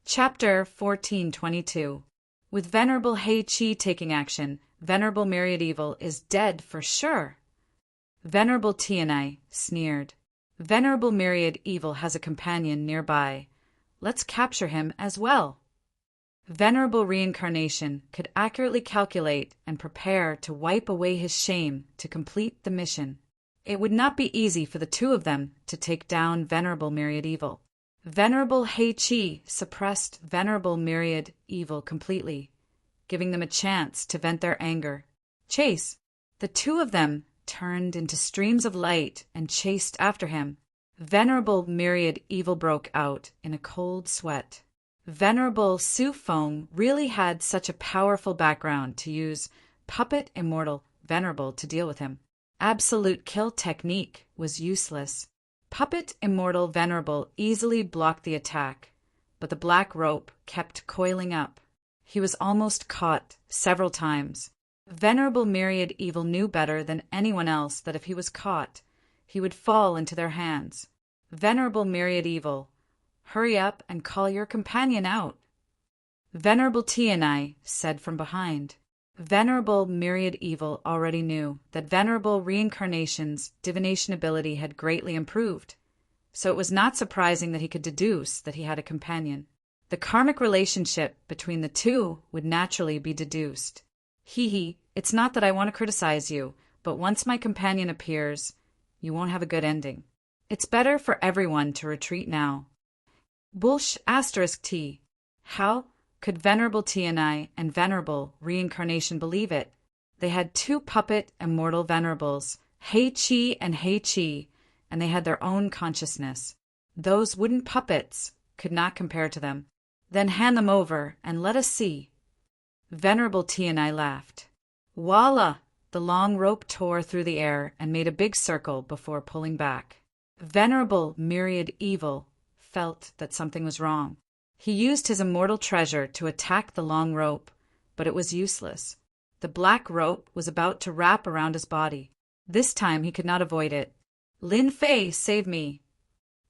Chapter 1422. With Venerable Hei-Chi taking action, Venerable Myriad Evil is dead for sure. Venerable Tianai sneered. Venerable Myriad Evil has a companion nearby. Let's capture him as well. Venerable Reincarnation could accurately calculate and prepare to wipe away his shame to complete the mission. It would not be easy for the two of them to take down Venerable Myriad Evil. Venerable Hei-Chi suppressed Venerable Myriad Evil completely, giving them a chance to vent their anger. Chase! The two of them turned into streams of light and chased after him. Venerable Myriad Evil broke out in a cold sweat. Venerable Su Feng really had such a powerful background to use Puppet Immortal Venerable to deal with him. Absolute kill technique was useless. Puppet Immortal Venerable easily blocked the attack, but the black rope kept coiling up. He was almost caught several times. Venerable Myriad Evil knew better than anyone else that if he was caught, he would fall into their hands. Venerable Myriad Evil, hurry up and call your companion out. Venerable Tianai said from behind. Venerable Myriad Evil already knew that Venerable Reincarnation's divination ability had greatly improved, so it was not surprising that he could deduce that he had a companion. The karmic relationship between the two would naturally be deduced. It's not that I want to criticize you, but once my companion appears, you won't have a good ending. It's better for everyone to retreat now. Bullsh *T. How could Venerable Tianai and Venerable Reincarnation believe it? They had two puppet immortal venerables, Hei-Chi and Hei-Chi, and they had their own consciousness. Those wooden puppets could not compare to them. Then hand them over and let us see. Venerable Tianai laughed. Voila! The long rope tore through the air and made a big circle before pulling back. Venerable Myriad Evil felt that something was wrong. He used his immortal treasure to attack the long rope, but it was useless. The black rope was about to wrap around his body. This time he could not avoid it. Lin Fei, save me!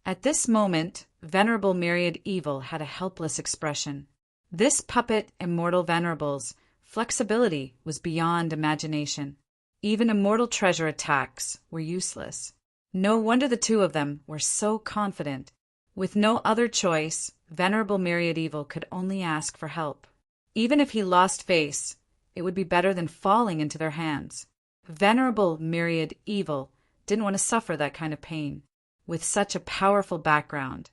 At this moment, Venerable Myriad Evil had a helpless expression. This puppet immortal venerable's flexibility was beyond imagination. Even immortal treasure attacks were useless. No wonder the two of them were so confident. With no other choice, Venerable Myriad Evil could only ask for help. Even if he lost face, it would be better than falling into their hands. Venerable Myriad Evil didn't want to suffer that kind of pain. With such a powerful background,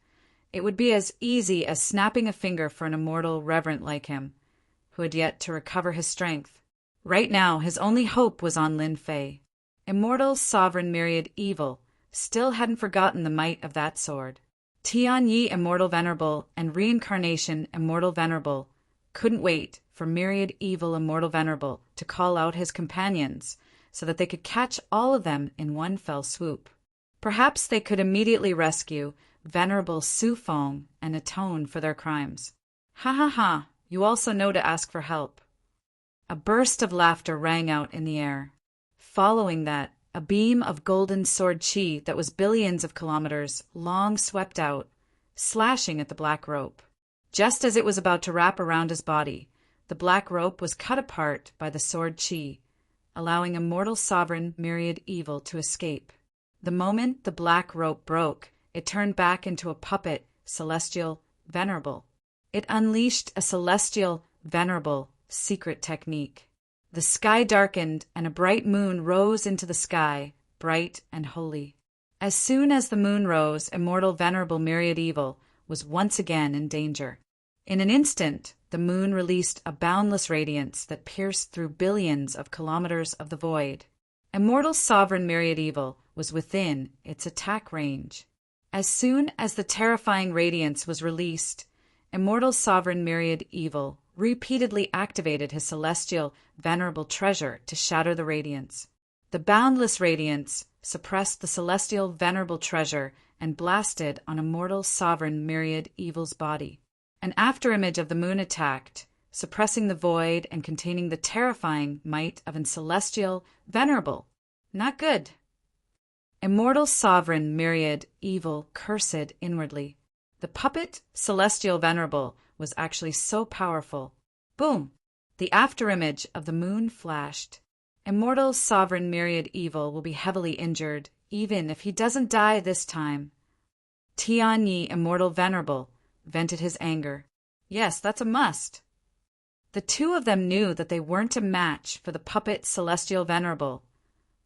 it would be as easy as snapping a finger for an immortal reverent like him, who had yet to recover his strength. Right now, his only hope was on Lin Fei. Immortal Sovereign Myriad Evil still hadn't forgotten the might of that sword. Tian Yi Immortal Venerable and Reincarnation Immortal Venerable couldn't wait for Myriad Evil Immortal Venerable to call out his companions so that they could catch all of them in one fell swoop. Perhaps they could immediately rescue Venerable Su Feng and atone for their crimes. Ha ha ha, you also know to ask for help. A burst of laughter rang out in the air. Following that, a beam of golden sword chi that was billions of kilometers long swept out, slashing at the black rope. Just as it was about to wrap around his body, the black rope was cut apart by the sword chi, allowing Immortal Sovereign Myriad Evil to escape. The moment the black rope broke, it turned back into a puppet Celestial Venerable. It unleashed a Celestial Venerable secret technique. The sky darkened, and a bright moon rose into the sky, bright and holy. As soon as the moon rose, Immortal Venerable Myriad Evil was once again in danger. In an instant, the moon released a boundless radiance that pierced through billions of kilometers of the void. Immortal Sovereign Myriad Evil was within its attack range. As soon as the terrifying radiance was released, Immortal Sovereign Myriad Evil repeatedly activated his celestial venerable treasure to shatter the radiance. The boundless radiance suppressed the celestial venerable treasure and blasted on Immortal Sovereign Myriad Evil's body. An afterimage of the moon attacked, suppressing the void and containing the terrifying might of an celestial venerable. Not good. Immortal Sovereign Myriad Evil cursed inwardly. The puppet Celestial Venerable was actually so powerful. Boom! The afterimage of the moon flashed. Immortal sovereign myriad evil will be heavily injured, even if he doesn't die this time. Tianyi Immortal Venerable vented his anger. Yes, that's a must. The two of them knew that they weren't a match for the puppet Celestial Venerable,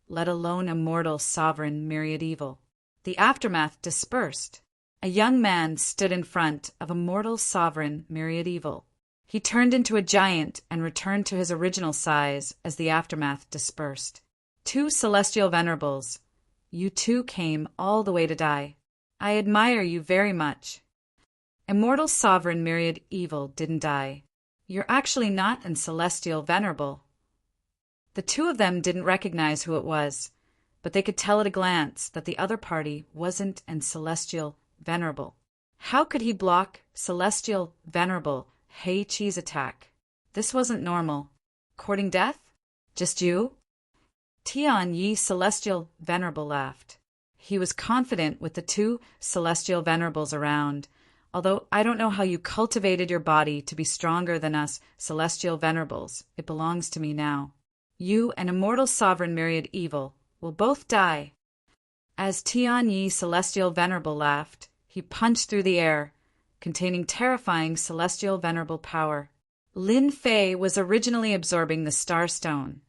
let alone Immortal Sovereign Myriad Evil. The aftermath dispersed. A young man stood in front of Immortal Sovereign Myriad Evil. He turned into a giant and returned to his original size as the aftermath dispersed. Two Celestial Venerables, you two came all the way to die. I admire you very much. Immortal Sovereign Myriad Evil didn't die. You're actually not an Celestial Venerable. The two of them didn't recognize who it was, but they could tell at a glance that the other party wasn't an Celestial Venerable. How could he block Celestial Venerable Heiqi's attack? This wasn't normal. Courting death? Just you? Tianyi Celestial Venerable laughed. He was confident with the two Celestial Venerables around, although I don't know how you cultivated your body to be stronger than us Celestial Venerables. It belongs to me now. You and Immortal Sovereign Myriad Evil will both die. As Tianyi Celestial Venerable laughed, he punched through the air, containing terrifying Celestial Venerable power. Lin Fei was originally absorbing the Star Stone,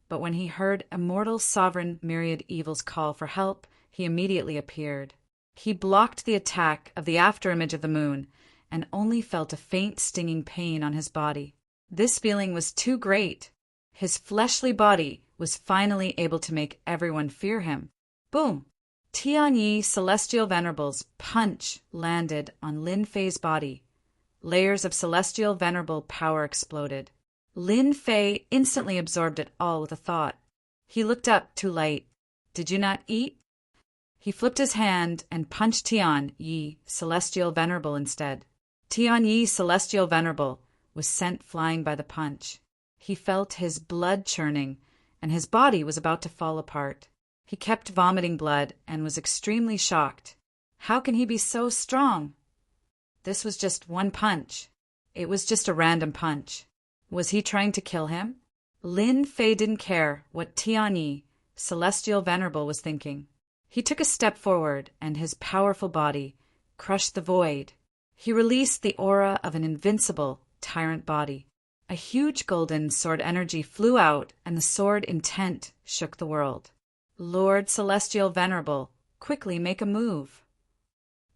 but when he heard Immortal Sovereign Myriad Evil's call for help, he immediately appeared. He blocked the attack of the afterimage of the moon and only felt a faint stinging pain on his body. This feeling was too great. His fleshly body was finally able to make everyone fear him. Boom! Tianyi Celestial Venerable's punch landed on Lin Fei's body. Layers of Celestial Venerable power exploded. Lin Fei instantly absorbed it all with a thought. He looked up too late. Did you not eat? He flipped his hand and punched Tianyi Celestial Venerable instead. Tianyi Celestial Venerable was sent flying by the punch. He felt his blood churning, and his body was about to fall apart. He kept vomiting blood and was extremely shocked. How can he be so strong? This was just one punch. It was just a random punch. Was he trying to kill him? Lin Fei didn't care what Tianyi Celestial Venerable was thinking. He took a step forward, and his powerful body crushed the void. He released the aura of an invincible tyrant body. A huge golden sword energy flew out, and the sword intent shook the world. Lord Celestial Venerable, quickly make a move.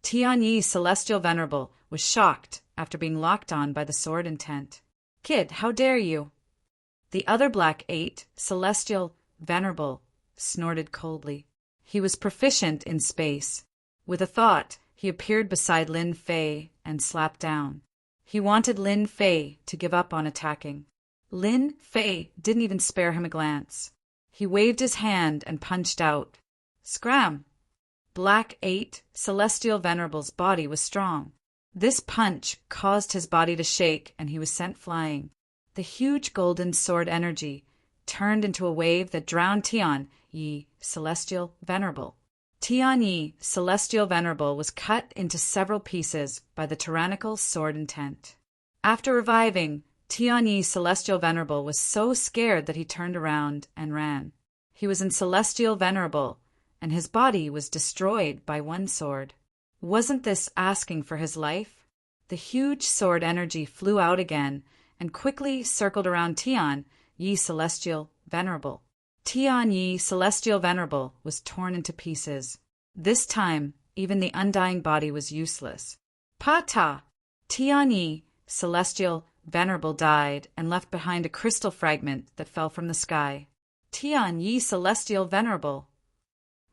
Tianyi Celestial Venerable was shocked after being locked on by the sword intent. Kid, how dare you? The other Black 8, Celestial Venerable, snorted coldly. He was proficient in space. With a thought, he appeared beside Lin Fei and slapped down. He wanted Lin Fei to give up on attacking. Lin Fei didn't even spare him a glance. He waved his hand and punched out. Scram! Black 8, Celestial Venerable's body was strong. This punch caused his body to shake, and he was sent flying. The huge golden sword energy turned into a wave that drowned Tianyi Celestial Venerable. Tianyi Celestial Venerable was cut into several pieces by the tyrannical sword intent. After reviving, Tianyi Celestial Venerable was so scared that he turned around and ran. He was in Celestial Venerable, and his body was destroyed by one sword. Wasn't this asking for his life? The huge sword energy flew out again and quickly circled around Tianyi Celestial Venerable. Tianyi Celestial Venerable was torn into pieces. This time, even the undying body was useless. Pata! Tianyi Celestial Venerable died and left behind a crystal fragment that fell from the sky. Tianyi Celestial Venerable.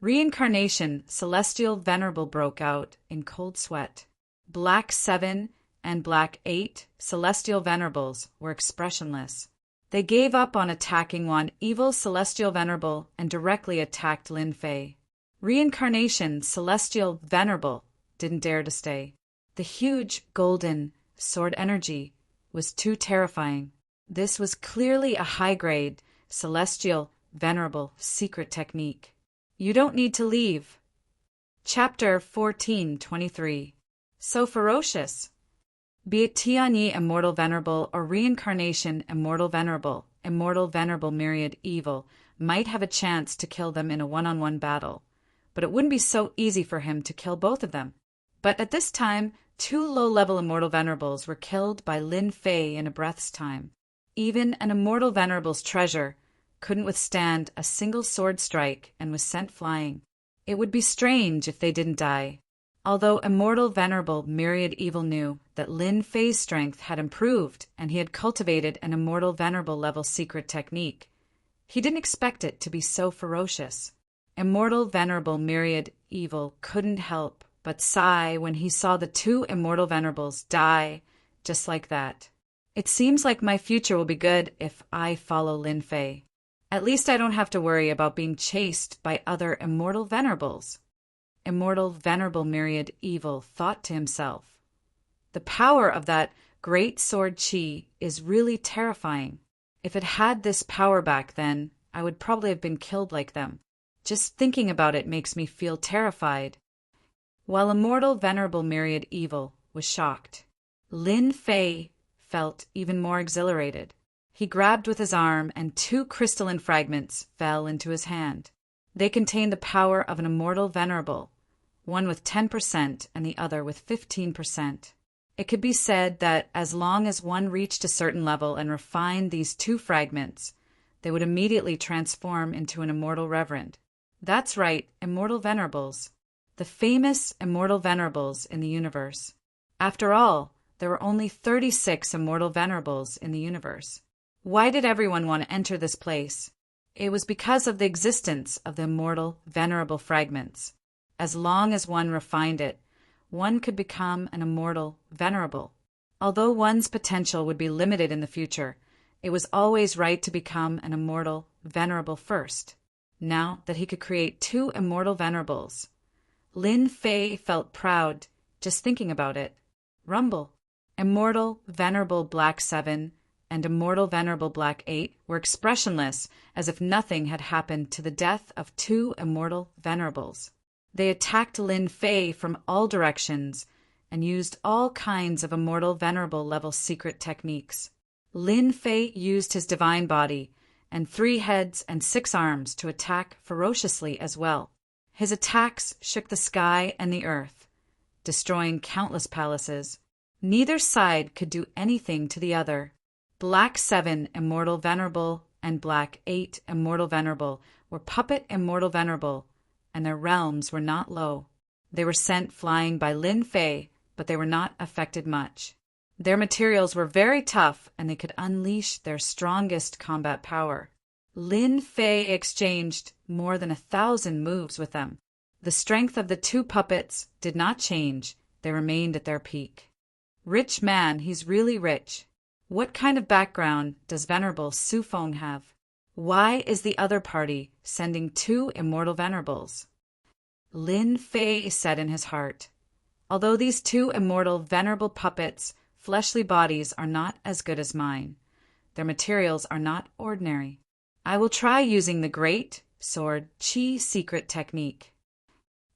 Reincarnation Celestial Venerable broke out in cold sweat. Black 7 and Black 8 Celestial Venerables were expressionless. They gave up on attacking one evil Celestial Venerable and directly attacked Lin Fei. Reincarnation Celestial Venerable didn't dare to stay. The huge golden sword energy was too terrifying. This was clearly a high-grade Celestial Venerable secret technique. You don't need to leave. Chapter 1423. So ferocious. Be it Tianyi Immortal Venerable or Reincarnation Immortal Venerable Myriad Evil might have a chance to kill them in a one-on-one battle, but it wouldn't be so easy for him to kill both of them. But at this time, 2 low-level Immortal Venerables were killed by Lin Fei in a breath's time. Even an Immortal Venerable's treasure couldn't withstand a single sword strike and was sent flying. It would be strange if they didn't die. Although Immortal Venerable Myriad Evil knew that Lin Fei's strength had improved and he had cultivated an Immortal Venerable level secret technique, he didn't expect it to be so ferocious. Immortal Venerable Myriad Evil couldn't help but sigh when he saw the 2 Immortal Venerables die just like that. It seems like my future will be good if I follow Lin Fei. At least I don't have to worry about being chased by other Immortal Venerables. Immortal Venerable Myriad Evil thought to himself. The power of that great sword Qi is really terrifying. If it had this power back then, I would probably have been killed like them. Just thinking about it makes me feel terrified. While Immortal Venerable Myriad Evil was shocked, Lin Fei felt even more exhilarated. He grabbed with his arm and 2 crystalline fragments fell into his hand. They contained the power of an Immortal Venerable, one with 10% and the other with 15%. It could be said that as long as one reached a certain level and refined these 2 fragments, they would immediately transform into an Immortal Reverend. That's right, Immortal Venerables. The famous Immortal Venerables in the universe. After all, there were only 36 Immortal Venerables in the universe. Why did everyone want to enter this place? It was because of the existence of the Immortal Venerable fragments. As long as one refined it, one could become an Immortal Venerable. Although one's potential would be limited in the future, it was always right to become an Immortal Venerable first. Now that he could create 2 Immortal Venerables, Lin Fei felt proud just thinking about it. Rumble. Immortal Venerable Black 7 and Immortal Venerable Black 8 were expressionless, as if nothing had happened to the death of 2 Immortal Venerables. They attacked Lin Fei from all directions and used all kinds of Immortal Venerable level secret techniques. Lin Fei used his divine body and 3 heads and 6 arms to attack ferociously as well. His attacks shook the sky and the earth, destroying countless palaces. Neither side could do anything to the other. Black 7 Immortal Venerable and Black 8 Immortal Venerable were puppet Immortal Venerable, and their realms were not low. They were sent flying by Lin Fei, but they were not affected much. Their materials were very tough, and they could unleash their strongest combat power. Lin Fei exchanged more than 1,000 moves with them. The strength of the 2 puppets did not change. They remained at their peak. Rich man, he's really rich. What kind of background does Venerable Su Feng have? Why is the other party sending 2 Immortal Venerables? Lin Fei said in his heart, although these 2 Immortal Venerable puppets' fleshly bodies are not as good as mine, their materials are not ordinary. I will try using the Great Sword Qi secret technique.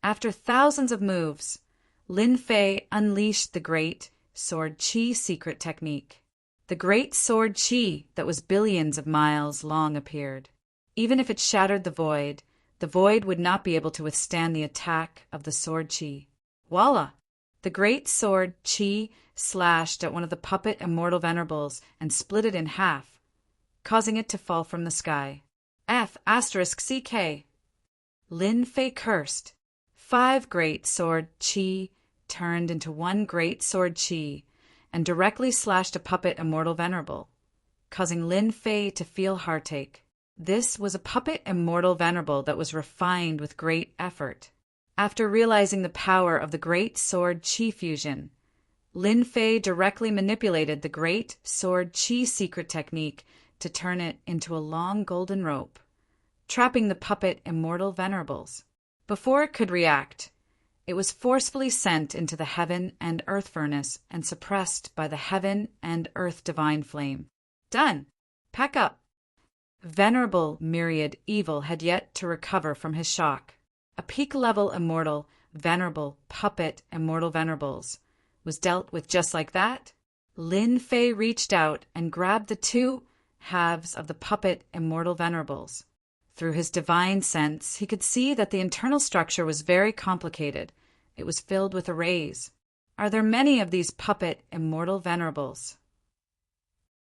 After thousands of moves, Lin Fei unleashed the Great Sword Qi secret technique. The Great Sword Qi that was billions of miles long appeared. Even if it shattered the void would not be able to withstand the attack of the Sword Qi. Voila! The Great Sword Qi slashed at one of the puppet Immortal Venerables and split it in half, causing it to fall from the sky. F***CK. Lin Fei cursed. 5 Great Sword Qi turned into 1 Great Sword Qi and directly slashed a puppet Immortal Venerable, causing Lin Fei to feel heartache. This was a puppet Immortal Venerable that was refined with great effort. After realizing the power of the Great Sword Qi fusion, Lin Fei directly manipulated the Great Sword Qi secret technique to turn it into a long golden rope, trapping the puppet Immortal Venerables. Before it could react, it was forcefully sent into the heaven and earth furnace and suppressed by the heaven and earth divine flame. Done. Pack up. Venerable Myriad Evil had yet to recover from his shock. A peak-level Immortal Venerable puppet Immortal Venerables was dealt with just like that? Lin Fei reached out and grabbed the two halves of the puppet Immortal Venerables. Through his divine sense, he could see that the internal structure was very complicated. It was filled with arrays. Are there many of these puppet Immortal Venerables?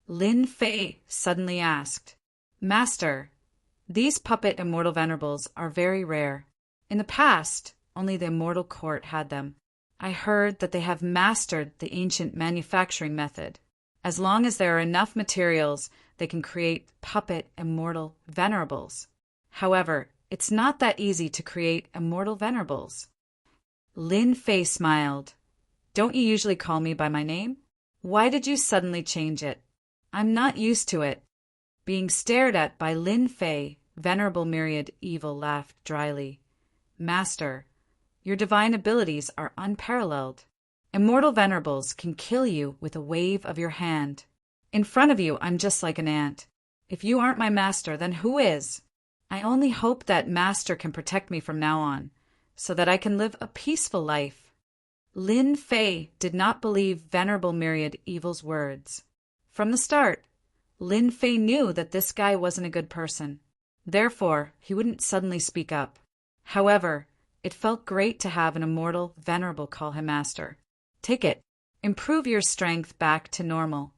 Lin Fei suddenly asked. Master, these puppet Immortal Venerables are very rare. In the past, only the Immortal Court had them. I heard that they have mastered the ancient manufacturing method. As long as there are enough materials, they can create puppet Immortal Venerables. However, it's not that easy to create Immortal Venerables. Lin Fei smiled. Don't you usually call me by my name? Why did you suddenly change it? I'm not used to it. Being stared at by Lin Fei, Venerable Myriad Evil laughed dryly. Master, your divine abilities are unparalleled. Immortal Venerables can kill you with a wave of your hand. In front of you, I'm just like an ant. If you aren't my master, then who is? I only hope that Master can protect me from now on, so that I can live a peaceful life. Lin Fei did not believe Venerable Myriad Evil's words. From the start, Lin Fei knew that this guy wasn't a good person. Therefore, he wouldn't suddenly speak up. However, it felt great to have an Immortal Venerable call him Master. Take it. Improve your strength back to normal.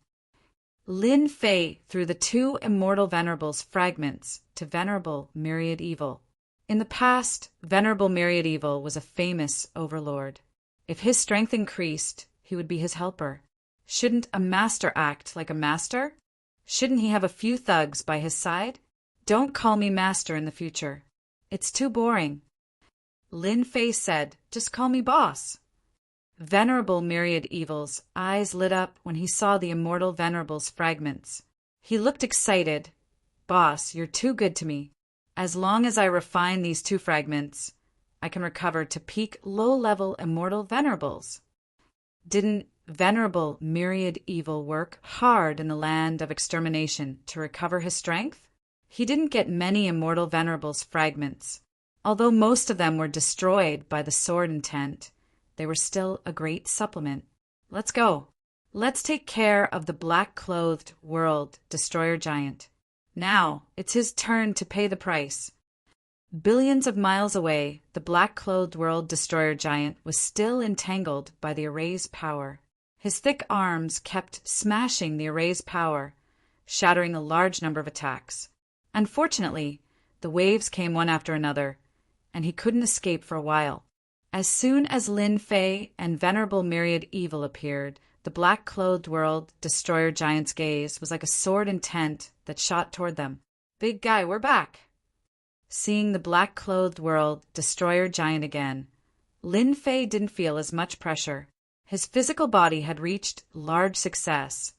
Lin Fei threw the two Immortal Venerables fragments to Venerable Myriad Evil. In the past, Venerable Myriad Evil was a famous overlord. If his strength increased, he would be his helper. Shouldn't a master act like a master? Shouldn't he have a few thugs by his side? Don't call me master in the future. It's too boring. Lin Fei said, just call me boss. Venerable Myriad Evil's eyes lit up when he saw the Immortal Venerable's fragments. He looked excited. Boss, you're too good to me. As long as I refine these two fragments, I can recover to peak low-level Immortal Venerables. Didn't Venerable Myriad Evil work hard in the land of extermination to recover his strength? He didn't get many Immortal Venerables fragments. Although most of them were destroyed by the sword intent, they were still a great supplement. Let's go. Let's take care of the black-clothed world destroyer giant. Now, it's his turn to pay the price. Billions of miles away, the black-clothed world destroyer giant was still entangled by the array's power. His thick arms kept smashing the array's power, shattering a large number of attacks. Unfortunately, the waves came one after another, and he couldn't escape for a while. As soon as Lin Fei and Venerable Myriad Evil appeared, the black-clothed world destroyer giant's gaze was like a sword intent that shot toward them. Big guy, we're back. Seeing the black-clothed world destroyer giant again, Lin Fei didn't feel as much pressure. His physical body had reached large success,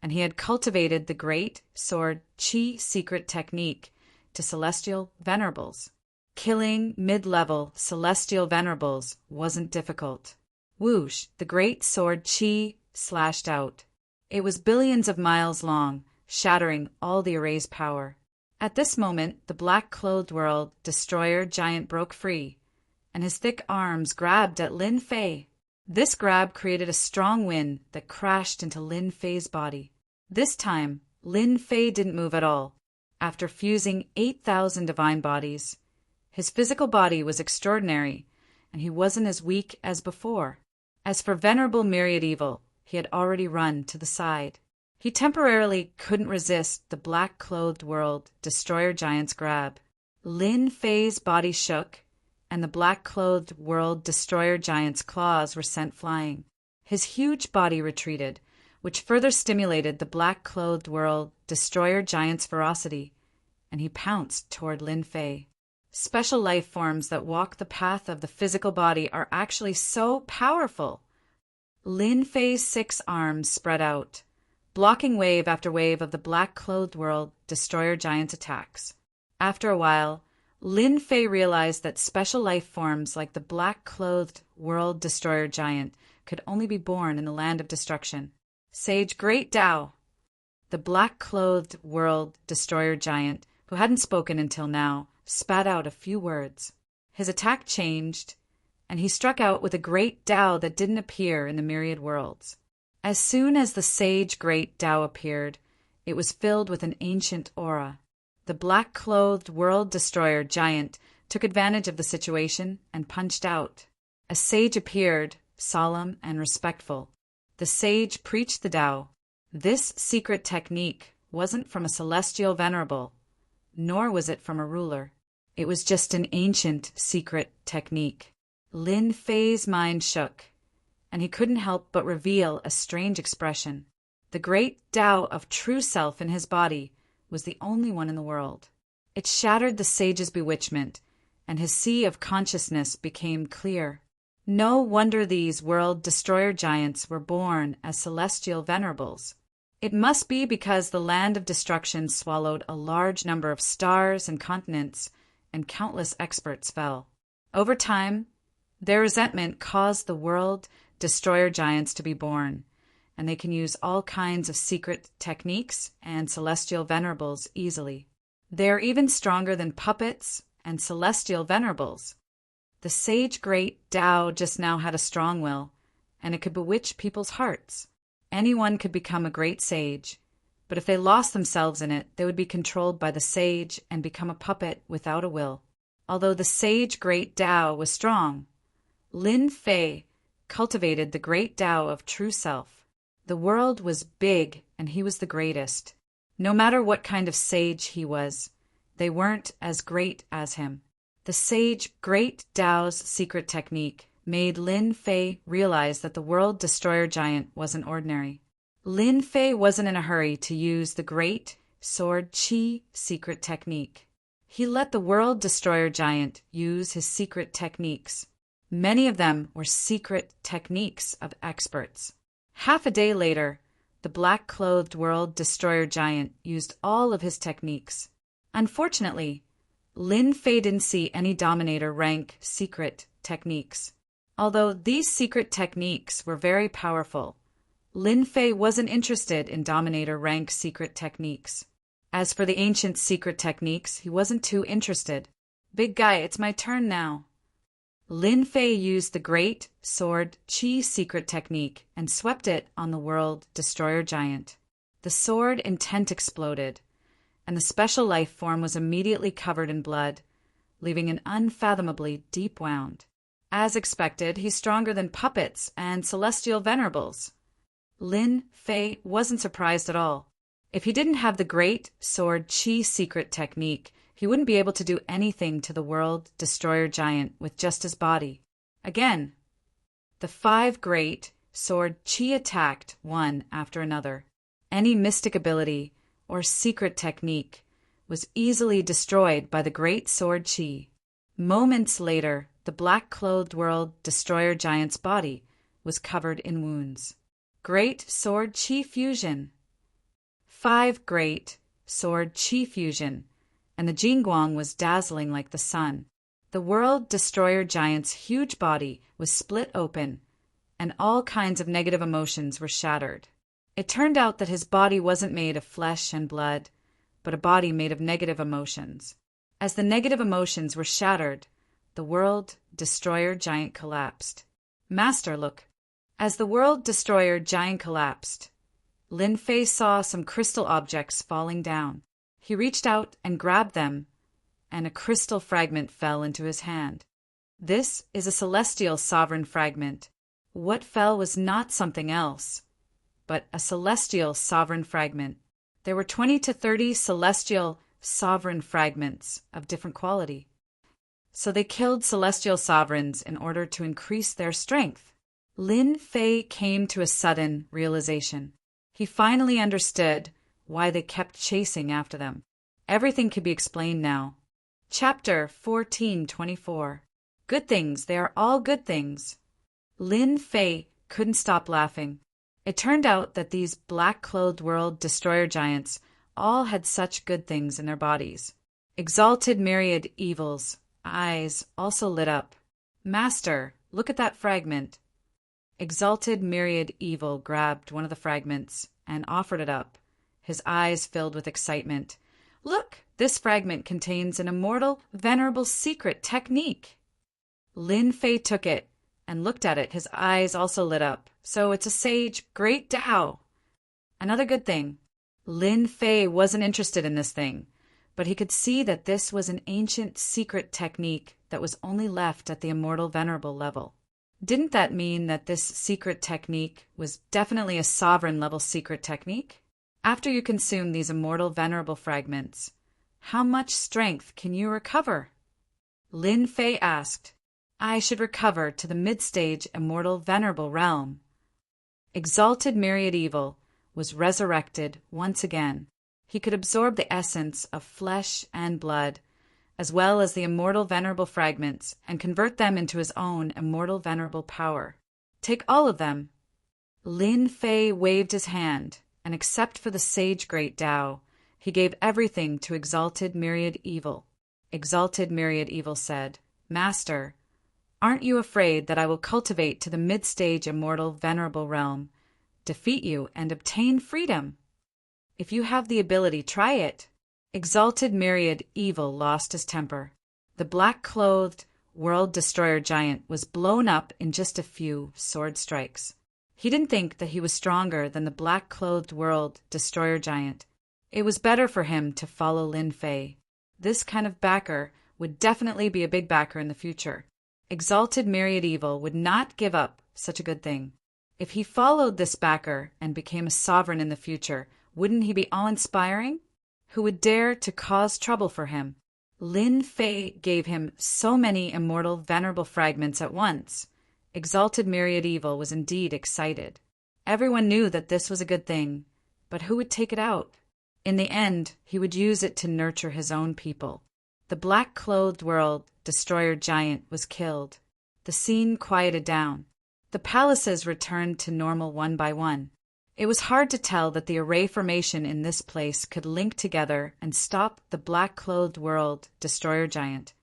and he had cultivated the great sword Qi secret technique to celestial venerables. Killing mid-level celestial venerables wasn't difficult. Whoosh, the great sword Qi slashed out. It was billions of miles long, shattering all the array's power. At this moment, the black-clothed world destroyer giant broke free, and his thick arms grabbed at Lin Fei. This grab created a strong wind that crashed into Lin Fei's body. This time, Lin Fei didn't move at all. After fusing 8,000 divine bodies, his physical body was extraordinary, and he wasn't as weak as before. As for Venerable Myriad Evil, he had already run to the side. He temporarily couldn't resist the black-clothed world destroyer giant's grab. Lin Fei's body shook, and the black-clothed world destroyer giant's claws were sent flying. His huge body retreated, which further stimulated the black-clothed world destroyer giant's ferocity, and he pounced toward Lin Fei. Special life forms that walk the path of the physical body are actually so powerful. Lin Fei's 6 arms spread out, blocking wave after wave of the black-clothed world destroyer giant's attacks. After a while, Lin Fei realized that special life forms like the black-clothed world destroyer giant could only be born in the land of destruction. Sage Great Tao. The black-clothed world destroyer giant, who hadn't spoken until now, spat out a few words. His attack changed, and he struck out with a great Tao that didn't appear in the myriad worlds. As soon as the sage great Tao appeared, it was filled with an ancient aura. The black-clothed world-destroyer giant took advantage of the situation and punched out. A sage appeared, solemn and respectful. The sage preached the Tao. This secret technique wasn't from a celestial venerable, nor was it from a ruler. It was just an ancient secret technique. Lin Fei's mind shook, and he couldn't help but reveal a strange expression. The great Tao of true self in his body was the only one in the world. It shattered the sage's bewitchment, and his sea of consciousness became clear. No wonder these world-destroyer giants were born as celestial venerables. It must be because the land of destruction swallowed a large number of stars and continents, and countless experts fell. Over time, their resentment caused the world-destroyer giants to be born, and they can use all kinds of secret techniques and celestial venerables easily. They're even stronger than puppets and celestial venerables. The sage great Tao just now had a strong will, and it could bewitch people's hearts. Anyone could become a great sage, but if they lost themselves in it, they would be controlled by the sage and become a puppet without a will. Although the sage great Tao was strong, Lin Fei cultivated the great Tao of true self. The world was big, and he was the greatest. No matter what kind of sage he was, they weren't as great as him. The sage great Tao's secret technique made Lin Fei realize that the world-destroyer giant wasn't ordinary. Lin Fei wasn't in a hurry to use the great sword Qi secret technique. He let the world-destroyer giant use his secret techniques. Many of them were secret techniques of experts. Half a day later, the black-clothed world-destroyer giant used all of his techniques. Unfortunately, Lin Fei didn't see any dominator rank secret techniques. Although these secret techniques were very powerful, Lin Fei wasn't interested in dominator rank secret techniques. As for the ancient secret techniques, he wasn't too interested. Big guy, it's my turn now. Lin Fei used the great sword Qi secret technique and swept it on the world-destroyer giant. The sword intent exploded, and the special life form was immediately covered in blood, leaving an unfathomably deep wound. As expected, he's stronger than puppets and celestial venerables. Lin Fei wasn't surprised at all. If he didn't have the great sword Qi secret technique, he wouldn't be able to do anything to the world-destroyer giant with just his body. Again, the 5 great sword Qi attacked one after another. Any mystic ability or secret technique was easily destroyed by the great sword Qi. Moments later, the black-clothed world-destroyer giant's body was covered in wounds. Great sword Qi fusion. 5 great sword Qi fusion, and the Jingguang was dazzling like the sun. The world-destroyer giant's huge body was split open, and all kinds of negative emotions were shattered. It turned out that his body wasn't made of flesh and blood, but a body made of negative emotions. As the negative emotions were shattered, the world-destroyer giant collapsed. Master, look. As the world-destroyer giant collapsed, Lin Fei saw some crystal objects falling down. He reached out and grabbed them, and a crystal fragment fell into his hand. This is a celestial sovereign fragment. What fell was not something else, but a celestial sovereign fragment. There were 20 to 30 celestial sovereign fragments of different quality. So they killed celestial sovereigns in order to increase their strength. Lin Fei came to a sudden realization. He finally understood why they kept chasing after them. Everything could be explained now. Chapter 1424. Good things, they are all good things. Lin Fei couldn't stop laughing. It turned out that these black-clothed world-destroyer giants all had such good things in their bodies. Exalted myriad evils' eyes also lit up. Master, look at that fragment. Exalted myriad evil grabbed one of the fragments and offered it up, his eyes filled with excitement. Look, this fragment contains an immortal, venerable secret technique. Lin Fei took it and looked at it. His eyes also lit up. So it's a sage great Tao. Another good thing. Lin Fei wasn't interested in this thing, but he could see that this was an ancient secret technique that was only left at the immortal venerable level. Didn't that mean that this secret technique was definitely a sovereign level secret technique? After you consume these immortal venerable fragments, how much strength can you recover? Lin Fei asked. I should recover to the mid-stage immortal venerable realm. Exalted myriad evil was resurrected once again. He could absorb the essence of flesh and blood, as well as the immortal venerable fragments, and convert them into his own immortal venerable power. Take all of them. Lin Fei waved his hand, and except for the sage great Tao, he gave everything to Exalted myriad evil. Exalted myriad evil said, Master, aren't you afraid that I will cultivate to the mid-stage immortal venerable realm, defeat you, and obtain freedom? If you have the ability, try it. Exalted myriad evil lost his temper. The black-clothed world destroyer giant was blown up in just a few sword strikes. He didn't think that he was stronger than the black-clothed world destroyer giant. It was better for him to follow Lin Fei. This kind of backer would definitely be a big backer in the future. Exalted myriad evil would not give up such a good thing. If he followed this backer and became a sovereign in the future, wouldn't he be awe-inspiring? Who would dare to cause trouble for him? Lin Fei gave him so many immortal venerable fragments at once. Exalted myriad evil was indeed excited. Everyone knew that this was a good thing, but who would take it out? In the end, he would use it to nurture his own people. The black-clothed world destroyer giant was killed. The scene quieted down. The palaces returned to normal one by one. It was hard to tell that the array formation in this place could link together and stop the black-clothed world destroyer giant.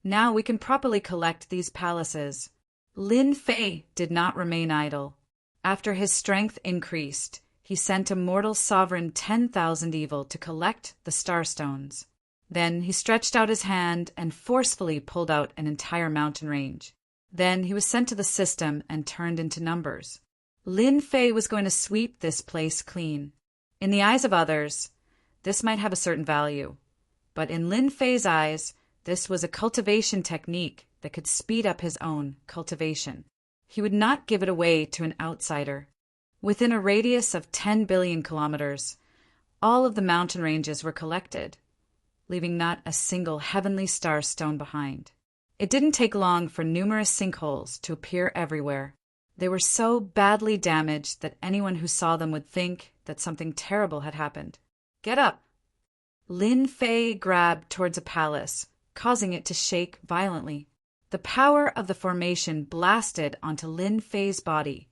Now we can properly collect these palaces. Lin Fei did not remain idle. After his strength increased, he sent immortal sovereign 10,000 evil to collect the starstones. Then he stretched out his hand and forcefully pulled out an entire mountain range. Then he was sent to the system and turned into numbers. Lin Fei was going to sweep this place clean. In the eyes of others, this might have a certain value. But in Lin Fei's eyes, this was a cultivation technique that could speed up his own cultivation. He would not give it away to an outsider. Within a radius of 10 billion kilometers, all of the mountain ranges were collected, leaving not a single heavenly star stone behind. It didn't take long for numerous sinkholes to appear everywhere. They were so badly damaged that anyone who saw them would think that something terrible had happened. Get up! Lin Fei grabbed towards a palace, causing it to shake violently. The power of the formation blasted onto Lin Fei's body,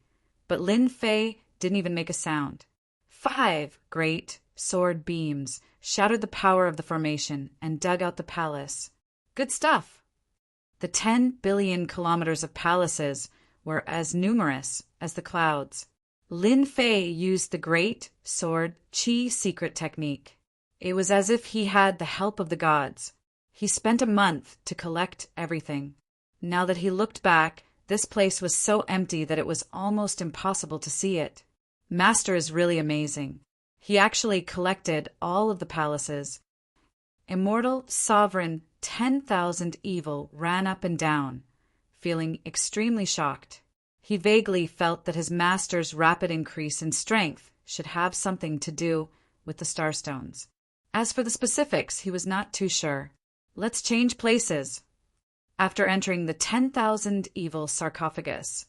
but Lin Fei didn't even make a sound. 5 great sword beams shattered the power of the formation and dug out the palace. Good stuff! The 10 billion kilometers of palaces were as numerous as the clouds. Lin Fei used the great sword qi secret technique. It was as if he had the help of the gods. He spent a month to collect everything. Now that he looked back, this place was so empty that it was almost impossible to see it. Master is really amazing. He actually collected all of the palaces. Immortal Sovereign 10,000 evil ran up and down, feeling extremely shocked. He vaguely felt that his master's rapid increase in strength should have something to do with the starstones. As for the specifics, he was not too sure. Let's change places. After entering the 10,000 evil sarcophagus,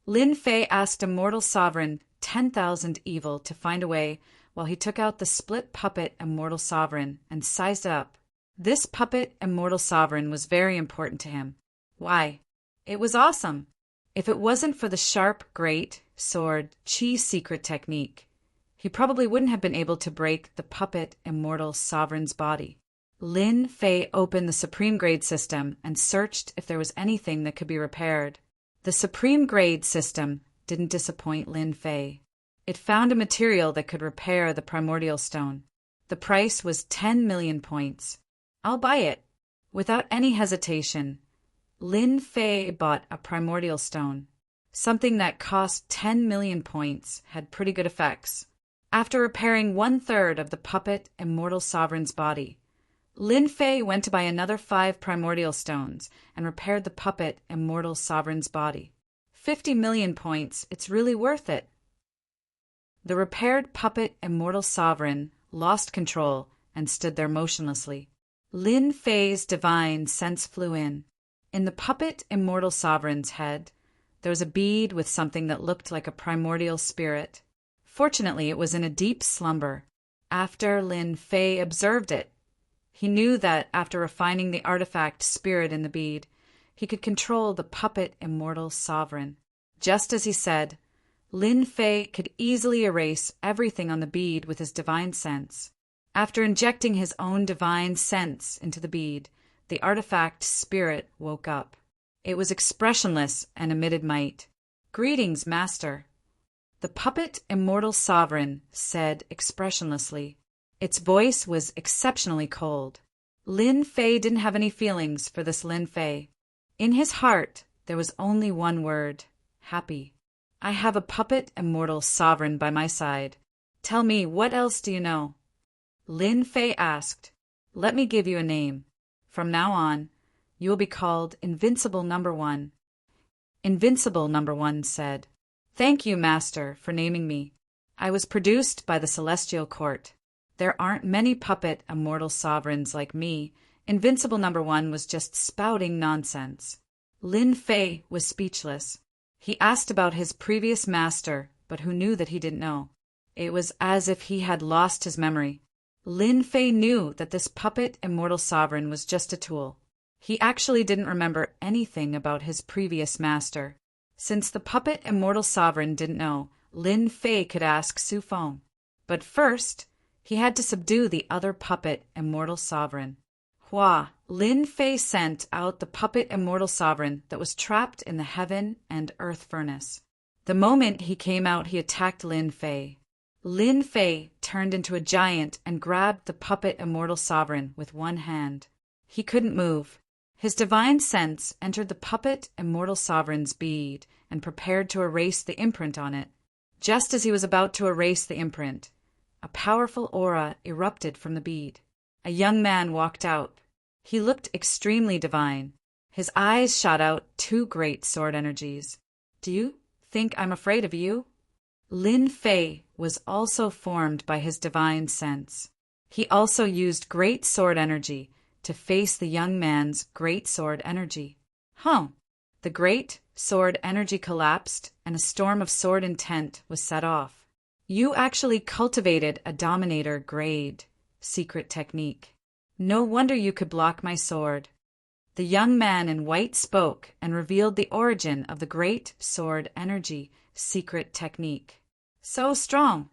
Lin Fei asked Immortal Sovereign 10,000 evil to find a way while he took out the split puppet Immortal Sovereign and sized it up. This puppet Immortal Sovereign was very important to him. Why? It was awesome. If it wasn't for the sharp, great sword qi secret technique, he probably wouldn't have been able to break the puppet Immortal Sovereign's body. Lin Fei opened the Supreme Grade system and searched if there was anything that could be repaired. The Supreme Grade system didn't disappoint Lin Fei. It found a material that could repair the primordial stone. The price was 10 million points. I'll buy it. Without any hesitation, Lin Fei bought a primordial stone. Something that cost 10 million points had pretty good effects. After repairing 1/3 of the puppet immortal sovereign's body, Lin Fei went to buy another 5 primordial stones and repaired the puppet immortal sovereign's body. 50 million points, it's really worth it. The repaired puppet immortal sovereign lost control and stood there motionlessly. Lin Fei's divine sense flew in. In the puppet immortal sovereign's head, there was a bead with something that looked like a primordial spirit. Fortunately, it was in a deep slumber. After Lin Fei observed it, he knew that after refining the artifact spirit in the bead, he could control the puppet immortal sovereign. Just as he said, Lin Fei could easily erase everything on the bead with his divine sense. After injecting his own divine sense into the bead, the artifact spirit woke up. It was expressionless and emitted might. "Greetings, Master." The puppet immortal sovereign said expressionlessly. Its voice was exceptionally cold. Lin Fei didn't have any feelings for this Lin Fei. In his heart, there was only one word: happy. "I have a puppet immortal sovereign by my side. Tell me, what else do you know?" Lin Fei asked. "Let me give you a name. From now on, you will be called Invincible Number 1. Invincible Number 1 said, "Thank you, Master, for naming me. I was produced by the Celestial Court. There aren't many puppet immortal sovereigns like me. Invincible Number 1 was just spouting nonsense." Lin Fei was speechless. He asked about his previous master, but who knew that he didn't know? It was as if he had lost his memory. Lin Fei knew that this puppet immortal sovereign was just a tool. He actually didn't remember anything about his previous master. Since the puppet immortal sovereign didn't know, Lin Fei could ask Su Feng. But first, he had to subdue the other puppet immortal sovereign. Hua, Lin Fei sent out the puppet immortal sovereign that was trapped in the heaven and earth furnace. The moment he came out, he attacked Lin Fei. Lin Fei turned into a giant and grabbed the puppet immortal sovereign with one hand. He couldn't move. His divine sense entered the puppet immortal sovereign's bead and prepared to erase the imprint on it. Just as he was about to erase the imprint, a powerful aura erupted from the bead. A young man walked out. He looked extremely divine. His eyes shot out 2 great sword energies. "Do you think I'm afraid of you?" Lin Fei was also formed by his divine sense. He also used great sword energy to face the young man's great sword energy. The great sword energy collapsed and a storm of sword intent was set off. "You actually cultivated a dominator grade secret technique. No wonder you could block my sword." The young man in white spoke and revealed the origin of the great sword energy secret technique. "So strong."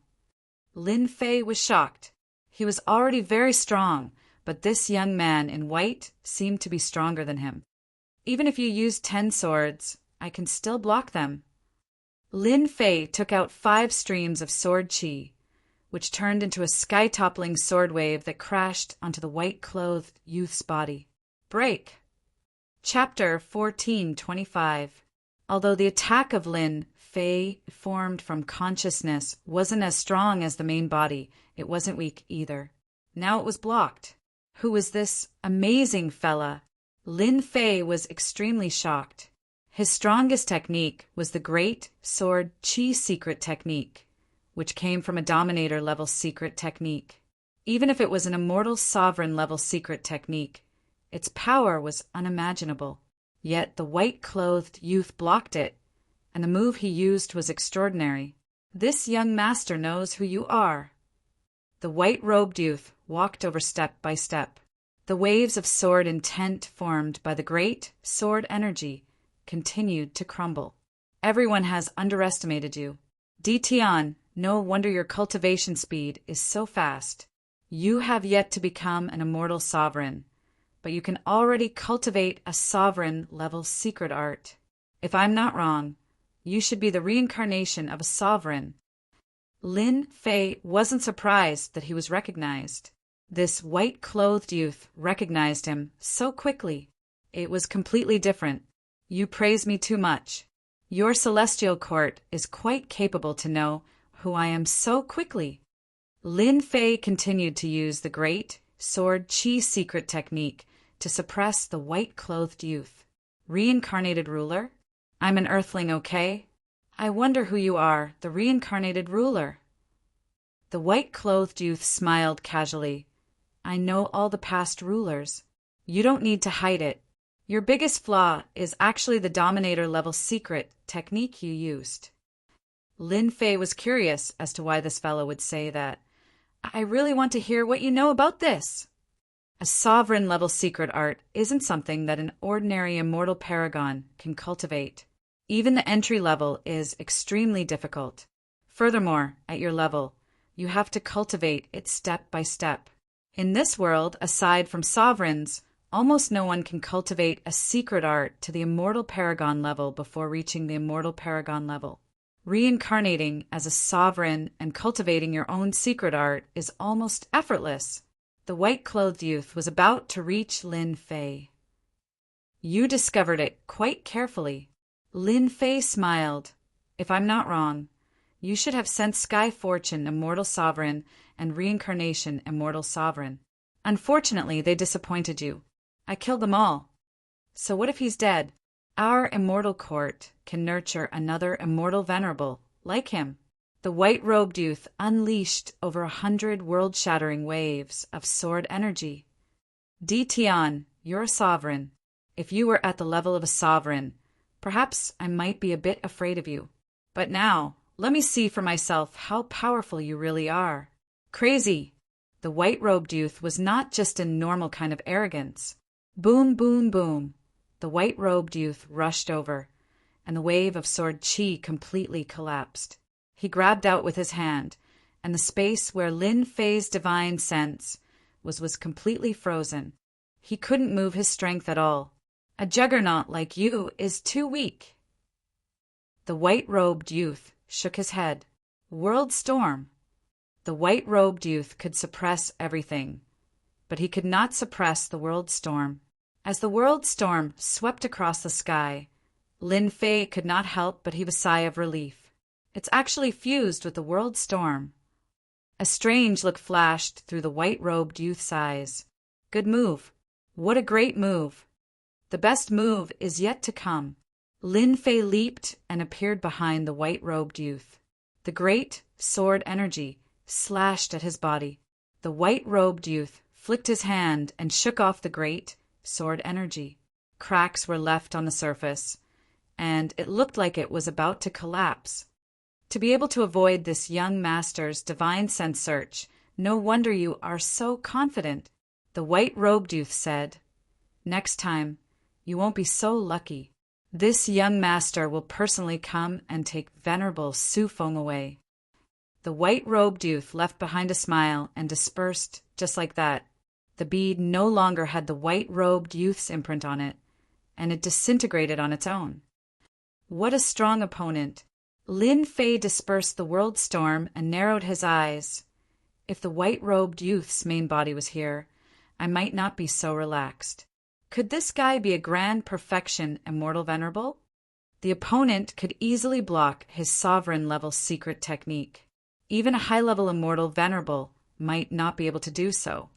Lin Fei was shocked. He was already very strong, but this young man in white seemed to be stronger than him. "Even if you use 10 swords, I can still block them." Lin Fei took out 5 streams of sword chi, which turned into a sky-toppling sword wave that crashed onto the white-clothed youth's body. Break. Chapter 1425. Although the attack of Lin Fei formed from consciousness wasn't as strong as the main body, it wasn't weak either. Now it was blocked. Who was this amazing fella? Lin Fei was extremely shocked. His strongest technique was the Great Sword Chi secret technique, which came from a Dominator level secret technique. Even if it was an Immortal Sovereign level secret technique, its power was unimaginable. Yet the white-clothed youth blocked it, and the move he used was extraordinary. "This young master knows who you are." The white-robed youth walked over step by step. The waves of sword intent formed by the great sword energy continued to crumble. "Everyone has underestimated you. Tian, no wonder your cultivation speed is so fast. You have yet to become an immortal sovereign, but you can already cultivate a sovereign-level secret art. If I'm not wrong, you should be the reincarnation of a sovereign." Lin Fei wasn't surprised that he was recognized. This white-clothed youth recognized him so quickly. It was completely different. You praise me too much. Your celestial court is quite capable to know who I am so quickly. Lin Fei continued to use the great sword chi secret technique to suppress the white-clothed youth. Reincarnated ruler? I'm an earthling, okay? I wonder who you are, the reincarnated ruler. The white-clothed youth smiled casually. I know all the past rulers. You don't need to hide it. Your biggest flaw is actually the Dominator-level secret technique you used. Lin Fei was curious as to why this fellow would say that. I really want to hear what you know about this. A sovereign-level secret art isn't something that an ordinary immortal paragon can cultivate. Even the entry level is extremely difficult. Furthermore, at your level, you have to cultivate it step by step. In this world, aside from sovereigns, almost no one can cultivate a secret art to the Immortal Paragon level before reaching the Immortal Paragon level. Reincarnating as a sovereign and cultivating your own secret art is almost effortless. The white-clothed youth was about to reach Lin Fei. You discovered it quite carefully. Lin Fei smiled. If I'm not wrong, you should have sent Sky Fortune Immortal Sovereign and Reincarnation Immortal Sovereign. Unfortunately, they disappointed you. I killed them all. So what if he's dead? Our immortal court can nurture another immortal venerable, like him. The white-robed youth unleashed over 100 world-shattering waves of sword energy. Di Tian, you're a sovereign. If you were at the level of a sovereign, perhaps I might be a bit afraid of you. But now, let me see for myself how powerful you really are. Crazy! The white-robed youth was not just a normal kind of arrogance. Boom, boom, boom. The white-robed youth rushed over, and the wave of sword chi completely collapsed. He grabbed out with his hand, and the space where Lin Fei's divine sense was completely frozen. He couldn't move his strength at all. A juggernaut like you is too weak. The white-robed youth shook his head. World storm. The white-robed youth could suppress everything, but he could not suppress the world storm. As the world storm swept across the sky, Lin Fei could not help but heave a sigh of relief. It's actually fused with the world storm. A strange look flashed through the white-robed youth's eyes. Good move. What a great move. The best move is yet to come. Lin Fei leaped and appeared behind the white-robed youth. The great sword energy slashed at his body. The white-robed youth flicked his hand and shook off the great sword energy. Cracks were left on the surface, and it looked like it was about to collapse. To be able to avoid this young master's divine sense search, no wonder you are so confident. The white-robed youth said, Next time, you won't be so lucky. This young master will personally come and take Venerable Su Feng away. The white-robed youth left behind a smile and dispersed just like that. The bead no longer had the white-robed youth's imprint on it, and it disintegrated on its own. What a strong opponent! Lin Fei dispersed the world storm and narrowed his eyes. If the white-robed youth's main body was here, I might not be so relaxed. Could this guy be a grand perfection immortal venerable? The opponent could easily block his sovereign-level secret technique. Even a high-level immortal venerable might not be able to do so.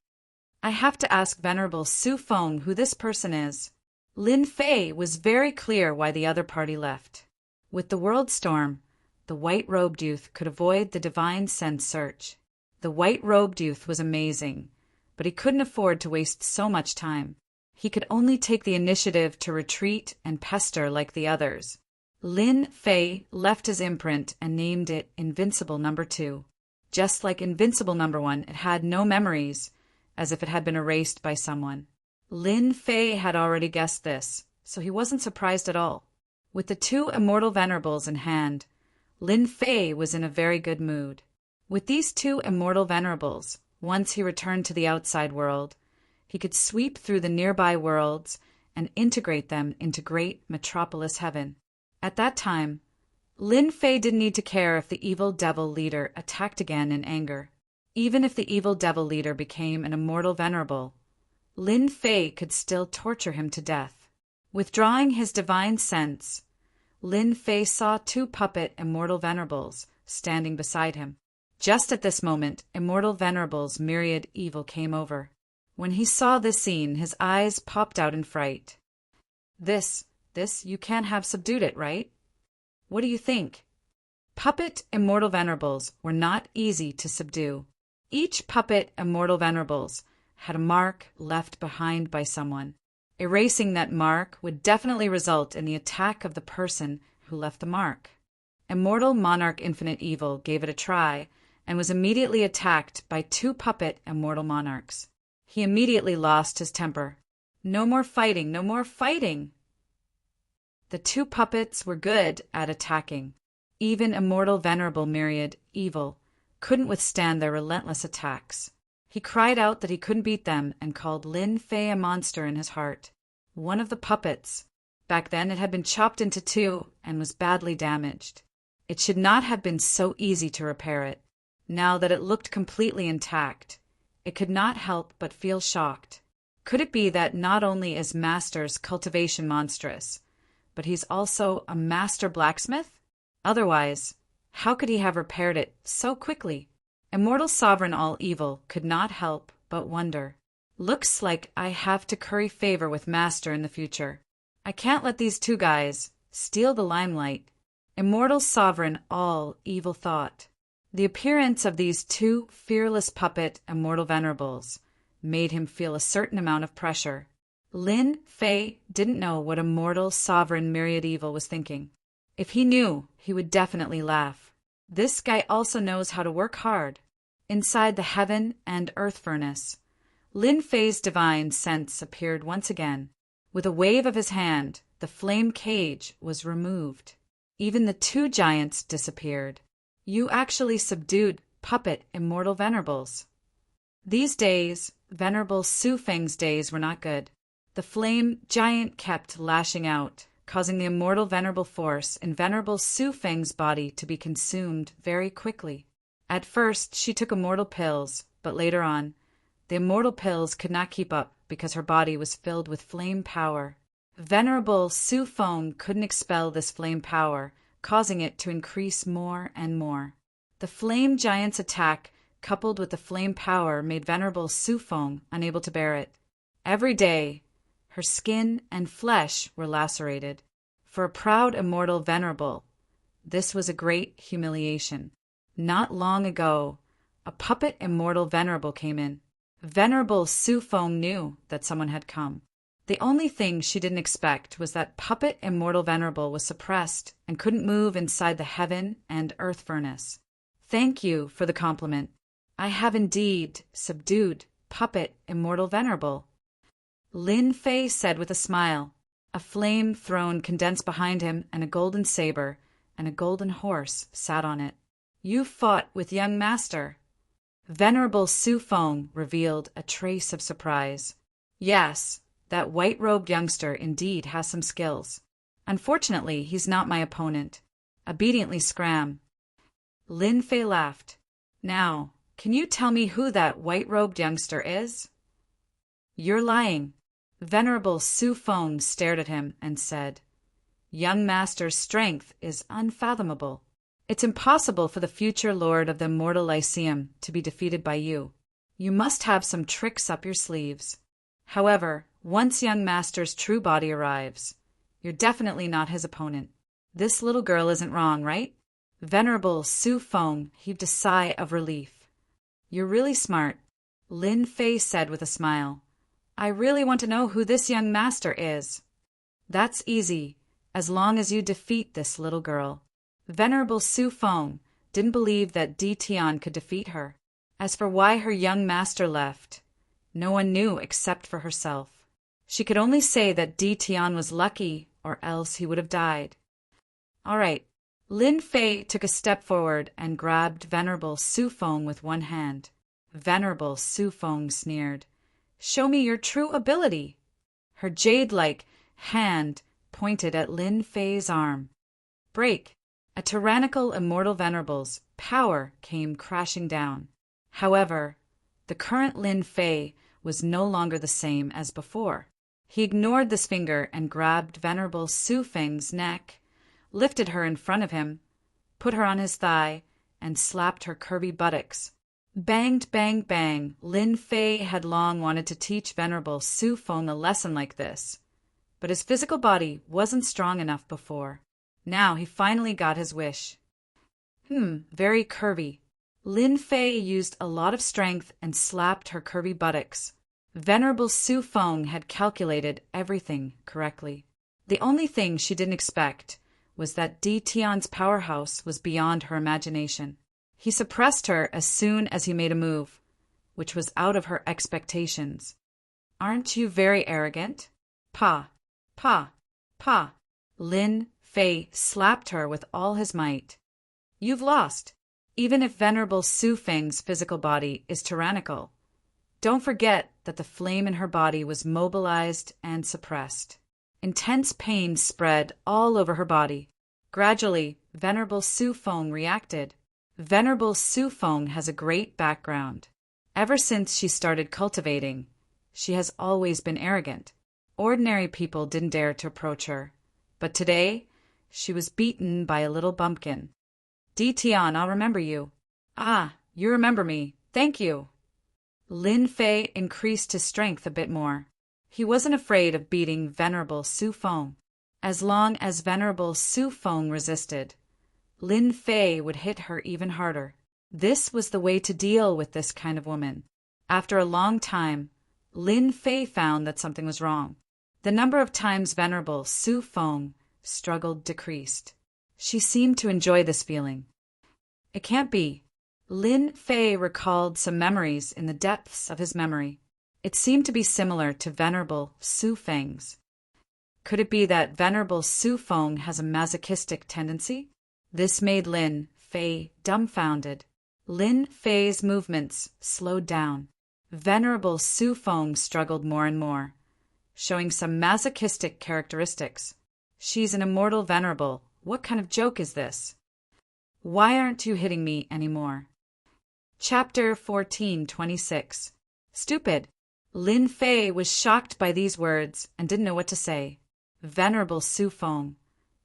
I have to ask Venerable Su Feng who this person is. Lin Fei was very clear why the other party left. With the world storm, the white-robed youth could avoid the divine sense search. The white-robed youth was amazing, but he couldn't afford to waste so much time. He could only take the initiative to retreat and pester like the others. Lin Fei left his imprint and named it Invincible No. 2. Just like Invincible No. 1, it had no memories, as if it had been erased by someone. Lin Fei had already guessed this, so he wasn't surprised at all. With the two immortal venerables in hand, Lin Fei was in a very good mood. With these two immortal venerables, once he returned to the outside world, he could sweep through the nearby worlds and integrate them into great metropolis heaven. At that time, Lin Fei didn't need to care if the evil devil leader attacked again in anger. Even if the evil devil leader became an immortal venerable, Lin Fei could still torture him to death. Withdrawing his divine sense, Lin Fei saw two puppet Immortal Venerables standing beside him. Just at this moment, Immortal Venerable's myriad evil came over. When he saw this scene, his eyes popped out in fright. This, you can't have subdued it, right? What do you think? Puppet Immortal Venerables were not easy to subdue. Each puppet Immortal Venerables had a mark left behind by someone. Erasing that mark would definitely result in the attack of the person who left the mark. Immortal Monarch Infinite Evil gave it a try and was immediately attacked by two puppet Immortal Monarchs. He immediately lost his temper. No more fighting, no more fighting! The two puppets were good at attacking. Even Immortal Venerable Myriad Evil couldn't withstand their relentless attacks. He cried out that he couldn't beat them and called Lin Fei a monster in his heart. One of the puppets. Back then it had been chopped into two and was badly damaged. It should not have been so easy to repair it. Now that it looked completely intact, it could not help but feel shocked. Could it be that not only is Master's cultivation monstrous, but he's also a master blacksmith? Otherwise, how could he have repaired it so quickly? Immortal Sovereign All Evil could not help but wonder. Looks like I have to curry favor with Master in the future. I can't let these two guys steal the limelight. Immortal Sovereign All Evil thought. The appearance of these two fearless puppet Immortal Venerables made him feel a certain amount of pressure. Lin Fei didn't know what Immortal Sovereign Myriad Evil was thinking. If he knew, he would definitely laugh. This guy also knows how to work hard. Inside the heaven and earth furnace, Lin Fei's divine sense appeared once again. With a wave of his hand, the flame cage was removed. Even the two giants disappeared. You actually subdued puppet Immortal Venerables. These days, Venerable Su Feng's days were not good. The flame giant kept lashing out, causing the Immortal Venerable force in Venerable Su Feng's body to be consumed very quickly. At first, she took immortal pills, but later on, the immortal pills could not keep up because her body was filled with flame power. Venerable Su Feng couldn't expel this flame power, causing it to increase more and more. The flame giant's attack, coupled with the flame power, made Venerable Su Feng unable to bear it. Every day, her skin and flesh were lacerated. For a proud Immortal Venerable, this was a great humiliation. Not long ago, a puppet Immortal Venerable came in. Venerable Su Feng knew that someone had come. The only thing she didn't expect was that puppet Immortal Venerable was suppressed and couldn't move inside the heaven and earth furnace. Thank you for the compliment. I have indeed subdued puppet Immortal Venerable. Lin Fei said with a smile. A flame throne condensed behind him, and a golden saber and a golden horse sat on it. You fought with young Master. Venerable Su Feng revealed a trace of surprise. Yes, that white-robed youngster indeed has some skills. Unfortunately, he's not my opponent. Obediently scram. Lin Fei laughed. Now, can you tell me who that white-robed youngster is? You're lying. Venerable Su Feng stared at him and said, Young Master's strength is unfathomable. It's impossible for the future Lord of the Immortal Lyceum to be defeated by you. You must have some tricks up your sleeves. However, once young Master's true body arrives, you're definitely not his opponent. This little girl isn't wrong, right? Venerable Su Feng heaved a sigh of relief. You're really smart, Lin Fei said with a smile. I really want to know who this young Master is. That's easy, as long as you defeat this little girl. Venerable Su Feng didn't believe that Di Tian could defeat her. As for why her young Master left, no one knew except for herself. She could only say that Di Tian was lucky, or else he would have died. All right. Lin Fei took a step forward and grabbed Venerable Su Feng with one hand. Venerable Su Feng sneered. Show me your true ability. Her jade-like hand pointed at Lin Fei's arm. Break. A tyrannical Immortal Venerable's power came crashing down. However, the current Lin Fei was no longer the same as before. He ignored this finger and grabbed Venerable Su Feng's neck, lifted her in front of him, put her on his thigh, and slapped her curvy buttocks. Banged, bang, bang. Lin Fei had long wanted to teach Venerable Su Feng a lesson like this, but his physical body wasn't strong enough before. Now he finally got his wish. Very curvy. Lin Fei used a lot of strength and slapped her curvy buttocks. Venerable Su Feng had calculated everything correctly. The only thing she didn't expect was that Di Tian's powerhouse was beyond her imagination. He suppressed her as soon as he made a move, which was out of her expectations. Aren't you very arrogant? Pa, pa, pa. Lin Fei slapped her with all his might. You've lost, even if Venerable Su Feng's physical body is tyrannical. Don't forget that the flame in her body was mobilized and suppressed. Intense pain spread all over her body. Gradually, Venerable Su Feng reacted. Venerable Su Feng has a great background. Ever since she started cultivating, she has always been arrogant. Ordinary people didn't dare to approach her. But today, she was beaten by a little bumpkin. Di Tian, I'll remember you. Ah, you remember me. Thank you. Lin Fei increased his strength a bit more. He wasn't afraid of beating Venerable Su Feng. As long as Venerable Su Feng resisted, Lin Fei would hit her even harder. This was the way to deal with this kind of woman. After a long time, Lin Fei found that something was wrong. The number of times Venerable Su Feng struggled decreased. She seemed to enjoy this feeling. It can't be. Lin Fei recalled some memories in the depths of his memory. It seemed to be similar to Venerable Su Feng's. Could it be that Venerable Su Feng has a masochistic tendency? This made Lin Fei dumbfounded. Lin Fei's movements slowed down. Venerable Su Feng struggled more and more, showing some masochistic characteristics. She's an immortal venerable. What kind of joke is this? Why aren't you hitting me anymore? Chapter 14:26. Stupid. Lin Fei was shocked by these words and didn't know what to say. Venerable Su Feng,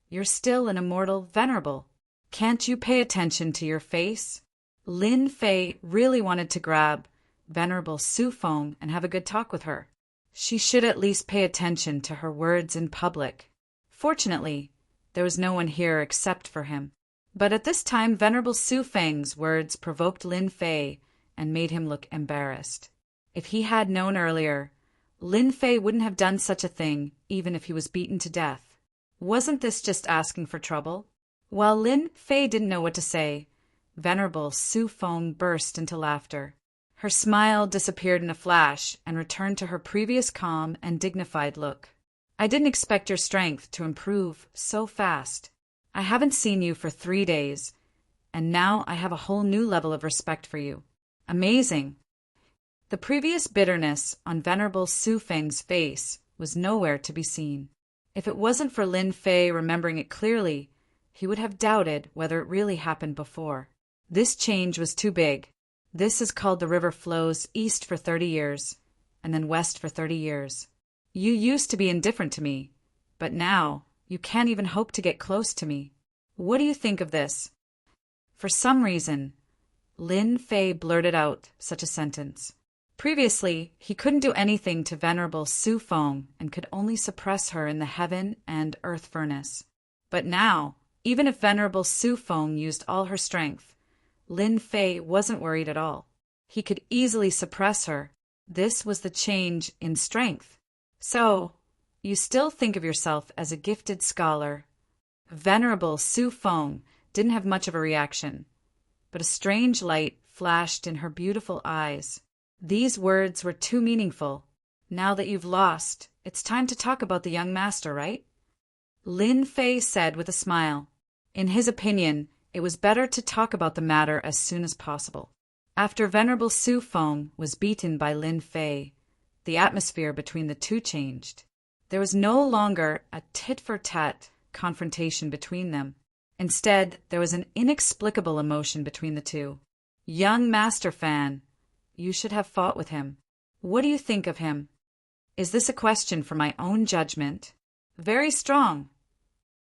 you're still an immortal venerable. Can't you pay attention to your face? Lin Fei really wanted to grab Venerable Su Feng and have a good talk with her. She should at least pay attention to her words in public. Fortunately, there was no one here except for him. But at this time, Venerable Su Feng's words provoked Lin Fei and made him look embarrassed. If he had known earlier, Lin Fei wouldn't have done such a thing even if he was beaten to death. Wasn't this just asking for trouble? While Lin Fei didn't know what to say, Venerable Su Feng burst into laughter. Her smile disappeared in a flash and returned to her previous calm and dignified look. I didn't expect your strength to improve so fast. I haven't seen you for 3 days, and now I have a whole new level of respect for you. Amazing. The previous bitterness on Venerable Su Feng's face was nowhere to be seen. If it wasn't for Lin Fei remembering it clearly, he would have doubted whether it really happened before. This change was too big. This is called the river flows east for 30 years, and then west for 30 years. You used to be indifferent to me, but now you can't even hope to get close to me. What do you think of this? For some reason, Lin Fei blurted out such a sentence. Previously, he couldn't do anything to Venerable Su Feng and could only suppress her in the heaven and earth furnace. But now, even if Venerable Su Feng used all her strength, Lin Fei wasn't worried at all. He could easily suppress her. This was the change in strength. So, you still think of yourself as a gifted scholar. Venerable Su Feng didn't have much of a reaction, but a strange light flashed in her beautiful eyes. These words were too meaningful. Now that you've lost, it's time to talk about the young master, right? Lin Fei said with a smile. In his opinion, it was better to talk about the matter as soon as possible. After Venerable Su Feng was beaten by Lin Fei, the atmosphere between the two changed. There was no longer a tit-for-tat confrontation between them. Instead, there was an inexplicable emotion between the two. Young Master Fan, you should have fought with him. What do you think of him? Is this a question for my own judgment? Very strong.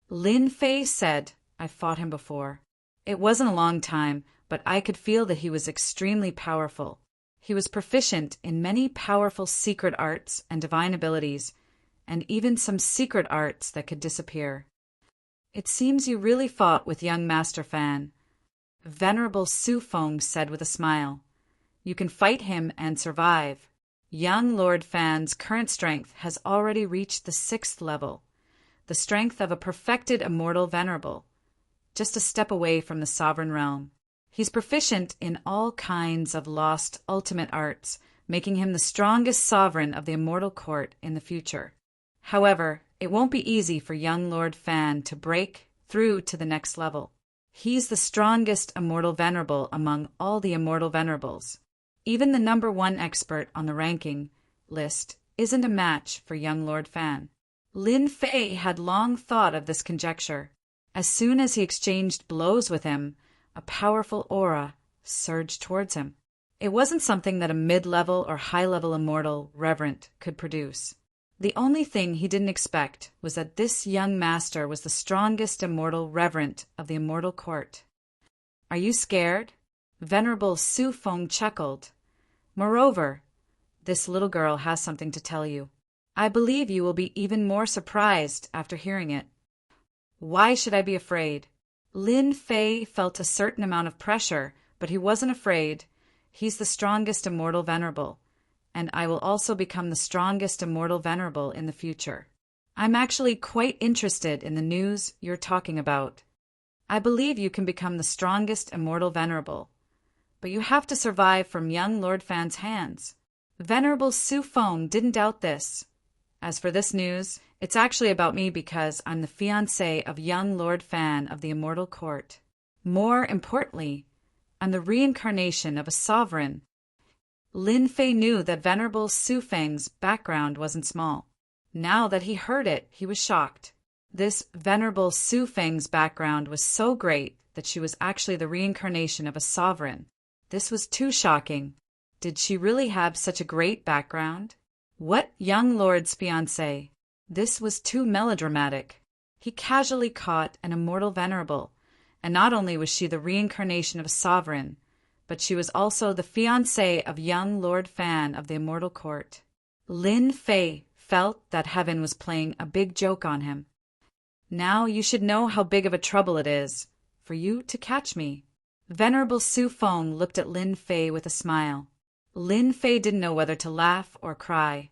Lin Fei said, I've fought him before. It wasn't a long time, but I could feel that he was extremely powerful. He was proficient in many powerful secret arts and divine abilities, and even some secret arts that could disappear. It seems you really fought with young Master Fan, Venerable Su Feng said with a smile. You can fight him and survive. Young Lord Fan's current strength has already reached the 6th level, the strength of a perfected immortal venerable, just a step away from the sovereign realm. He's proficient in all kinds of lost ultimate arts, making him the strongest sovereign of the immortal court in the future. However, it won't be easy for young Lord Fan to break through to the next level. He's the strongest immortal venerable among all the immortal venerables. Even the #1 expert on the ranking list isn't a match for young Lord Fan. Lin Fei had long thought of this conjecture. As soon as he exchanged blows with him, a powerful aura surged towards him. It wasn't something that a mid-level or high-level immortal reverent could produce. The only thing he didn't expect was that this young master was the strongest immortal reverent of the immortal court. Are you scared? Venerable Su Feng chuckled. Moreover, this little girl has something to tell you. I believe you will be even more surprised after hearing it. Why should I be afraid? Lin Fei felt a certain amount of pressure, but he wasn't afraid. He's the strongest immortal venerable, and I will also become the strongest immortal venerable in the future. I'm actually quite interested in the news you're talking about. I believe you can become the strongest immortal venerable, but you have to survive from young Lord Fan's hands. Venerable Su Feng didn't doubt this. As for this news, it's actually about me because I'm the fiancé of young Lord Fan of the immortal court. More importantly, I'm the reincarnation of a sovereign. Lin Fei knew that Venerable Su Feng's background wasn't small. Now that he heard it, he was shocked. This Venerable Su Feng's background was so great that she was actually the reincarnation of a sovereign. This was too shocking. Did she really have such a great background? What young lord's fiancé? This was too melodramatic. He casually caught an immortal venerable, and not only was she the reincarnation of a sovereign, but she was also the fiancée of young Lord Fan of the immortal court. Lin Fei felt that heaven was playing a big joke on him. Now you should know how big of a trouble it is for you to catch me. Venerable Su Feng looked at Lin Fei with a smile. Lin Fei didn't know whether to laugh or cry.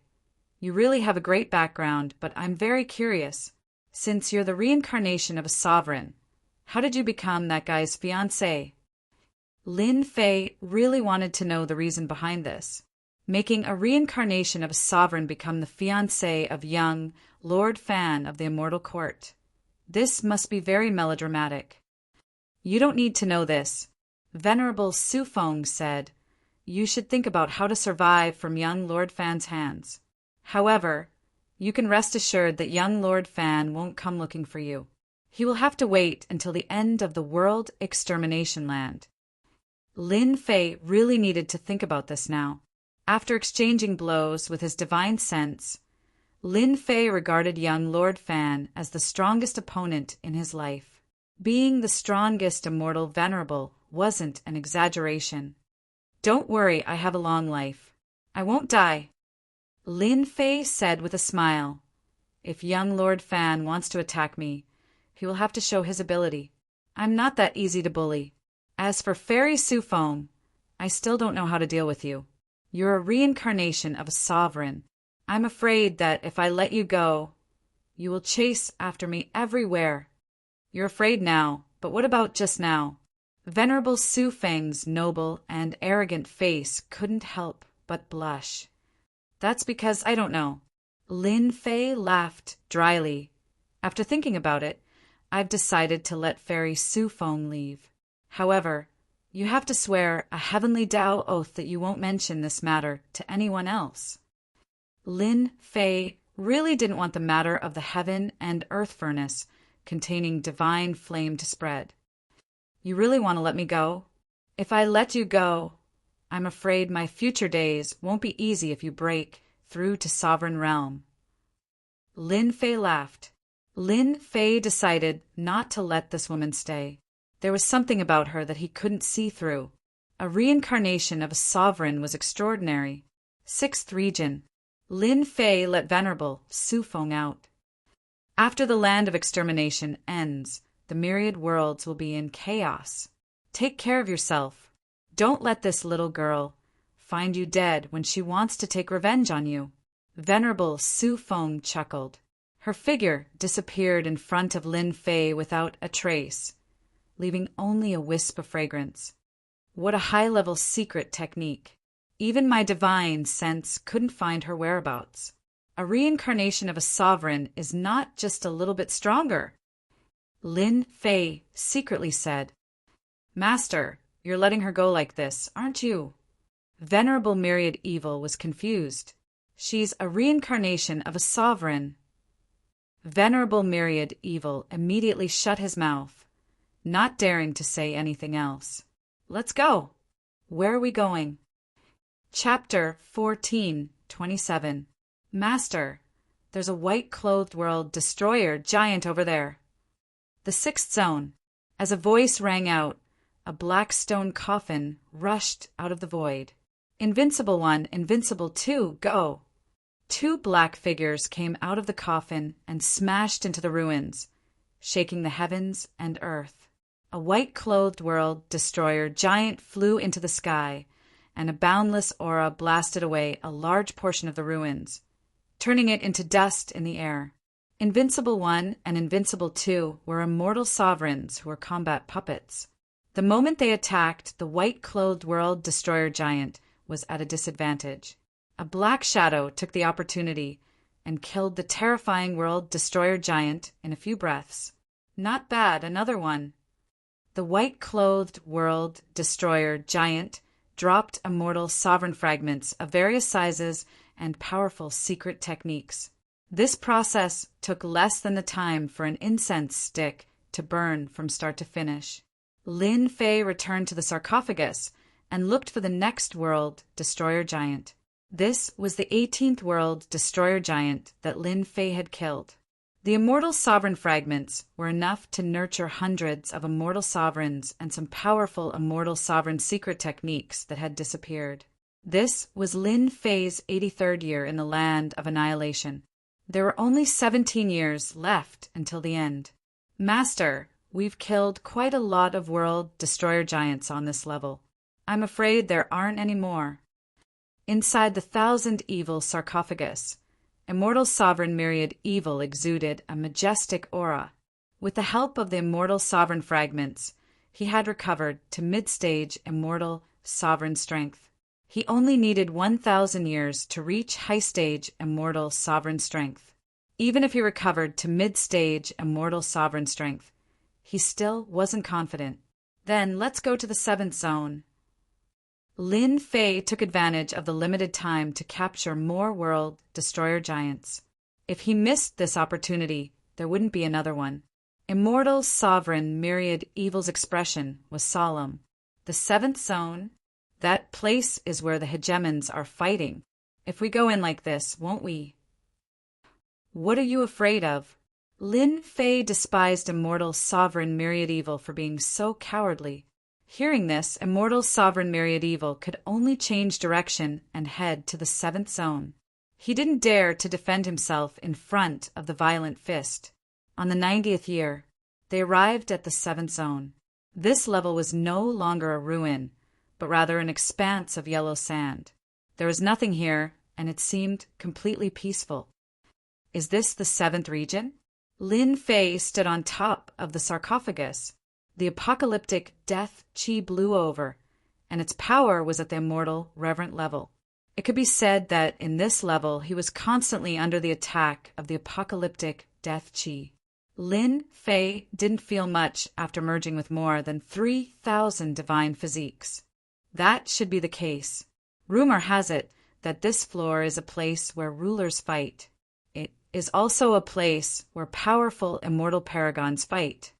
You really have a great background, but I'm very curious. Since you're the reincarnation of a sovereign, how did you become that guy's fiancé? Lin Fei really wanted to know the reason behind this. Making a reincarnation of a sovereign become the fiancé of young Lord Fan of the immortal court. This must be very melodramatic. You don't need to know this. Venerable Su Feng said, you should think about how to survive from young Lord Fan's hands. However, you can rest assured that young Lord Fan won't come looking for you. He will have to wait until the end of the world extermination land. Lin Fei really needed to think about this now. After exchanging blows with his divine sense, Lin Fei regarded young Lord Fan as the strongest opponent in his life. Being the strongest immortal venerable wasn't an exaggeration. Don't worry, I have a long life. I won't die. Lin Fei said with a smile, if young Lord Fan wants to attack me, he will have to show his ability. I'm not that easy to bully. As for Fairy Su Feng, I still don't know how to deal with you. You're a reincarnation of a sovereign. I'm afraid that if I let you go, you will chase after me everywhere. You're afraid now, but what about just now? Venerable Su Feng's noble and arrogant face couldn't help but blush. That's because I don't know. Lin Fei laughed dryly. After thinking about it, I've decided to let Fairy Su Feng leave. However, you have to swear a heavenly Tao oath that you won't mention this matter to anyone else. Lin Fei really didn't want the matter of the heaven and earth furnace containing divine flame to spread. You really want to let me go? If I let you go, I'm afraid my future days won't be easy if you break through to sovereign realm. Lin Fei laughed. Lin Fei decided not to let this woman stay. There was something about her that he couldn't see through. A reincarnation of a sovereign was extraordinary. 6th region. Lin Fei let Venerable Su Feng out. After the land of extermination ends, the myriad worlds will be in chaos. Take care of yourself. Don't let this little girl find you dead when she wants to take revenge on you. Venerable Su Feng chuckled. Her figure disappeared in front of Lin Fei without a trace, leaving only a wisp of fragrance. What a high-level secret technique. Even my divine sense couldn't find her whereabouts. A reincarnation of a sovereign is not just a little bit stronger. Lin Fei secretly said, "Master, you're letting her go like this, aren't you?" Venerable Myriad Evil was confused. She's a reincarnation of a sovereign. Venerable Myriad Evil immediately shut his mouth, not daring to say anything else. Let's go. Where are we going? Chapter 14:27. Master, there's a white-clothed world destroyer giant over there. The 6th zone. As a voice rang out, a black stone coffin rushed out of the void. Invincible 1, Invincible 2, go! 2 black figures came out of the coffin and smashed into the ruins, shaking the heavens and earth. A white-clothed world destroyer giant flew into the sky, and a boundless aura blasted away a large portion of the ruins, turning it into dust in the air. Invincible 1 and Invincible 2 were immortal sovereigns who were combat puppets. The moment they attacked, the white-clothed world destroyer giant was at a disadvantage. A black shadow took the opportunity and killed the terrifying world destroyer giant in a few breaths. Not bad, another one. The white-clothed world destroyer giant dropped immortal sovereign fragments of various sizes and powerful secret techniques. This process took less than the time for an incense stick to burn from start to finish. Lin Fei returned to the sarcophagus and looked for the next world destroyer giant. This was the 18th world destroyer giant that Lin Fei had killed. The immortal sovereign fragments were enough to nurture hundreds of immortal sovereigns and some powerful immortal sovereign secret techniques that had disappeared. This was Lin Fei's 83rd year in the land of annihilation. There were only 17 years left until the end. Master, we've killed quite a lot of world destroyer giants on this level. I'm afraid there aren't any more. Inside the 1,000 evil sarcophagus, Immortal Sovereign Myriad Evil exuded a majestic aura. With the help of the Immortal Sovereign fragments, he had recovered to mid-stage Immortal Sovereign strength. He only needed 1,000 years to reach high-stage Immortal Sovereign strength. Even if he recovered to mid-stage Immortal Sovereign strength, he still wasn't confident. Then let's go to the 7th zone. Lin Fei took advantage of the limited time to capture more world destroyer giants. If he missed this opportunity, there wouldn't be another one. Immortal Sovereign Myriad Evil's expression was solemn. The 7th zone, that place is where the hegemons are fighting. If we go in like this, won't we? What are you afraid of? Lin Fei despised Immortal Sovereign Myriad Evil for being so cowardly. Hearing this, Immortal Sovereign Myriad Evil could only change direction and head to the 7th zone. He didn't dare to defend himself in front of the violent fist. On the 90th year, they arrived at the 7th zone. This level was no longer a ruin, but rather an expanse of yellow sand. There was nothing here, and it seemed completely peaceful. Is this the 7th region? Lin Fei stood on top of the sarcophagus. The apocalyptic death chi blew over, and its power was at the immortal, reverent level. It could be said that in this level he was constantly under the attack of the apocalyptic death chi. Lin Fei didn't feel much after merging with more than 3,000 divine physiques. That should be the case. Rumor has it that this floor is a place where rulers fight. It is also a place where powerful immortal paragons fight.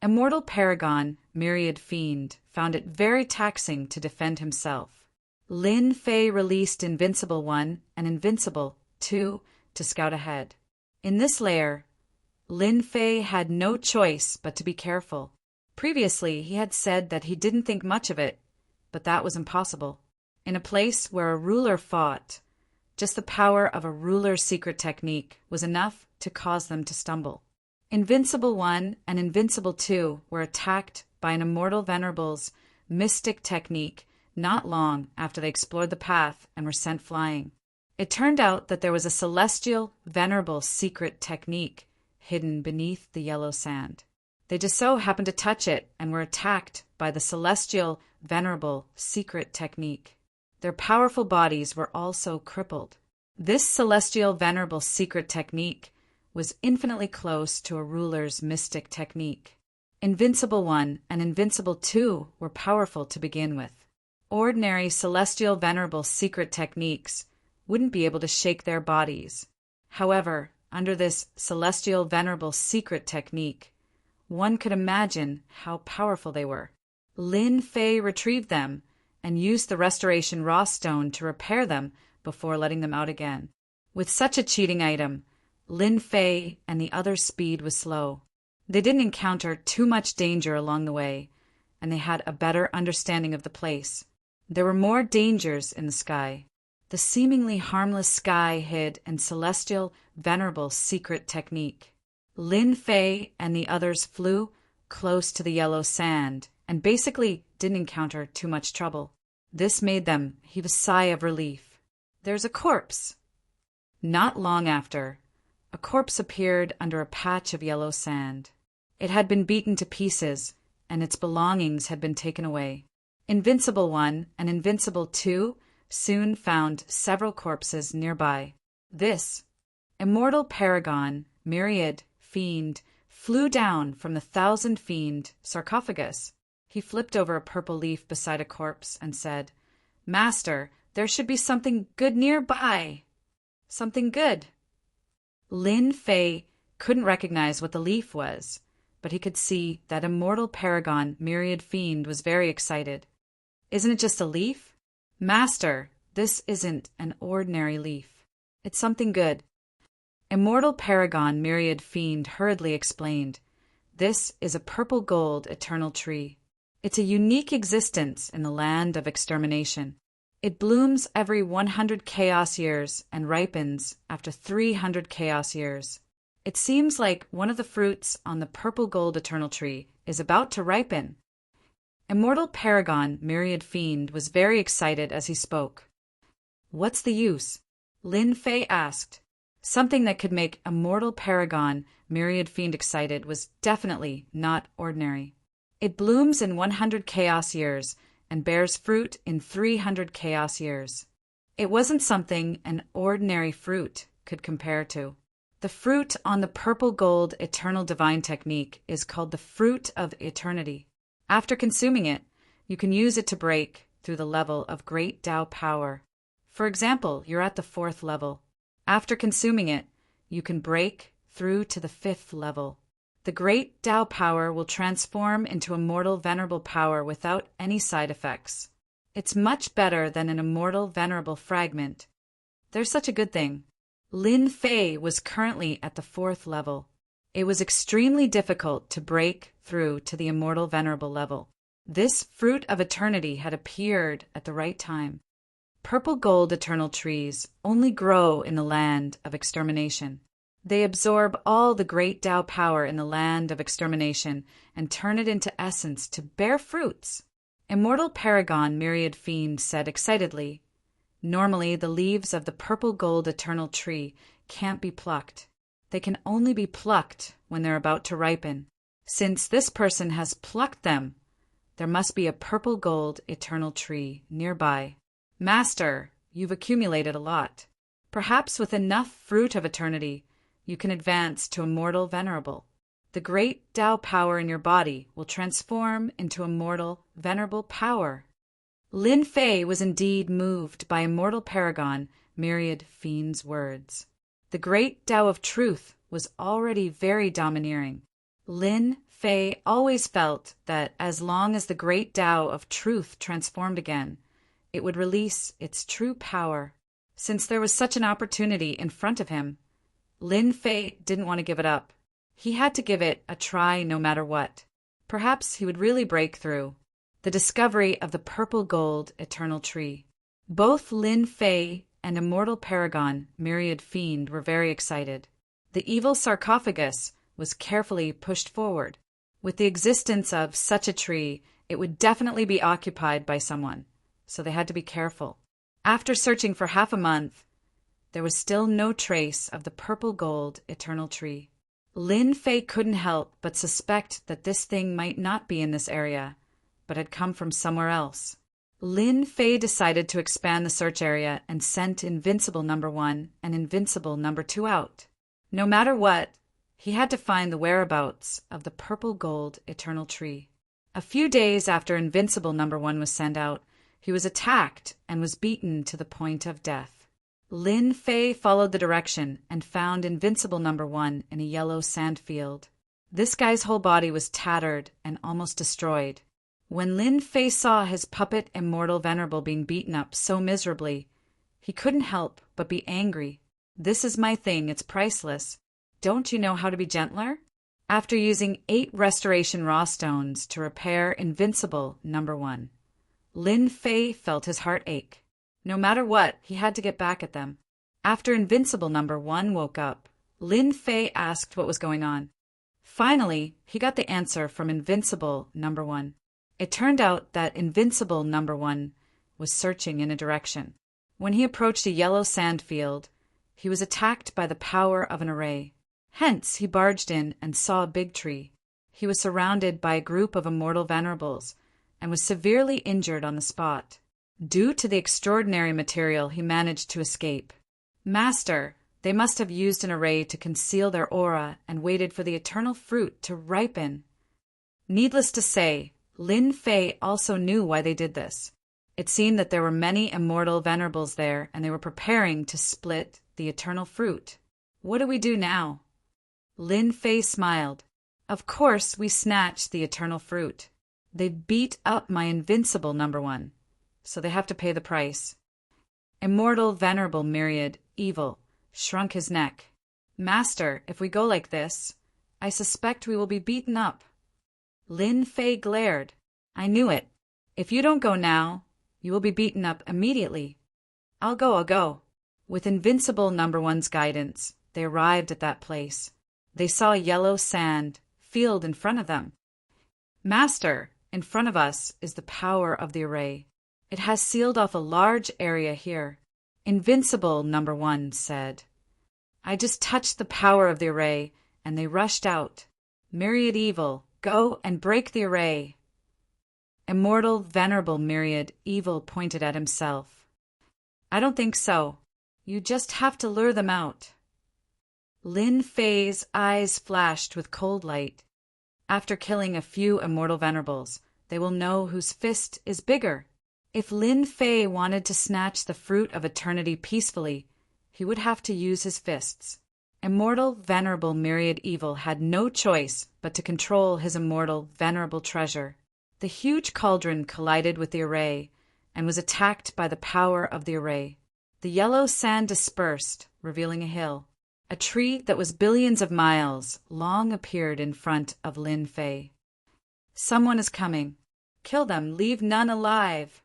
Immortal Paragon, Myriad Fiend, found it very taxing to defend himself. Lin Fei released Invincible 1 and Invincible 2 to scout ahead. In this lair, Lin Fei had no choice but to be careful. Previously, he had said that he didn't think much of it, but that was impossible. In a place where a ruler fought, just the power of a ruler's secret technique was enough to cause them to stumble. Invincible 1 and Invincible 2 were attacked by an immortal venerable's mystic technique not long after they explored the path and were sent flying. It turned out that there was a celestial venerable secret technique hidden beneath the yellow sand. They just so happened to touch it and were attacked by the celestial venerable secret technique. Their powerful bodies were also crippled. This celestial venerable secret technique was infinitely close to a ruler's mystic technique. Invincible 1 and Invincible 2 were powerful to begin with. Ordinary celestial venerable secret techniques wouldn't be able to shake their bodies. However, under this celestial venerable secret technique, one could imagine how powerful they were. Lin Fei retrieved them and used the restoration raw stone to repair them before letting them out again. With such a cheating item, Lin Fei and the others' speed was slow. They didn't encounter too much danger along the way, and they had a better understanding of the place. There were more dangers in the sky. The seemingly harmless sky hid in celestial venerable secret technique. Lin Fei and the others flew close to the yellow sand and basically didn't encounter too much trouble. This made them heave a sigh of relief. There's a corpse. Not long after, a corpse appeared under a patch of yellow sand. It had been beaten to pieces, and its belongings had been taken away. Invincible 1 and Invincible 2 soon found several corpses nearby. This immortal paragon, myriad fiend, flew down from the 1,000-fiend sarcophagus. He flipped over a purple leaf beside a corpse and said, "Master, there should be something good nearby." Something good. Lin Fei couldn't recognize what the leaf was, but he could see that immortal paragon myriad fiend was very excited. "Isn't it just a leaf?" "Master, this isn't an ordinary leaf. It's something good." Immortal paragon myriad fiend hurriedly explained, "This is a purple gold eternal tree. It's a unique existence in the land of extermination. It blooms every 100 chaos years and ripens after 300 chaos years. It seems like one of the fruits on the purple gold eternal tree is about to ripen." Immortal paragon myriad fiend was very excited as he spoke. "What's the use?" Lin Fei asked. Something that could make immortal paragon myriad fiend excited was definitely not ordinary. It blooms in 100 chaos years and bears fruit in 300 chaos years. It wasn't something an ordinary fruit could compare to. The fruit on the purple gold eternal divine technique is called the fruit of eternity. After consuming it, you can use it to break through the level of great Tao power. For example, you're at the 4th level. After consuming it, you can break through to the 5th level. The great Tao power will transform into immortal venerable power without any side effects. It's much better than an immortal venerable fragment. There's such a good thing. Lin Fei was currently at the 4th level. It was extremely difficult to break through to the immortal venerable level. This fruit of eternity had appeared at the right time. Purple gold eternal trees only grow in the land of extermination. They absorb all the great Tao power in the land of extermination and turn it into essence to bear fruits. Immortal paragon myriad fiend said excitedly, "Normally the leaves of the purple gold eternal tree can't be plucked. They can only be plucked when they're about to ripen. Since this person has plucked them, there must be a purple gold eternal tree nearby. Master, you've accumulated a lot. Perhaps with enough fruit of eternity, you can advance to immortal venerable. The great Tao power in your body will transform into immortal venerable power." Lin Fei was indeed moved by immortal paragon myriad fiend's words. The great Tao of truth was already very domineering. Lin Fei always felt that as long as the great Tao of truth transformed again, it would release its true power. Since there was such an opportunity in front of him, Lin Fei didn't want to give it up. He had to give it a try no matter what. Perhaps he would really break through. The discovery of the purple gold eternal tree. Both Lin Fei and Immortal Paragon Myriad Fiend were very excited. The evil sarcophagus was carefully pushed forward. With the existence of such a tree, it would definitely be occupied by someone, so they had to be careful. After searching for half a month, there was still no trace of the purple gold eternal tree. Lin Fei couldn't help but suspect that this thing might not be in this area, but had come from somewhere else. Lin Fei decided to expand the search area and sent Invincible Number 1 and Invincible Number 2 out. No matter what, he had to find the whereabouts of the purple gold eternal tree. A few days after Invincible Number 1 was sent out, he was attacked and was beaten to the point of death. Lin Fei followed the direction and found Invincible Number 1 in a yellow sand field. This guy's whole body was tattered and almost destroyed. When Lin Fei saw his puppet Immortal Venerable being beaten up so miserably, he couldn't help but be angry. This is my thing, it's priceless. Don't you know how to be gentler? After using 8 restoration raw stones to repair Invincible Number 1, Lin Fei felt his heart ache. No matter what, he had to get back at them. After Invincible Number 1 woke up, Lin Fei asked what was going on. Finally, he got the answer from Invincible Number 1. It turned out that Invincible Number 1 was searching in a direction. When he approached a yellow sand field, he was attacked by the power of an array. Hence, he barged in and saw a big tree. He was surrounded by a group of Immortal Venerables and was severely injured on the spot. Due to the extraordinary material, he managed to escape. Master, they must have used an array to conceal their aura and waited for the eternal fruit to ripen. Needless to say, Lin Fei also knew why they did this. It seemed that there were many Immortal Venerables there, and they were preparing to split the eternal fruit. What do we do now? Lin Fei smiled. Of course, we snatch the eternal fruit. They beat up my Invincible Number 1, so they have to pay the price. Immortal Venerable Myriad Evil shrunk his neck. Master, if we go like this, I suspect we will be beaten up. Lin Fei glared. I knew it. If you don't go now, you will be beaten up immediately. I'll go. With Invincible Number 1's guidance, they arrived at that place. They saw a yellow sand field in front of them. Master, in front of us is the power of the array. It has sealed off a large area here. Invincible Number 1 said. I just touched the power of the array, and they rushed out. Myriad Evil, go and break the array. Immortal Venerable Myriad Evil pointed at himself. I don't think so. You just have to lure them out. Lin Fei's eyes flashed with cold light. After killing a few Immortal Venerables, they will know whose fist is bigger. If Lin Fei wanted to snatch the fruit of eternity peacefully, he would have to use his fists. Immortal Venerable Myriad Evil had no choice but to control his Immortal Venerable treasure. The huge cauldron collided with the array and was attacked by the power of the array. The yellow sand dispersed, revealing a hill. A tree that was billions of miles long appeared in front of Lin Fei. Someone is coming. Kill them, leave none alive.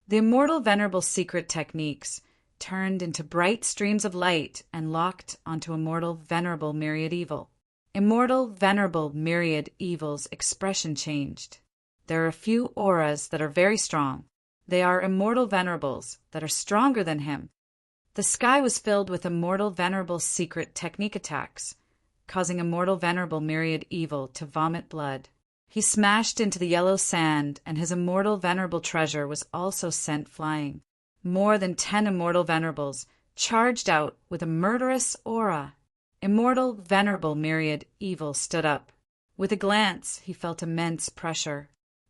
The Immortal Venerable secret techniques turned into bright streams of light and locked onto Immortal Venerable Myriad Evil. Immortal Venerable Myriad Evil's expression changed. There are a few auras that are very strong. They are Immortal Venerables that are stronger than him. The sky was filled with Immortal Venerable's secret technique attacks, causing Immortal Venerable Myriad Evil to vomit blood. He smashed into the yellow sand, and his Immortal Venerable treasure was also sent flying. More than 10 Immortal Venerables charged out with a murderous aura. Immortal Venerable Myriad Evil stood up. With a glance, he felt immense pressure.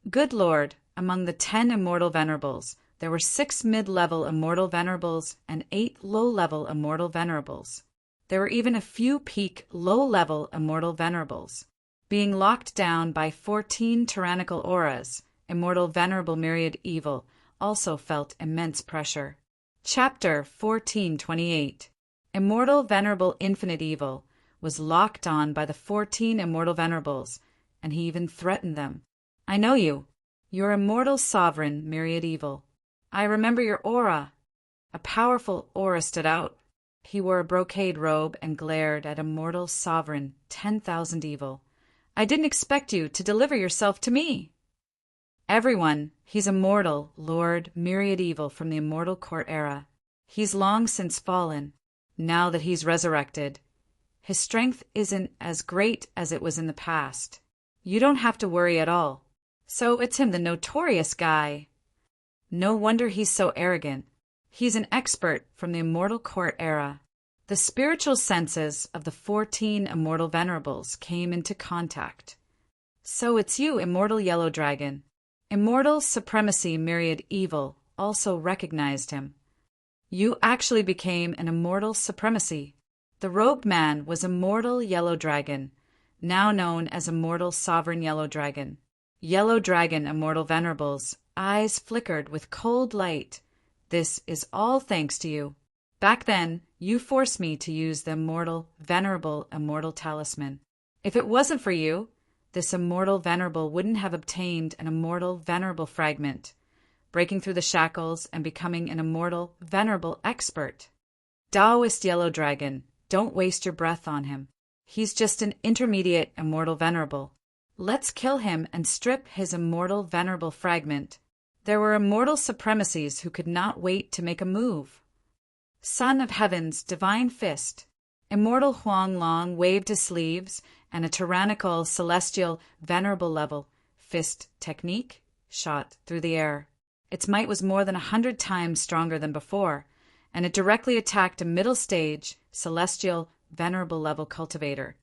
Good Lord, among the 10 Immortal Venerables, there were 6 mid-level Immortal Venerables and 8 low-level Immortal Venerables. There were even a few peak low-level Immortal Venerables. Being locked down by 14 tyrannical auras, Immortal Venerable Myriad Evil also felt immense pressure. Chapter 1428. Immortal Venerable Infinite Evil was locked on by the 14 Immortal Venerables, and he even threatened them. I know you. You're Immortal Sovereign Myriad Evil. I remember your aura. A powerful aura stood out. He wore a brocade robe and glared at Immortal Sovereign 10,000 Evil. I didn't expect you to deliver yourself to me. Everyone, he's Immortal Lord Myriad Evil from the Immortal Court era. He's long since fallen. Now that he's resurrected, his strength isn't as great as it was in the past. You don't have to worry at all. So it's him, the notorious guy. No wonder he's so arrogant. He's an expert from the Immortal Court era. The spiritual senses of the 14 Immortal Venerables came into contact. So it's you, Immortal Yellow Dragon. Immortal Supremacy Myriad Evil also recognized him. You actually became an Immortal Supremacy. The robed man was Immortal Yellow Dragon, now known as Immortal Sovereign Yellow Dragon. Yellow Dragon Immortal Venerables' eyes flickered with cold light. This is all thanks to you. Back then, you forced me to use the Immortal Venerable Immortal Talisman. If it wasn't for you, this Immortal Venerable wouldn't have obtained an Immortal Venerable fragment, breaking through the shackles and becoming an Immortal Venerable expert. Taoist Yellow Dragon, don't waste your breath on him. He's just an intermediate Immortal Venerable. Let's kill him and strip his Immortal Venerable fragment. There were Immortal Supremacies who could not wait to make a move. Son of Heaven's Divine Fist. Immortal Huang Long waved his sleeves, and a tyrannical Celestial Venerable level fist technique shot through the air. Its might was more than 100 times stronger than before, and it directly attacked a middle stage Celestial Venerable level cultivator.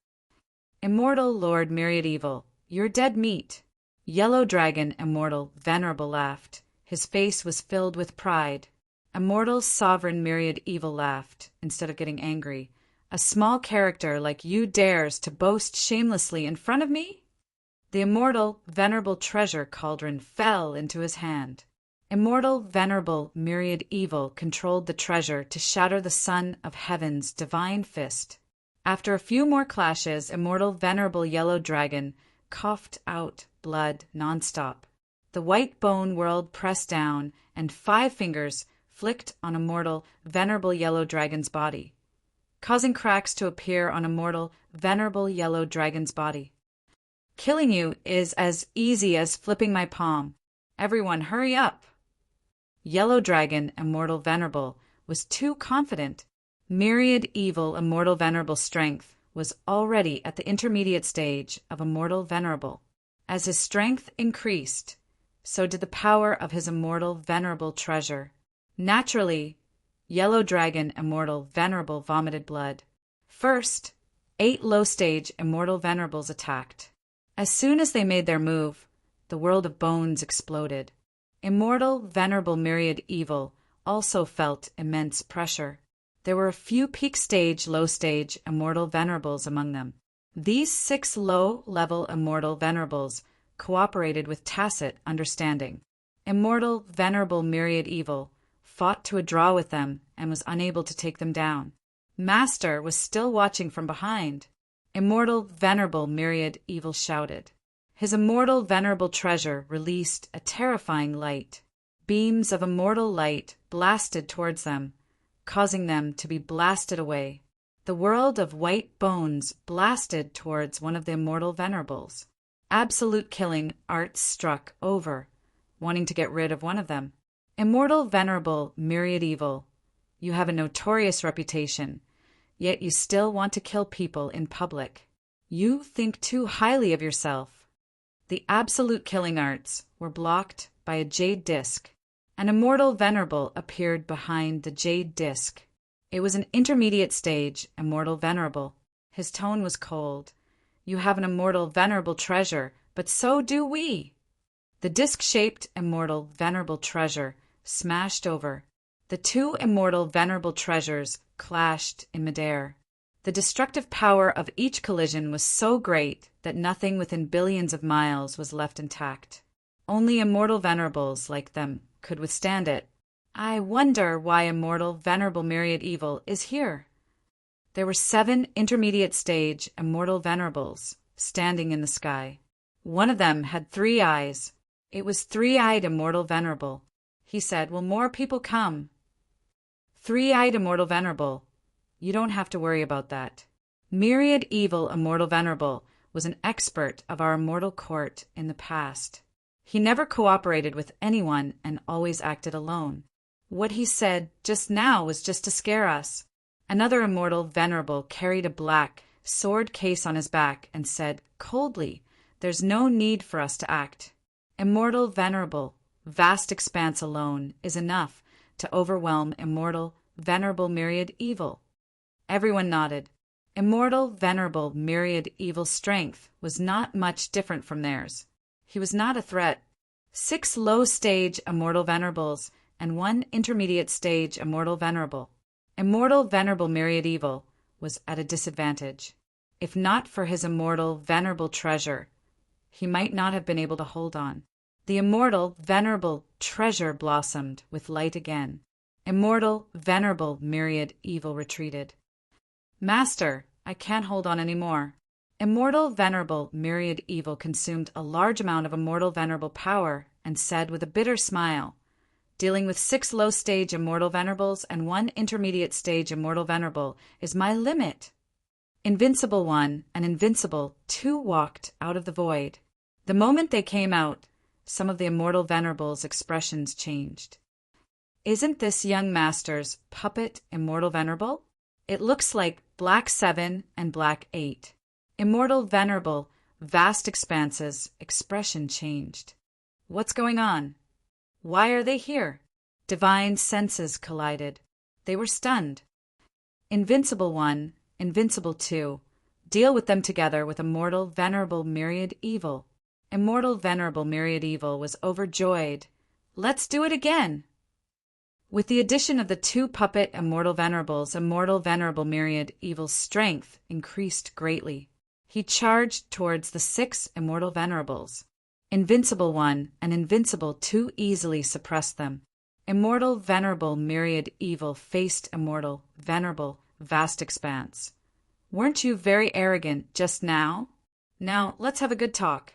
Immortal Lord Myriad Evil, you're dead meat. Yellow Dragon Immortal Venerable laughed. His face was filled with pride. Immortal Sovereign Myriad Evil laughed, instead of getting angry. A small character like you dares to boast shamelessly in front of me? The Immortal Venerable Treasure Cauldron fell into his hand. Immortal Venerable Myriad Evil controlled the treasure to shatter the Son of Heaven's Divine Fist. After a few more clashes, Immortal Venerable Yellow Dragon coughed out blood nonstop. The white bone world pressed down, and 5 fingers flicked on Immortal Venerable Yellow Dragon's body, causing cracks to appear on Immortal Venerable Yellow Dragon's body. Killing you is as easy as flipping my palm. Everyone, hurry up! Yellow Dragon Immortal Venerable was too confident. Myriad Evil Immortal Venerable strength was already at the intermediate stage of Immortal Venerable. As his strength increased, so did the power of his Immortal Venerable treasure. Naturally, Yellow Dragon Immortal Venerable vomited blood. First, 8 low-stage Immortal Venerables attacked. As soon as they made their move, the world of bones exploded. Immortal Venerable Myriad Evil also felt immense pressure. There were a few peak-stage, low-stage Immortal Venerables among them. These 6 low-level Immortal Venerables cooperated with tacit understanding. Immortal Venerable Myriad Evil fought to a draw with them and was unable to take them down. Master was still watching from behind. Immortal Venerable Myriad Evil shouted. His Immortal Venerable treasure released a terrifying light. Beams of immortal light blasted towards them, causing them to be blasted away. The world of white bones blasted towards one of the Immortal Venerables. Absolute killing arts struck over, wanting to get rid of one of them. Immortal Venerable Myriad Evil, you have a notorious reputation, yet you still want to kill people in public. You think too highly of yourself. The absolute killing arts were blocked by a jade disc. An Immortal Venerable appeared behind the jade disc. It was an intermediate stage Immortal Venerable. His tone was cold. You have an Immortal Venerable treasure, but so do we. The disc-shaped Immortal Venerable treasure smashed over. The 2 Immortal Venerable treasures clashed in midair. The destructive power of each collision was so great that nothing within billions of miles was left intact. Only Immortal Venerables like them could withstand it. I wonder why immortal, venerable myriad evil is here. There were 7 intermediate stage immortal venerables standing in the sky. One of them had 3 eyes. It was 3-eyed immortal venerable. He said, "Will more people come?" 3-eyed immortal venerable. You don't have to worry about that. Myriad evil immortal venerable was an expert of our immortal court in the past. He never cooperated with anyone and always acted alone. What he said just now was just to scare us. Another immortal venerable carried a black sword case on his back and said coldly, "There's no need for us to act. Immortal venerable, vast expanse alone is enough to overwhelm immortal, venerable myriad evil." Everyone nodded. Immortal, venerable, myriad evil strength was not much different from theirs. He was not a threat. 6 low-stage immortal venerables and 1 intermediate-stage immortal venerable. Immortal, venerable, myriad evil was at a disadvantage. If not for his immortal, venerable treasure, he might not have been able to hold on. The immortal, venerable treasure blossomed with light again. Immortal, venerable, myriad evil retreated. "Master, I can't hold on any more." Immortal, venerable, myriad evil consumed a large amount of immortal, venerable power and said with a bitter smile, "Dealing with 6 low-stage immortal venerables and 1 intermediate-stage immortal venerable is my limit." Invincible 1 and Invincible 2 walked out of the void. The moment they came out, some of the immortal venerables' expressions changed. "Isn't this young master's puppet immortal venerable? It looks like Black 7 and Black 8. Immortal venerable, vast expanses, expression changed. What's going on? Why are they here? Divine senses collided. They were stunned. Invincible 1, Invincible 2, deal with them together with immortal, venerable, myriad evil. Immortal, venerable, myriad evil was overjoyed. Let's do it again! With the addition of the 2 puppet immortal venerables, immortal, venerable, myriad evil's strength increased greatly. He charged towards the 6 immortal venerables. Invincible 1 and Invincible 2 easily suppressed them. Immortal, venerable, myriad evil faced immortal, venerable, vast expanse. "Weren't you very arrogant just now? Now let's have a good talk."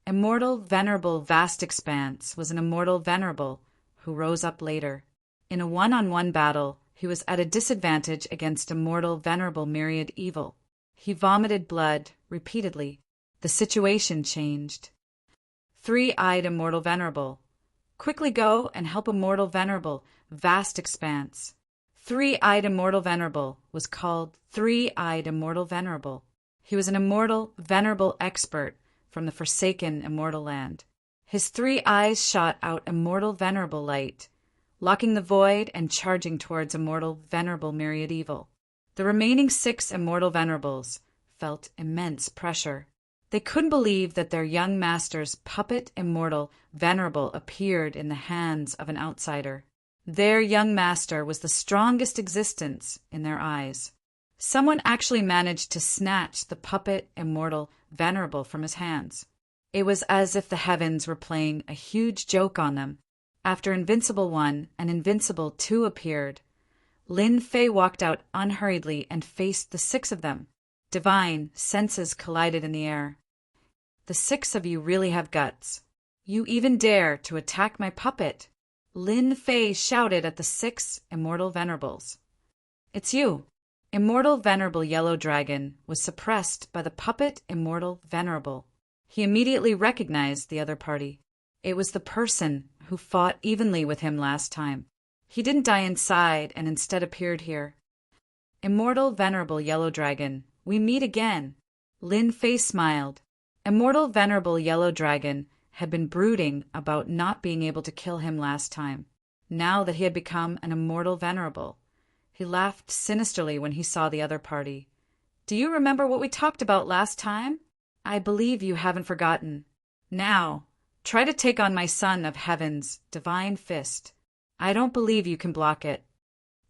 Immortal, venerable, vast expanse was an immortal venerable who rose up later. In a one-on-one battle, he was at a disadvantage against immortal, venerable, myriad evil. He vomited blood repeatedly. The situation changed. 3-eyed immortal venerable. Quickly go and help immortal venerable, vast expanse. 3-eyed immortal venerable was called 3-eyed immortal venerable. He was an immortal, venerable expert from the forsaken immortal land. His 3 eyes shot out immortal, venerable light, locking the void and charging towards immortal, venerable, myriad evil. The remaining 6 immortal venerables felt immense pressure. They couldn't believe that their young master's puppet immortal, venerable appeared in the hands of an outsider. Their young master was the strongest existence in their eyes. Someone actually managed to snatch the puppet immortal, venerable from his hands. It was as if the heavens were playing a huge joke on them. After Invincible 1 and Invincible 2 appeared, Lin Fei walked out unhurriedly and faced the 6 of them. Divine senses collided in the air. "The 6 of you really have guts. You even dare to attack my puppet." Lin Fei shouted at the 6 immortal venerables. "It's you." Immortal, venerable yellow dragon was suppressed by the puppet immortal venerable. He immediately recognized the other party. It was the person who fought evenly with him last time. He didn't die inside and instead appeared here. "Immortal, venerable yellow dragon, we meet again." Lin Fei smiled. Immortal, venerable yellow dragon had been brooding about not being able to kill him last time, now that he had become an immortal venerable. He laughed sinisterly when he saw the other party. "Do you remember what we talked about last time? I believe you haven't forgotten. Now, try to take on my son of heaven's divine fist. I don't believe you can block it."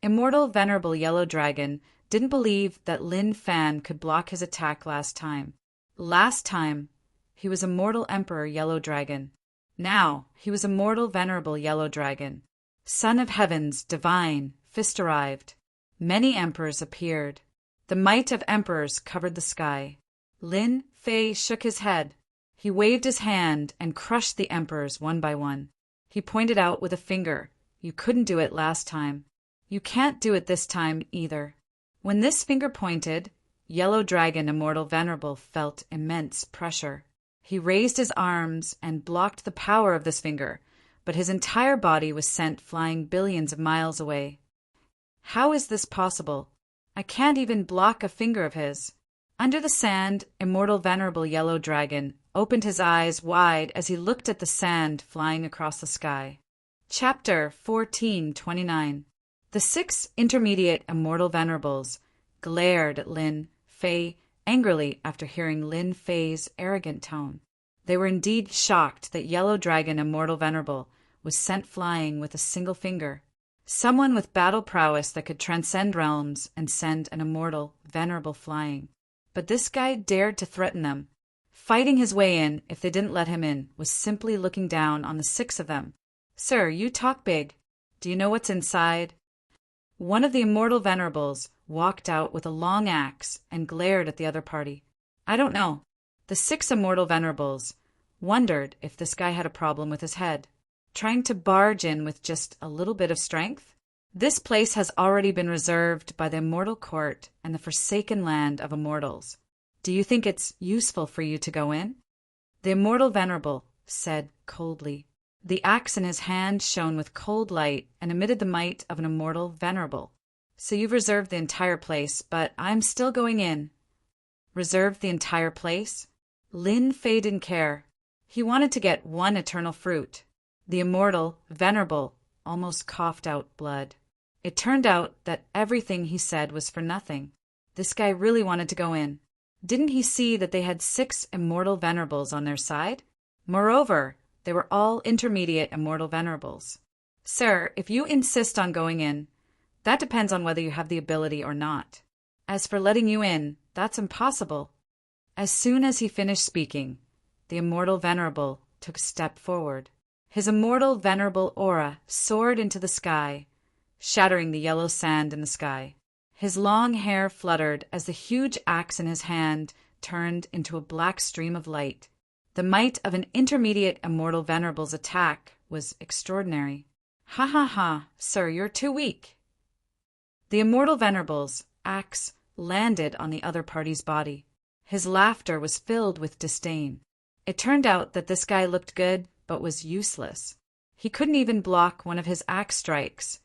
Immortal, venerable yellow dragon didn't believe that Lin Fan could block his attack last time. Last time, he was immortal emperor yellow dragon. Now he was immortal venerable yellow dragon. Son of heavens, divine, fist arrived. Many emperors appeared. The might of emperors covered the sky. Lin Fei shook his head. He waved his hand and crushed the emperors one by one. He pointed out with a finger, "You couldn't do it last time. You can't do it this time either." When this finger pointed, Yellow Dragon Immortal Venerable felt immense pressure. He raised his arms and blocked the power of this finger, but his entire body was sent flying billions of miles away. How is this possible? I can't even block a finger of his. Under the sand, Immortal Venerable Yellow Dragon opened his eyes wide as he looked at the sand flying across the sky. Chapter 14:29. The 6 intermediate Immortal Venerables glared at Lin Fei angrily after hearing Lin Fei's arrogant tone. They were indeed shocked that Yellow Dragon Immortal Venerable was sent flying with a single finger. Someone with battle prowess that could transcend realms and send an immortal venerable flying. But this guy dared to threaten them. Fighting his way in, if they didn't let him in, was simply looking down on the 6 of them. "Sir, you talk big. Do you know what's inside?" One of the immortal venerables walked out with a long axe and glared at the other party. "I don't know." The 6 immortal venerables wondered if this guy had a problem with his head, trying to barge in with just a little bit of strength. This place has already been reserved by the immortal court and the forsaken land of immortals. Do you think it's useful for you to go in? The immortal venerable said coldly. The axe in his hand shone with cold light and emitted the might of an immortal venerable. "So you've reserved the entire place, but I'm still going in." Reserved the entire place? Lin Fei didn't care. He wanted to get one eternal fruit. The immortal venerable almost coughed out blood. It turned out that everything he said was for nothing. This guy really wanted to go in. Didn't he see that they had 6 immortal venerables on their side? Moreover, they were all intermediate immortal venerables. "Sir, if you insist on going in, that depends on whether you have the ability or not. As for letting you in, that's impossible." As soon as he finished speaking, the immortal venerable took a step forward. His immortal venerable aura soared into the sky, shattering the yellow sand in the sky. His long hair fluttered as the huge axe in his hand turned into a black stream of light. The might of an intermediate immortal venerable's attack was extraordinary. "Ha ha ha, sir, you're too weak." The immortal venerable's axe landed on the other party's body. His laughter was filled with disdain. It turned out that this guy looked good, but was useless. He couldn't even block one of his axe strikes,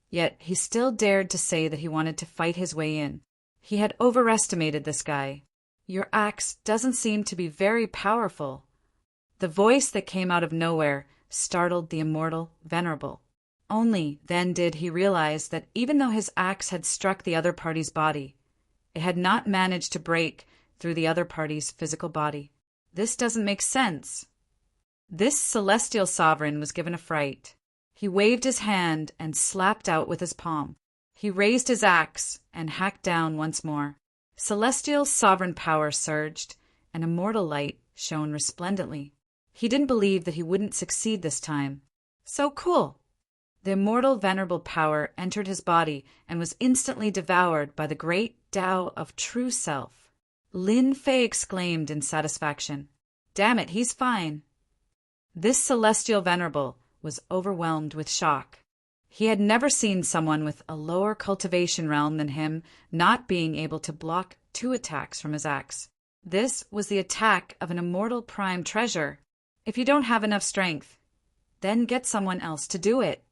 yet he still dared to say that he wanted to fight his way in. He had overestimated this guy. "Your axe doesn't seem to be very powerful." The voice that came out of nowhere startled the immortal venerable. Only then did he realize that even though his axe had struck the other party's body, it had not managed to break through the other party's physical body. This doesn't make sense. This celestial sovereign was given a fright. He waved his hand and slapped out with his palm. He raised his axe and hacked down once more. Celestial sovereign power surged, and immortal light shone resplendently. He didn't believe that he wouldn't succeed this time. So cool! The immortal venerable power entered his body and was instantly devoured by the great Tao of true self. Lin Fei exclaimed in satisfaction, "Damn it, he's fine." This celestial venerable was overwhelmed with shock. He had never seen someone with a lower cultivation realm than him not being able to block 2 attacks from his axe. This was the attack of an immortal prime treasure. If you don't have enough strength, then get someone else to do it.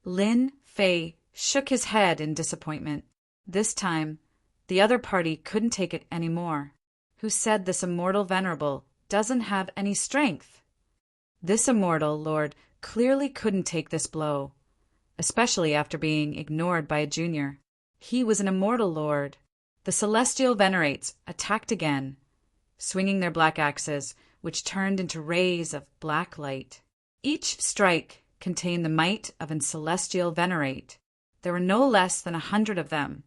Lin Fei shook his head in disappointment. This time, the other party couldn't take it any more. Who said this immortal venerable doesn't have any strength? This immortal lord clearly couldn't take this blow, especially after being ignored by a junior. He was an immortal lord. The celestial venerates attacked again, swinging their black axes, which turned into rays of black light. Each strike contained the might of a celestial venerate. There were no less than 100 of them,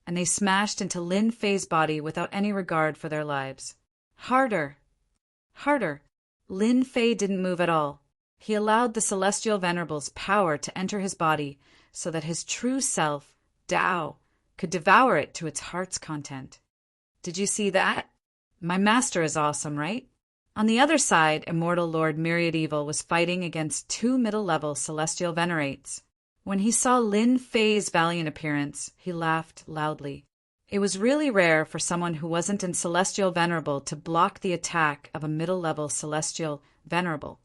and they smashed into Lin Fei's body without any regard for their lives. Harder! Harder! Lin Fei didn't move at all. He allowed the Celestial Venerable's power to enter his body so that his true self, Tao, could devour it to its heart's content. Did you see that? My master is awesome, right? On the other side, Immortal Lord Myriad Evil was fighting against two middle-level Celestial Venerates. When he saw Lin Fei's valiant appearance, he laughed loudly. It was really rare for someone who wasn't in Celestial Venerable to block the attack of a middle-level Celestial Venerable.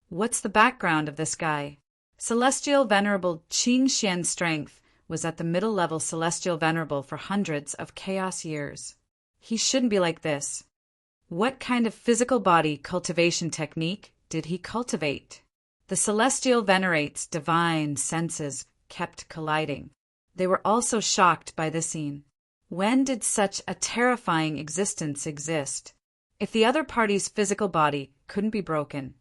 What's the background of this guy? Celestial Venerable Qing Xian's strength was at the middle-level Celestial Venerable for hundreds of chaos years. He shouldn't be like this. What kind of physical body cultivation technique did he cultivate? The Celestial Venerates' divine senses kept colliding. They were also shocked by the scene. When did such a terrifying existence exist? If the other party's physical body couldn't be broken,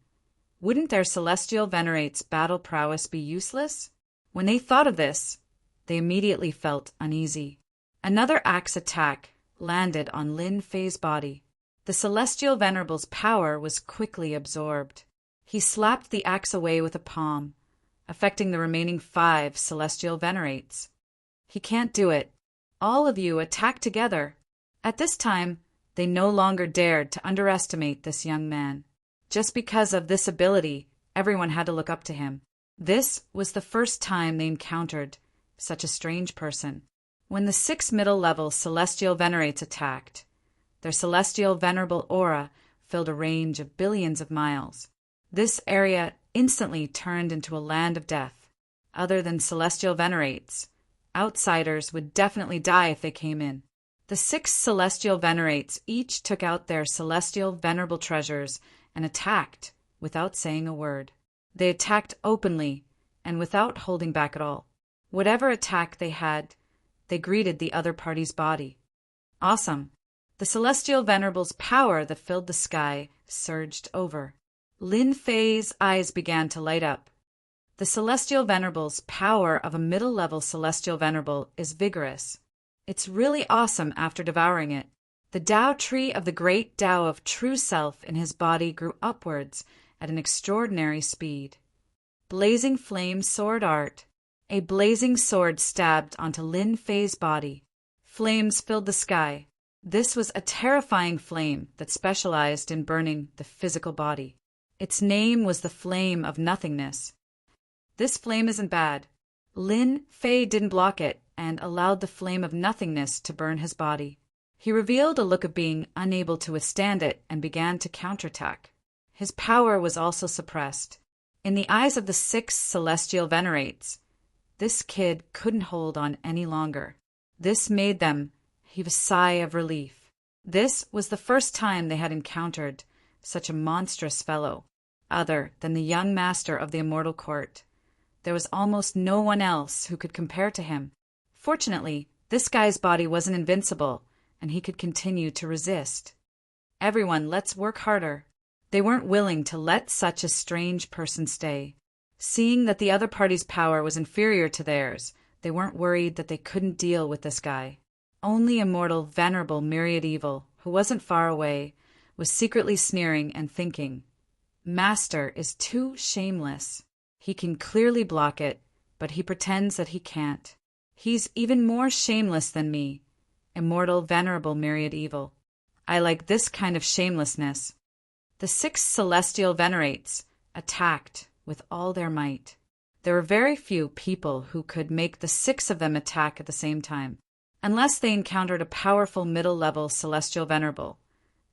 wouldn't their Celestial Venerates' battle prowess be useless? When they thought of this, they immediately felt uneasy. Another axe attack landed on Lin Fei's body. The Celestial Venerable's power was quickly absorbed. He slapped the axe away with a palm, affecting the remaining 5 Celestial Venerates. He can't do it. All of you attack together. At this time, they no longer dared to underestimate this young man. Just because of this ability, everyone had to look up to him. This was the first time they encountered such a strange person. When the 6 middle-level Celestial Venerates attacked, their Celestial Venerable aura filled a range of billions of miles. This area instantly turned into a land of death. Other than Celestial Venerates, outsiders would definitely die if they came in. The 6 Celestial Venerates each took out their Celestial Venerable treasures and attacked without saying a word. They attacked openly and without holding back at all. Whatever attack they had, they greeted the other party's body. Awesome! The Celestial Venerable's power that filled the sky surged over. Lin Fei's eyes began to light up. The Celestial Venerable's power of a middle-level Celestial Venerable is vigorous. It's really awesome after devouring it. The Tao tree of the great Tao of true self in his body grew upwards at an extraordinary speed. Blazing flame sword art. A blazing sword stabbed onto Lin Fei's body. Flames filled the sky. This was a terrifying flame that specialized in burning the physical body. Its name was the Flame of Nothingness. This flame isn't bad. Lin Fei didn't block it and allowed the Flame of Nothingness to burn his body. He revealed a look of being unable to withstand it and began to counterattack. His power was also suppressed. In the eyes of the 6 Celestial Venerates, this kid couldn't hold on any longer. This made them heave a sigh of relief. This was the first time they had encountered such a monstrous fellow, other than the young master of the Immortal Court. There was almost no one else who could compare to him. Fortunately, this guy's body wasn't invincible, and he could continue to resist. Everyone, let's work harder. They weren't willing to let such a strange person stay. Seeing that the other party's power was inferior to theirs, they weren't worried that they couldn't deal with this guy. Only Immortal Venerable Myriad Evil, who wasn't far away, was secretly sneering and thinking, Master is too shameless. He can clearly block it, but he pretends that he can't. He's even more shameless than me, Immortal Venerable Myriad Evil. I like this kind of shamelessness. The 6 Celestial Venerates attacked with all their might. There were very few people who could make the 6 of them attack at the same time, unless they encountered a powerful middle-level Celestial Venerable.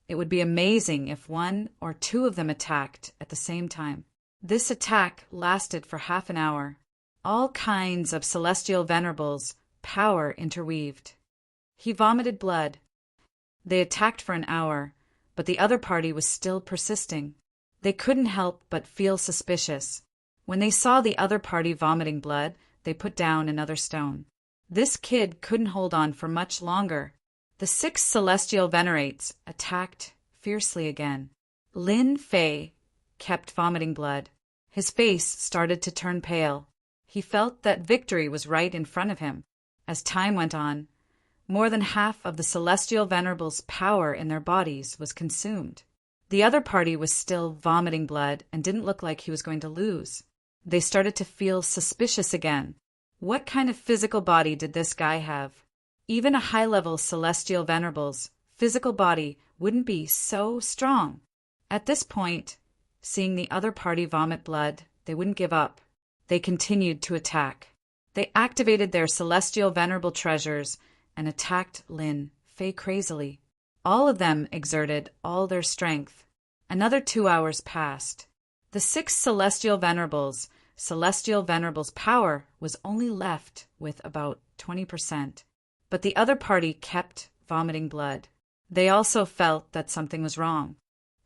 It would be amazing if 1 or 2 of them attacked at the same time. This attack lasted for half an hour. All kinds of Celestial Venerables' power interweaved. He vomited blood. They attacked for an hour, but the other party was still persisting. They couldn't help but feel suspicious. When they saw the other party vomiting blood, they put down another stone. This kid couldn't hold on for much longer. The 6 Celestial Venerates attacked fiercely again. Lin Fei kept vomiting blood. His face started to turn pale. He felt that victory was right in front of him. As time went on, more than half of the Celestial Venerables' power in their bodies was consumed. The other party was still vomiting blood and didn't look like he was going to lose. They started to feel suspicious again. What kind of physical body did this guy have? Even a high-level celestial venerable's physical body wouldn't be so strong. At this point, seeing the other party vomit blood, they wouldn't give up. They continued to attack. They activated their celestial venerable treasures and attacked Lin Fei crazily. All of them exerted all their strength. Another 2 hours passed. The 6 celestial venerables' power was only left with about 20%. But the other party kept vomiting blood. They also felt that something was wrong.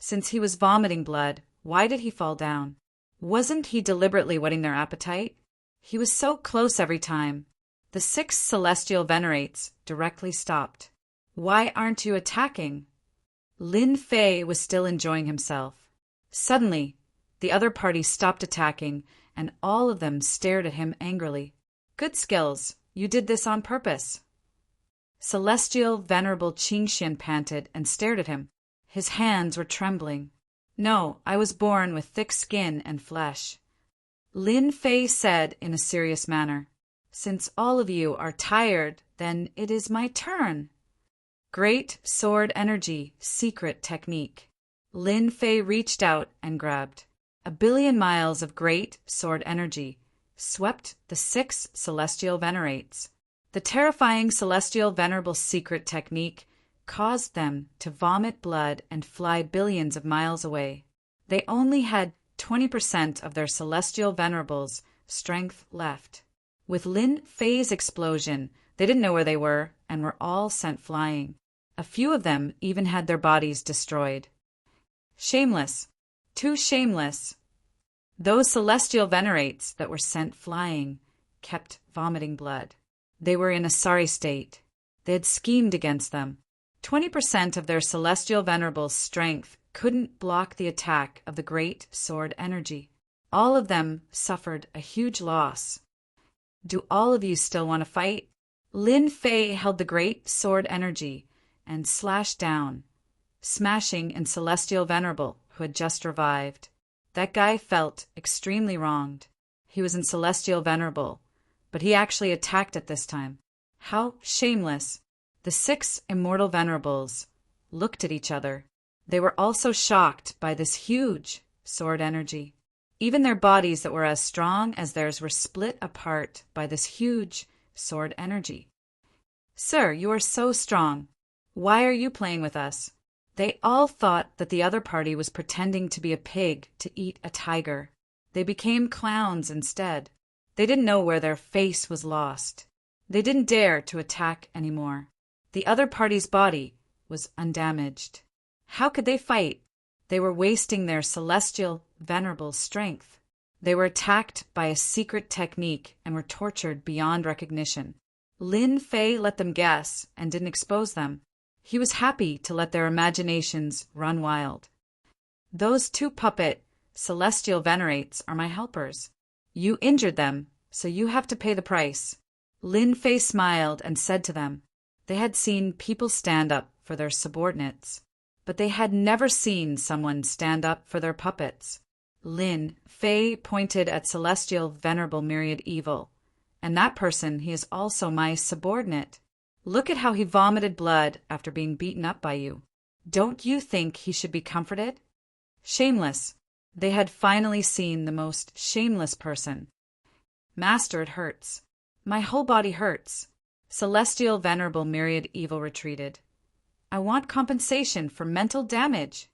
Since he was vomiting blood, why did he fall down? Wasn't he deliberately whetting their appetite? He was so close every time. The 6 celestial venerates directly stopped. Why aren't you attacking? Lin Fei was still enjoying himself. Suddenly, the other party stopped attacking, and all of them stared at him angrily. Good skills. You did this on purpose. Celestial Venerable Qingxian panted and stared at him. His hands were trembling. No, I was born with thick skin and flesh. Lin Fei said in a serious manner, Since all of you are tired, then it is my turn. Great Sword Energy Secret Technique. Lin Fei reached out and grabbed. 1 billion miles of Great Sword Energy swept the 6 celestial venerates. The terrifying celestial venerable secret technique caused them to vomit blood and fly billions of miles away. They only had 20% of their celestial venerables' strength left. With Lin Fei's explosion, they didn't know where they were and were all sent flying. A few of them even had their bodies destroyed. Shameless. Too shameless. Those celestial venerates that were sent flying kept vomiting blood. They were in a sorry state. They had schemed against them. 20% of their celestial venerable's strength couldn't block the attack of the Great Sword Energy. All of them suffered a huge loss. Do all of you still want to fight? Lin Fei held the Great Sword Energy and slashed down, smashing in Celestial Venerable, who had just revived. That guy felt extremely wronged. He was in Celestial Venerable, but he actually attacked at this time. How shameless! The 6 immortal venerables looked at each other. They were also shocked by this huge sword energy. Even their bodies that were as strong as theirs were split apart by this huge sword energy. Sir, you are so strong. Why are you playing with us? They all thought that the other party was pretending to be a pig to eat a tiger. They became clowns instead. They didn't know where their face was lost. They didn't dare to attack anymore. The other party's body was undamaged. How could they fight? They were wasting their celestial, venerable strength. They were attacked by a secret technique and were tortured beyond recognition. Lin Fei let them guess and didn't expose them. He was happy to let their imaginations run wild. Those 2 puppet, celestial venerates are my helpers. You injured them, so you have to pay the price. Lin Fei smiled and said to them, they had seen people stand up for their subordinates, but they had never seen someone stand up for their puppets. Lin Fei pointed at Celestial Venerable Myriad Evil, and that person, he is also my subordinate. Look at how he vomited blood after being beaten up by you. Don't you think he should be comforted? Shameless. They had finally seen the most shameless person. Master, it hurts. My whole body hurts. Celestial Venerable Myriad Evil retreated. I want compensation for mental damage.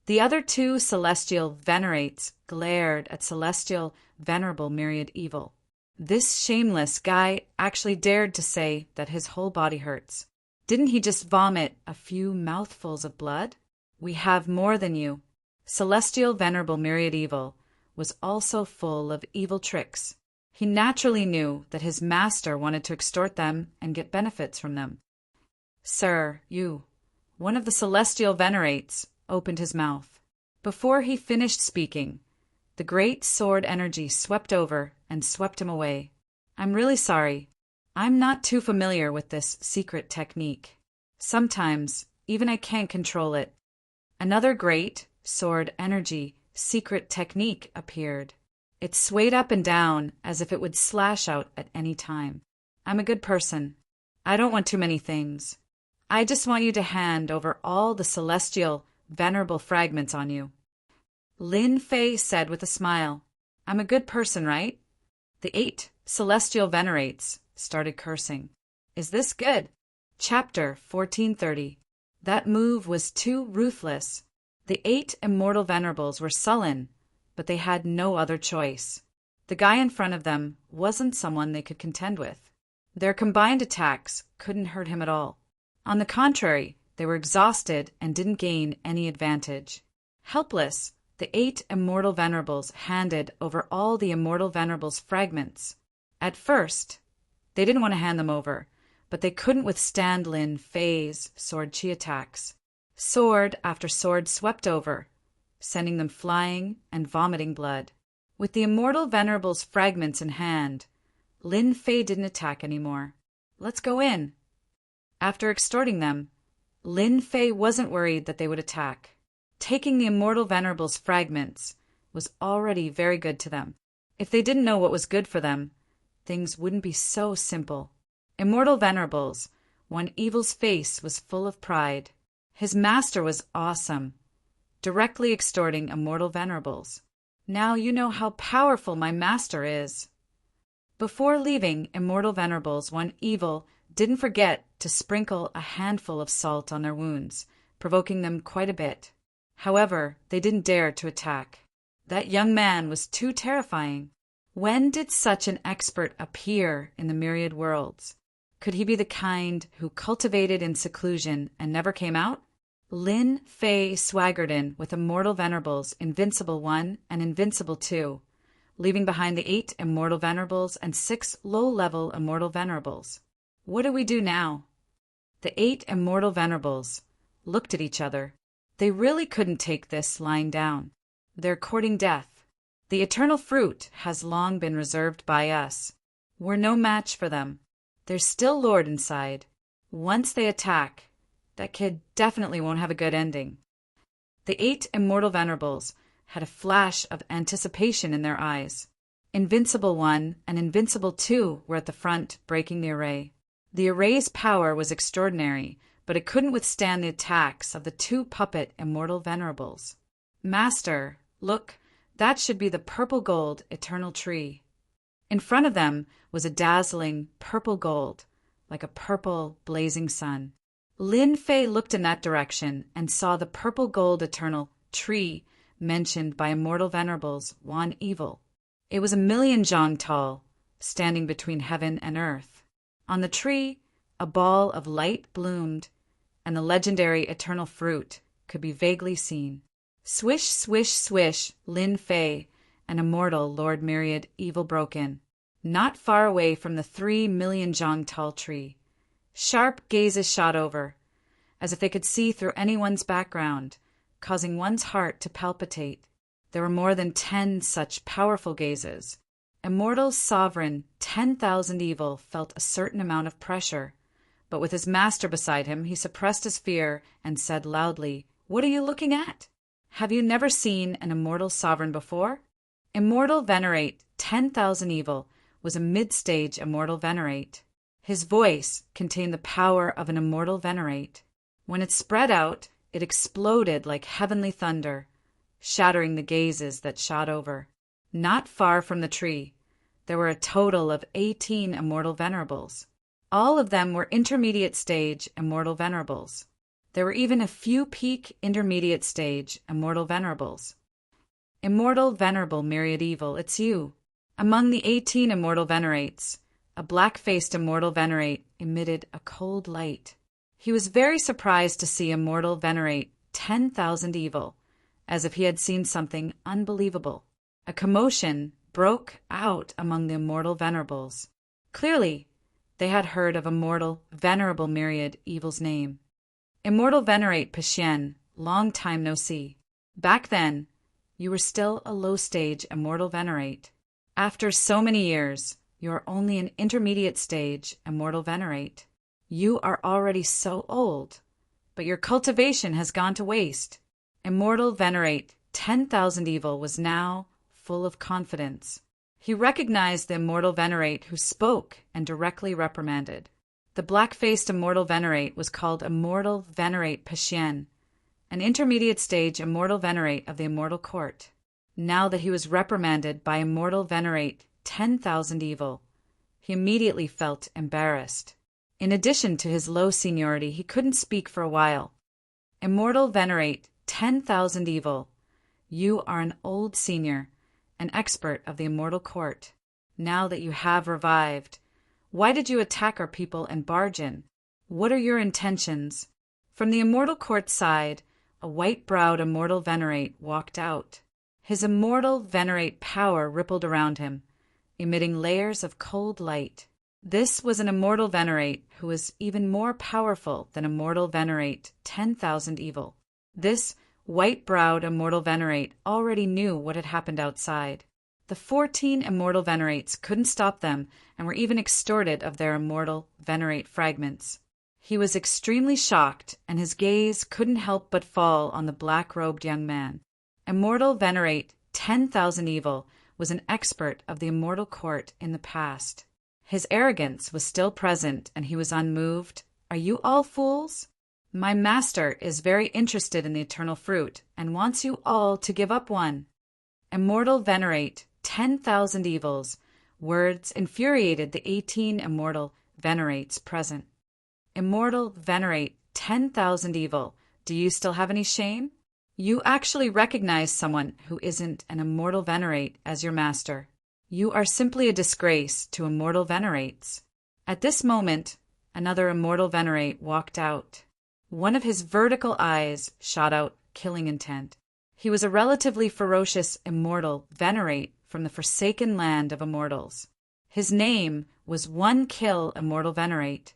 The other 2 celestial venerates glared at Celestial Venerable Myriad Evil. This shameless guy actually dared to say that his whole body hurts. Didn't he just vomit a few mouthfuls of blood? We have more than you. Celestial Venerable Myriad Evil was also full of evil tricks. He naturally knew that his master wanted to extort them and get benefits from them. Sir, you. One of the celestial venerates opened his mouth. Before he finished speaking, the great sword energy swept over and swept him away. I'm really sorry. I'm not too familiar with this secret technique. Sometimes, even I can't control it. Another great sword energy, secret technique appeared. It swayed up and down as if it would slash out at any time. I'm a good person. I don't want too many things. I just want you to hand over all the celestial, venerable fragments on you. Lin Fei said with a smile, I'm a good person, right? The 8 celestial venerates started cursing. Is this good? Chapter 1430. That move was too ruthless. The 8 immortal venerables were sullen, but they had no other choice. The guy in front of them wasn't someone they could contend with. Their combined attacks couldn't hurt him at all. On the contrary, they were exhausted and didn't gain any advantage. Helpless, the 8 immortal venerables handed over all the immortal venerables' fragments. At first, they didn't want to hand them over, but they couldn't withstand Lin Fei's sword chi attacks. Sword after sword swept over, sending them flying and vomiting blood. With the immortal venerables' fragments in hand, Lin Fei didn't attack anymore. Let's go in. After extorting them, Lin Fei wasn't worried that they would attack. Taking the immortal venerables' fragments was already very good to them. If they didn't know what was good for them, things wouldn't be so simple. Immortal venerables, one evil's face was full of pride. His master was awesome, directly extorting immortal venerables. Now you know how powerful my master is. Before leaving immortal venerables, one evil didn't forget to sprinkle a handful of salt on their wounds, provoking them quite a bit. However, they didn't dare to attack. That young man was too terrifying. When did such an expert appear in the myriad worlds? Could he be the kind who cultivated in seclusion and never came out? Lin Fei swaggered in with immortal venerables, Invincible 1 and Invincible 2, leaving behind the 8 immortal venerables and 6 low-level immortal venerables. What do we do now? The 8 immortal venerables looked at each other. They really couldn't take this lying down. They're courting death. The eternal fruit has long been reserved by us. We're no match for them. There's still Lord inside. Once they attack, that kid definitely won't have a good ending. The 8 immortal venerables had a flash of anticipation in their eyes. Invincible 1 and Invincible 2 were at the front, breaking the array. The array's power was extraordinary, but it couldn't withstand the attacks of the 2 puppet immortal venerables. Master, look, that should be the purple gold eternal tree. In front of them was a dazzling purple gold, like a purple blazing sun. Lin Fei looked in that direction and saw the purple gold eternal tree mentioned by immortal venerables Wan Evil. It was 1,000,000 zhang tall, standing between heaven and earth. On the tree, a ball of light bloomed, and the legendary eternal fruit could be vaguely seen. Swish, swish, swish, Lin Fei, an immortal Lord Myriad Evil broke in, not far away from the 3,000,000 zhang tall tree. Sharp gazes shot over, as if they could see through anyone's background, causing one's heart to palpitate. There were more than 10 such powerful gazes. Immortal Sovereign 10,000 Evil felt a certain amount of pressure, but with his master beside him, he suppressed his fear and said loudly, "What are you looking at? Have you never seen an immortal sovereign before?" Immortal Venerate 10,000 Evil was a mid-stage immortal venerate. His voice contained the power of an immortal venerate. When it spread out, it exploded like heavenly thunder, shattering the gazes that shot over. Not far from the tree, there were a total of 18 immortal venerables. All of them were intermediate stage immortal venerables. There were even a few peak intermediate stage immortal venerables. Immortal Venerable Myriad Evil, it's you. Among the 18 immortal venerates, a black-faced immortal venerate emitted a cold light. He was very surprised to see immortal venerate 10,000 Evil, as if he had seen something unbelievable. A commotion broke out among the immortal venerables. Clearly, they had heard of immortal Venerable Myriad Evil's name. Immortal Venerate Pashien, long time no see. Back then, you were still a low-stage immortal venerate. After so many years, you are only an intermediate stage immortal venerate. You are already so old, but your cultivation has gone to waste. Immortal Venerate 10,000 Evil was now full of confidence. He recognized the Immortal Venerate who spoke and directly reprimanded. The black-faced Immortal Venerate was called Immortal Venerate Pashien, an intermediate stage Immortal Venerate of the Immortal Court. Now that he was reprimanded by Immortal Venerate 10,000 Evil, he immediately felt embarrassed. In addition to his low seniority, he couldn't speak for a while. Immortal Venerate 10,000 Evil, you are an old senior, an expert of the Immortal Court. Now that you have revived, why did you attack our people and barge in? What are your intentions? From the Immortal Court side, a white-browed Immortal Venerate walked out. His Immortal Venerate power rippled around him, emitting layers of cold light. This was an Immortal Venerate who was even more powerful than Immortal Venerate 10,000 Evil. This white-browed Immortal Venerate already knew what had happened outside. The 14 Immortal Venerates couldn't stop them and were even extorted of their Immortal Venerate fragments. He was extremely shocked, and his gaze couldn't help but fall on the black-robed young man. Immortal Venerate 10,000 Evil was an expert of the Immortal Court in the past. His arrogance was still present, and he was unmoved. Are you all fools? My master is very interested in the eternal fruit and wants you all to give up one. Immortal Venerate 10,000 Evils. Words infuriated the 18 Immortal Venerates present. Immortal Venerate 10,000 Evil, do you still have any shame? You actually recognize someone who isn't an Immortal Venerate as your master. You are simply a disgrace to Immortal Venerates. At this moment, another Immortal Venerate walked out. One of his vertical eyes shot out killing intent. He was a relatively ferocious Immortal Venerate from the forsaken land of immortals. His name was One Kill Immortal Venerate.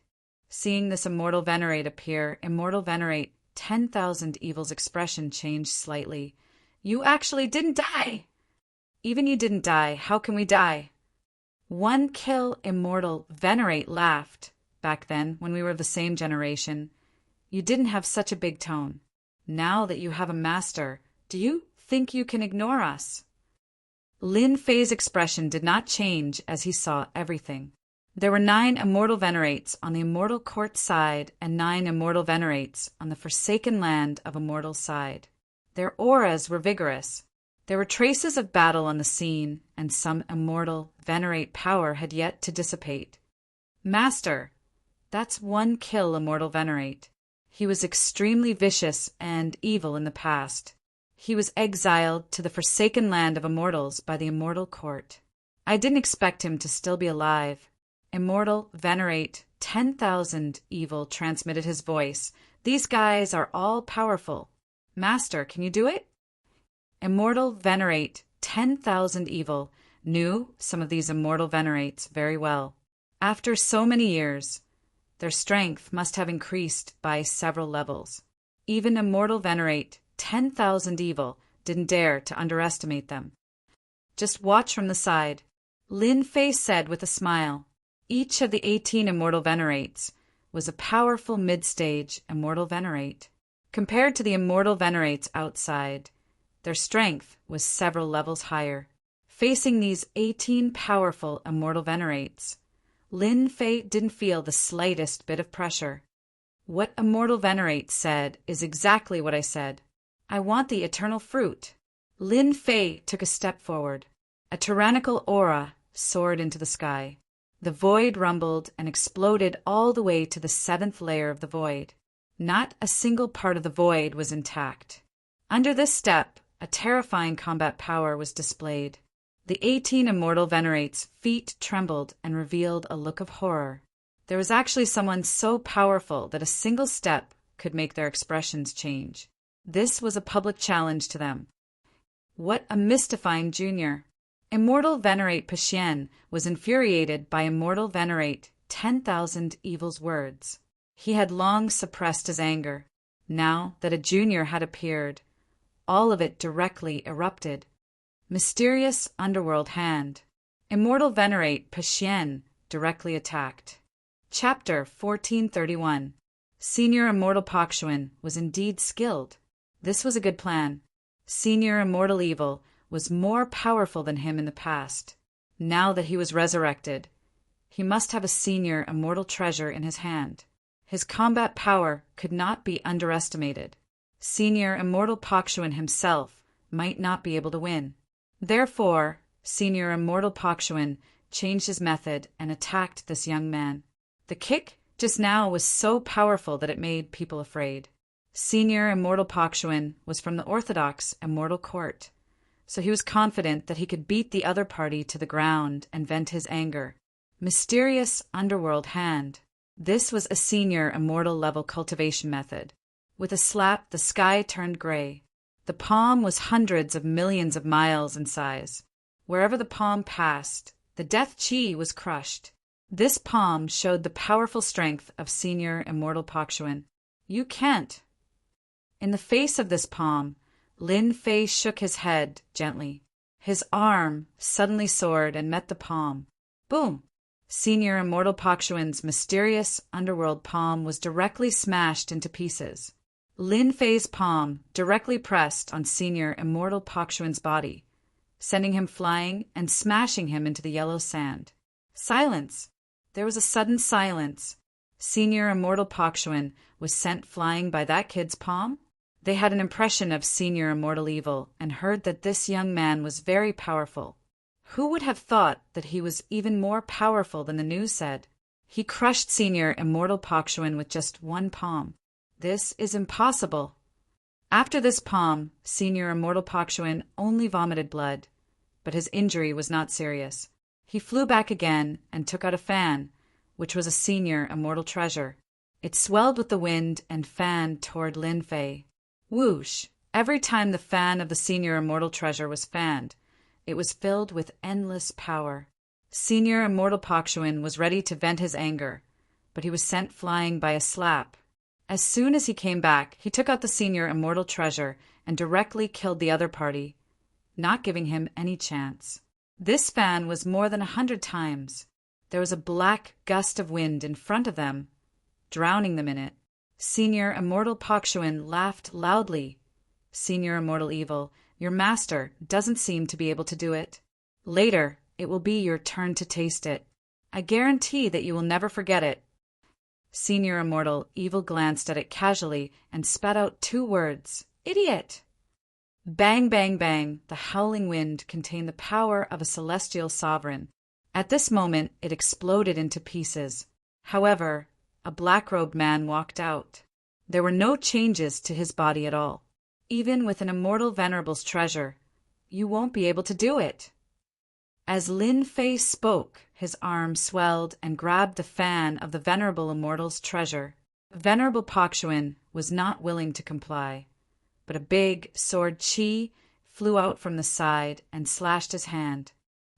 Seeing this Immortal Venerate appear, Immortal Venerate 10,000 Evil's expression changed slightly. You actually didn't die! Even you didn't die, how can we die? One Kill Immortal Venerate laughed. Back then, when we were of the same generation, you didn't have such a big tone. Now that you have a master, do you think you can ignore us? Lin Fei's expression did not change as he saw everything. There were 9 Immortal Venerates on the Immortal Court side and 9 Immortal Venerates on the forsaken land of Immortal's side. Their auras were vigorous. There were traces of battle on the scene, and some Immortal Venerate power had yet to dissipate. Master, that's One Kill Immortal Venerate. He was extremely vicious and evil in the past. He was exiled to the forsaken land of immortals by the Immortal Court. I didn't expect him to still be alive. Immortal Venerate 10,000 Evil transmitted his voice. These guys are all powerful. Master, can you do it? Immortal Venerate 10,000 Evil knew some of these Immortal Venerates very well. After so many years, their strength must have increased by several levels. Even Immortal Venerate 10,000 Evil didn't dare to underestimate them. Just watch from the side, Lin Fei said with a smile. Each of the 18 Immortal Venerates was a powerful mid-stage Immortal Venerate. Compared to the Immortal Venerates outside, their strength was several levels higher. Facing these 18 powerful Immortal Venerates, Lin Fei didn't feel the slightest bit of pressure. What Immortal Venerate said is exactly what I said. I want the eternal fruit. Lin Fei took a step forward. A tyrannical aura soared into the sky. The void rumbled and exploded all the way to the 7th layer of the void. Not a single part of the void was intact. Under this step, a terrifying combat power was displayed. The 18 Immortal Venerates' feet trembled and revealed a look of horror. There was actually someone so powerful that a single step could make their expressions change. This was a public challenge to them. What a mystifying junior! Immortal Venerate Pashien was infuriated by Immortal Venerate 10,000 Evil's words. He had long suppressed his anger. Now that a junior had appeared, all of it directly erupted. Mysterious underworld hand. Immortal Venerate Pashien directly attacked. Chapter 1431. Senior Immortal Pakshuan was indeed skilled. This was a good plan. Senior Immortal Evil was more powerful than him in the past. Now that he was resurrected, he must have a senior immortal treasure in his hand. His combat power could not be underestimated. Senior Immortal Pakshuan himself might not be able to win. Therefore, Senior Immortal Pakshuan changed his method and attacked this young man. The kick just now was so powerful that it made people afraid. Senior Immortal Pakshuan was from the Orthodox Immortal Court, so he was confident that he could beat the other party to the ground and vent his anger. Mysterious Underworld Hand. This was a senior immortal level cultivation method. With a slap, the sky turned gray. The palm was hundreds of millions of miles in size. Wherever the palm passed, the death chi was crushed. This palm showed the powerful strength of Senior Immortal Pakshuan. You can't. In the face of this palm, Lin Fei shook his head gently. His arm suddenly soared and met the palm. Boom! Senior Immortal Pakshuan's mysterious underworld palm was directly smashed into pieces. Lin Fei's palm directly pressed on Senior Immortal Pakshuan's body, sending him flying and smashing him into the yellow sand. Silence! There was a sudden silence. Senior Immortal Pakshuan was sent flying by that kid's palm? They had an impression of Senior Immortal Evil and heard that this young man was very powerful. Who would have thought that he was even more powerful than the news said? He crushed Senior Immortal Pakshuan with just one palm. This is impossible. After this palm, Senior Immortal Pakshuan only vomited blood, but his injury was not serious. He flew back again and took out a fan, which was a Senior Immortal treasure. It swelled with the wind and fanned toward Lin Fei. Whoosh! Every time the fan of the Senior Immortal treasure was fanned, it was filled with endless power. Senior Immortal Pakshuan was ready to vent his anger, but he was sent flying by a slap. As soon as he came back, he took out the Senior Immortal treasure and directly killed the other party, not giving him any chance. This fan was more than 100 times. There was a black gust of wind in front of them, drowning them in it. Senior Immortal Pakshuan laughed loudly. Senior Immortal Evil, your master doesn't seem to be able to do it. Later, it will be your turn to taste it. I guarantee that you will never forget it. Senior Immortal Evil glanced at it casually and spat out 2 words. Idiot! Bang, bang, bang, the howling wind contained the power of a celestial sovereign. At this moment, it exploded into pieces. However, a black-robed man walked out. There were no changes to his body at all. Even with an immortal venerable's treasure, you won't be able to do it. As Lin Fei spoke, his arm swelled and grabbed the fan of the venerable immortal's treasure. Venerable Pakshuan was not willing to comply, but a big sword chi flew out from the side and slashed his hand.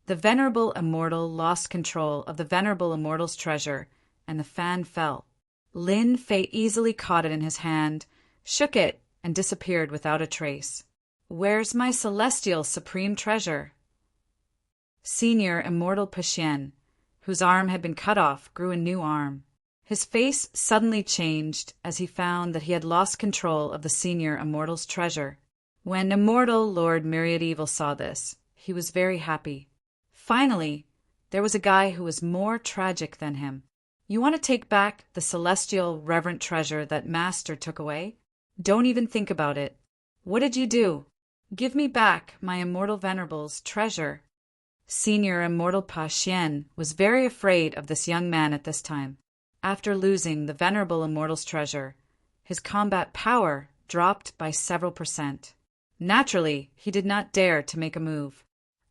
The venerable immortal lost control of the venerable immortal's treasure, and the fan fell. Lin Fei easily caught it in his hand, shook it, and disappeared without a trace. Where's my celestial supreme treasure? Senior Immortal Pakshuan, whose arm had been cut off, grew a new arm. His face suddenly changed as he found that he had lost control of the Senior Immortal's treasure. When Immortal Lord Myriad Evil saw this, he was very happy. Finally, there was a guy who was more tragic than him. You want to take back the celestial reverent treasure that Master took away? Don't even think about it. What did you do? Give me back my immortal venerable's treasure. Senior Immortal Pakshuan was very afraid of this young man at this time. After losing the venerable immortal's treasure, his combat power dropped by several %. Naturally, he did not dare to make a move.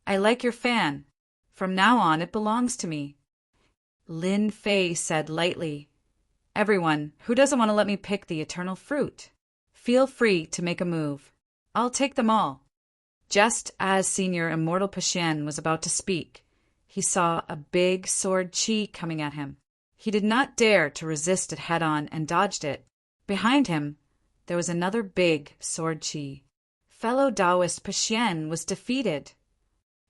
I like your fan. From now on, it belongs to me. Lin Fei said lightly. Everyone who doesn't want to let me pick the eternal fruit, feel free to make a move. I'll take them all. Just as Senior Immortal Pakshuan was about to speak, he saw a big sword chi coming at him. He did not dare to resist it head-on and dodged it. Behind him, there was another big sword chi. Fellow Taoist Pakshuan was defeated.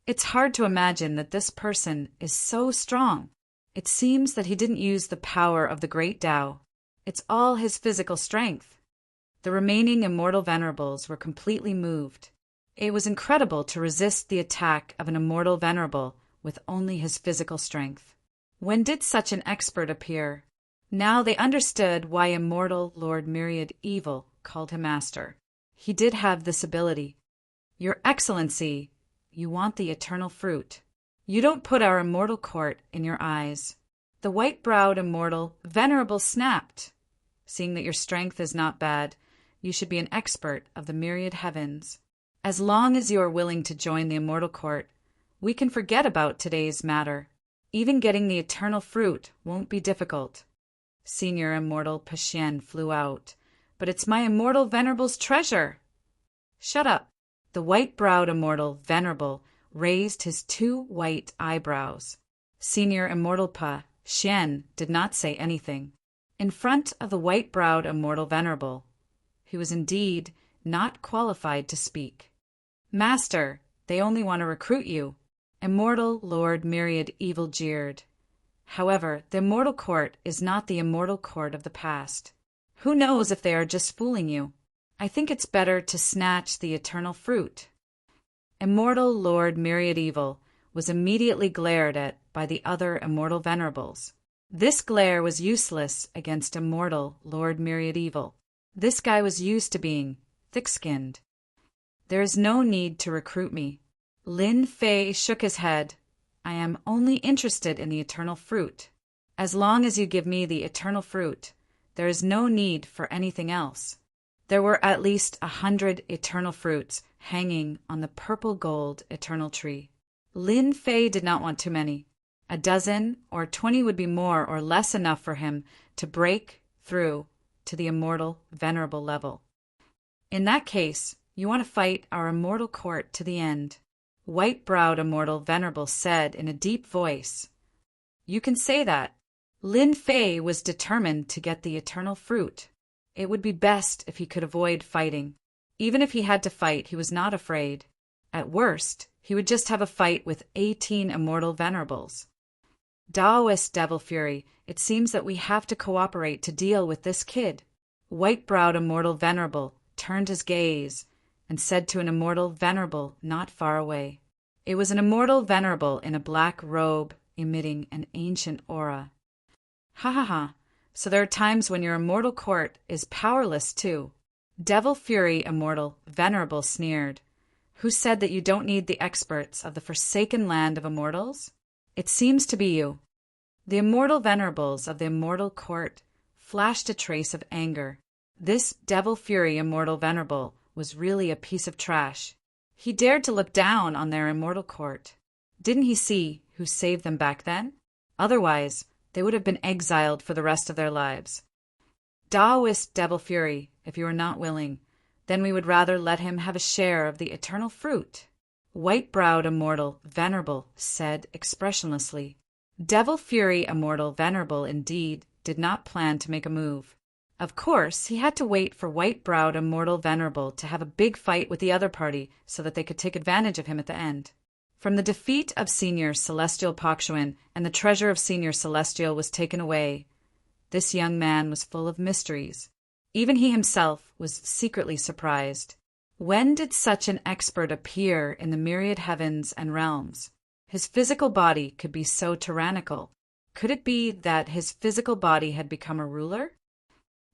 It's hard to imagine that this person is so strong. It seems that he didn't use the power of the great Tao. It's all his physical strength. The remaining immortal venerables were completely moved. It was incredible to resist the attack of an immortal venerable with only his physical strength. When did such an expert appear? Now they understood why immortal Lord Myriad Evil called him master. He did have this ability. Your Excellency, you want the eternal fruit. You don't put our immortal court in your eyes. The white-browed immortal venerable snapped. Seeing that your strength is not bad, you should be an expert of the myriad heavens. As long as you are willing to join the immortal court, we can forget about today's matter. Even getting the eternal fruit won't be difficult. Senior Immortal Pashien flew out. But it's my immortal venerable's treasure. Shut up. The white-browed immortal venerable raised his 2 white eyebrows. Senior Immortal Pashien did not say anything. In front of the white-browed immortal venerable, he was indeed not qualified to speak. Master, they only want to recruit you. Immortal Lord Myriad Evil jeered. However, the immortal court is not the immortal court of the past. Who knows if they are just fooling you? I think it's better to snatch the eternal fruit. Immortal Lord Myriad Evil was immediately glared at by the other immortal venerables. This glare was useless against immortal Lord Myriad Evil. This guy was used to being thick-skinned. There is no need to recruit me. Lin Fei shook his head. I am only interested in the eternal fruit. As long as you give me the eternal fruit, there is no need for anything else. There were at least 100 eternal fruits hanging on the purple-gold eternal tree. Lin Fei did not want too many. A dozen or 20 would be more or less enough for him to break through to the immortal venerable level. In that case, you want to fight our immortal court to the end. White-browed immortal venerable said in a deep voice. You can say that. Lin Fei was determined to get the eternal fruit. It would be best if he could avoid fighting. Even if he had to fight, he was not afraid. At worst, he would just have a fight with 18 immortal venerables. Taoist Devil Fury, it seems that we have to cooperate to deal with this kid. White-browed immortal venerable turned his gaze and said to an immortal venerable not far away. It was an immortal venerable in a black robe emitting an ancient aura. Ha ha ha, so there are times when your immortal court is powerless too. Devil Fury immortal venerable sneered. Who said that you don't need the experts of the forsaken land of immortals? It seems to be you. The immortal venerables of the immortal court flashed a trace of anger. This Devil Fury immortal venerable was really a piece of trash. He dared to look down on their immortal court. Didn't he see who saved them back then? Otherwise, they would have been exiled for the rest of their lives. Taoist Devil Fury, if you are not willing, then we would rather let him have a share of the eternal fruit. White-browed immortal venerable said expressionlessly. Devil Fury immortal venerable indeed did not plan to make a move. Of course, he had to wait for white-browed immortal venerable to have a big fight with the other party so that they could take advantage of him at the end. From the defeat of Senior Celestial Pakshuan and the treasure of Senior Celestial was taken away, this young man was full of mysteries. Even he himself was secretly surprised. When did such an expert appear in the myriad heavens and realms? His physical body could be so tyrannical. Could it be that his physical body had become a ruler?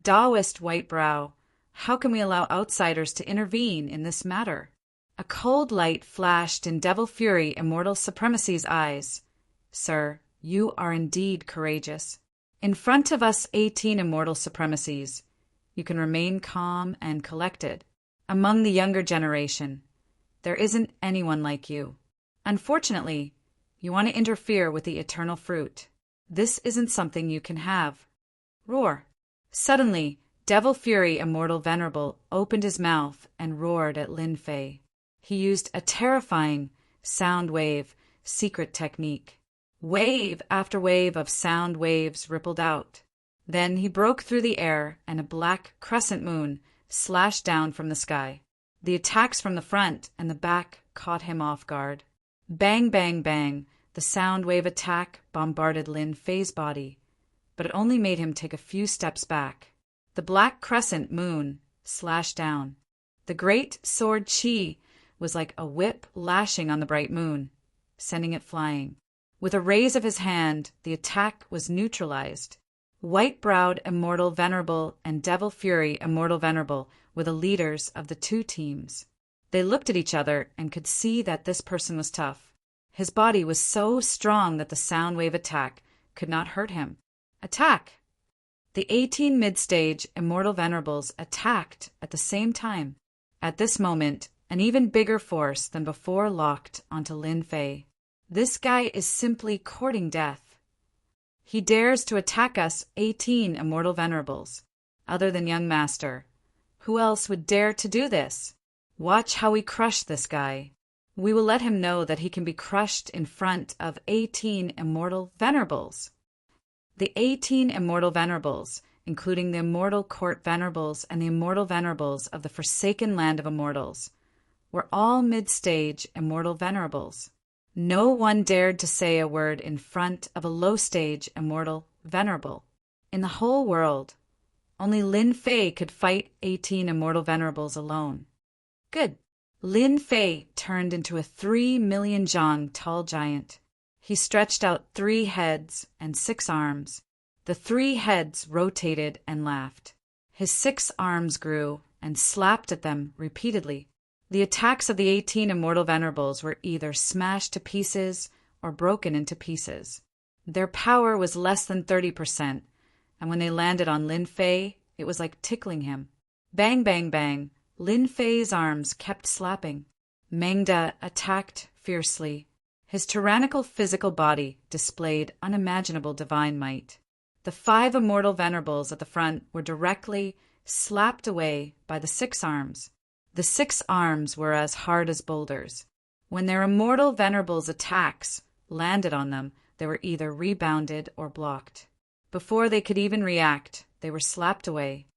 Taoist Whitebrow, how can we allow outsiders to intervene in this matter? A cold light flashed in Devil Fury Immortal Supremacy's eyes. Sir, you are indeed courageous. In front of us 18 Immortal Supremacies, you can remain calm and collected. Among the younger generation, there isn't anyone like you. Unfortunately, you want to interfere with the eternal fruit. This isn't something you can have. Roar. Suddenly, Devil Fury Immortal Venerable opened his mouth and roared at Lin Fei. He used a terrifying sound wave secret technique. Wave after wave of sound waves rippled out. Then he broke through the air and a black crescent moon slashed down from the sky. The attacks from the front and the back caught him off guard. Bang, bang, bang, the sound wave attack bombarded Lin Fei's body, but it only made him take a few steps back. The black crescent moon slashed down. The great sword Chi was like a whip lashing on the bright moon, sending it flying. With a raise of his hand, the attack was neutralized. White-browed Immortal Venerable and Devil Fury Immortal Venerable were the leaders of the two teams. They looked at each other and could see that this person was tough. His body was so strong that the sound wave attack could not hurt him. Attack! The 18 mid-stage Immortal Venerables attacked at the same time. At this moment, an even bigger force than before locked onto Lin Fei. This guy is simply courting death. He dares to attack us 18 Immortal Venerables. Other than young Master, who else would dare to do this? Watch how we crush this guy. We will let him know that he can be crushed in front of 18 Immortal Venerables. The 18 Immortal Venerables, including the Immortal Court Venerables and the Immortal Venerables of the Forsaken Land of Immortals, were all mid-stage Immortal Venerables. No one dared to say a word in front of a low-stage Immortal Venerable. In the whole world, only Lin Fei could fight 18 Immortal Venerables alone. Good. Lin Fei turned into a 3 million zhang tall giant. He stretched out 3 heads and 6 arms. The 3 heads rotated and laughed. His 6 arms grew and slapped at them repeatedly. The attacks of the 18 Immortal Venerables were either smashed to pieces or broken into pieces. Their power was less than 30%, and when they landed on Lin Fei, it was like tickling him. Bang, bang, bang. Lin Fei's arms kept slapping. Mengda attacked fiercely. His tyrannical physical body displayed unimaginable divine might. The 5 Immortal Venerables at the front were directly slapped away by the 6 arms. The 6 arms were as hard as boulders. When their Immortal Venerables' attacks landed on them, they were either rebounded or blocked. Before they could even react, they were slapped away.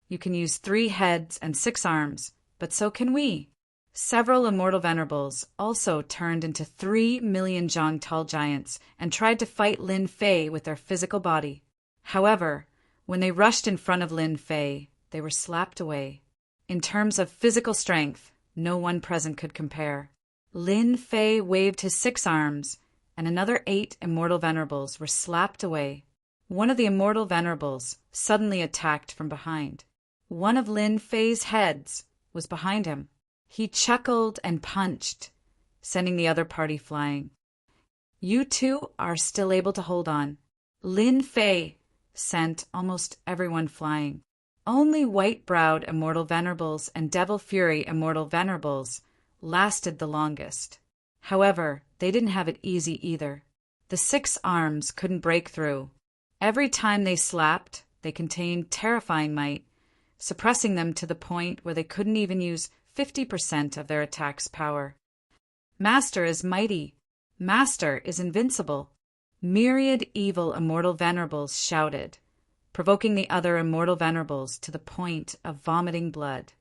You can use 3 heads and 6 arms, but so can we. Several Immortal Venerables also turned into 3 million zhang tall giants and tried to fight Lin Fei with their physical body. However, when they rushed in front of Lin Fei, they were slapped away. In terms of physical strength, no one present could compare. Lin Fei waved his 6 arms, and another 8 Immortal Venerables were slapped away. One of the Immortal Venerables suddenly attacked from behind. One of Lin Fei's heads was behind him. He chuckled and punched, sending the other party flying. You two are still able to hold on. Lin Fei sent almost everyone flying. Only white-browed Immortal Venerables and Devil Fury Immortal Venerables lasted the longest. However, they didn't have it easy either. The 6 arms couldn't break through. Every time they slapped, they contained terrifying might, suppressing them to the point where they couldn't even use 50% of their attack's power. Master is mighty. Master is invincible. Myriad evil Immortal Venerables shouted, provoking the other Immortal Venerables to the point of vomiting blood.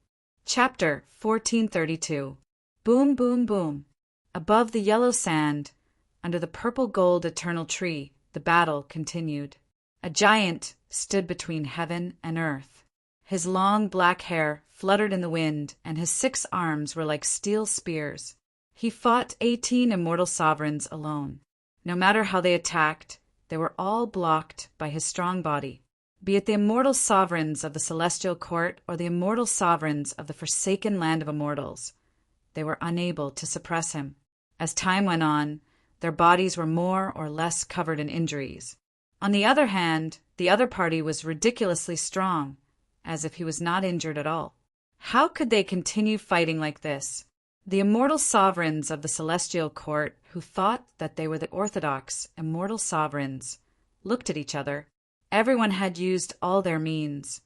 Chapter 1432. Boom, boom, boom. Above the yellow sand, under the purple-gold eternal tree, the battle continued. A giant stood between heaven and earth. His long black hair fluttered in the wind, and his 6 arms were like steel spears. He fought 18 Immortal Sovereigns alone. No matter how they attacked, they were all blocked by his strong body. Be it the Immortal Sovereigns of the Celestial Court or the Immortal Sovereigns of the Forsaken Land of Immortals, they were unable to suppress him. As time went on, their bodies were more or less covered in injuries. On the other hand, the other party was ridiculously strong, as if he was not injured at all. How could they continue fighting like this? The Immortal Sovereigns of the Celestial Court, who thought that they were the orthodox Immortal Sovereigns, looked at each other. Everyone had used all their means,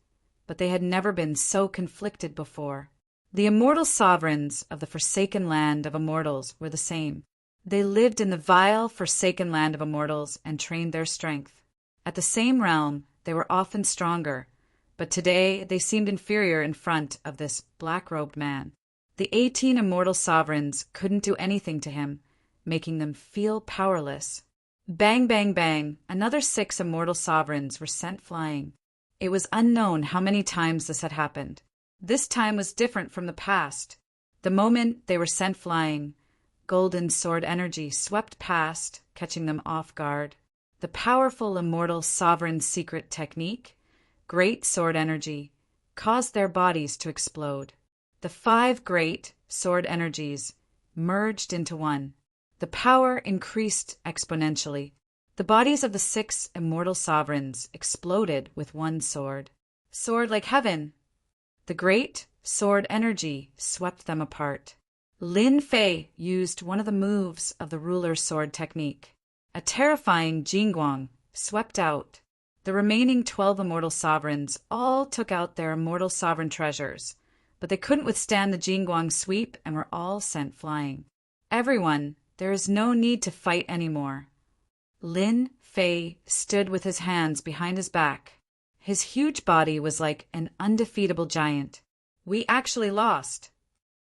but they had never been so conflicted before. The Immortal Sovereigns of the Forsaken Land of Immortals were the same. They lived in the vile Forsaken Land of Immortals and trained their strength. At the same realm, they were often stronger, but today they seemed inferior in front of this black-robed man. The 18 Immortal Sovereigns couldn't do anything to him, making them feel powerless. Bang, bang, bang, another 6 Immortal Sovereigns were sent flying. It was unknown how many times this had happened. This time was different from the past. The moment they were sent flying, golden sword energy swept past, catching them off guard. The powerful immortal sovereign secret technique, great sword energy, caused their bodies to explode. The 5 great sword energies merged into one. The power increased exponentially. The bodies of the 6 immortal sovereigns exploded with one sword. Sword like heaven. The great sword energy swept them apart. Lin Fei used one of the moves of the ruler's sword technique. A terrifying Jingguang swept out. The remaining 12 immortal sovereigns all took out their immortal sovereign treasures, but they couldn't withstand the Jingguang sweep and were all sent flying. Everyone, there is no need to fight anymore. Lin Fei stood with his hands behind his back. His huge body was like an undefeatable giant. We actually lost.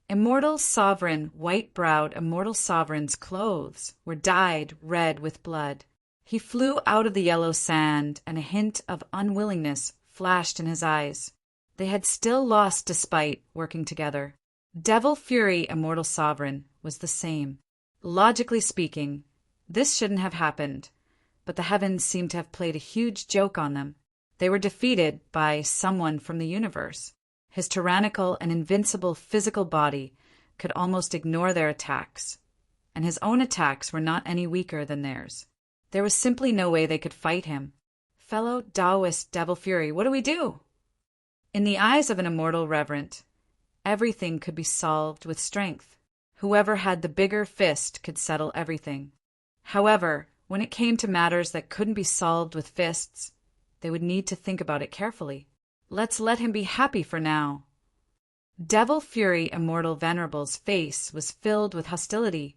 Immortal sovereign, white-browed immortal sovereign's clothes were dyed red with blood. He flew out of the yellow sand, and a hint of unwillingness flashed in his eyes. They had still lost despite working together. Devil Fury, immortal sovereign, was the same. Logically speaking, this shouldn't have happened, but the heavens seemed to have played a huge joke on them. They were defeated by someone from the universe. His tyrannical and invincible physical body could almost ignore their attacks, and his own attacks were not any weaker than theirs. There was simply no way they could fight him. Fellow Taoist Devil Fury, what do we do? In the eyes of an immortal reverent, everything could be solved with strength. Whoever had the bigger fist could settle everything. However, when it came to matters that couldn't be solved with fists, they would need to think about it carefully. Let's let him be happy for now. Devil Fury Immortal Venerable's face was filled with hostility.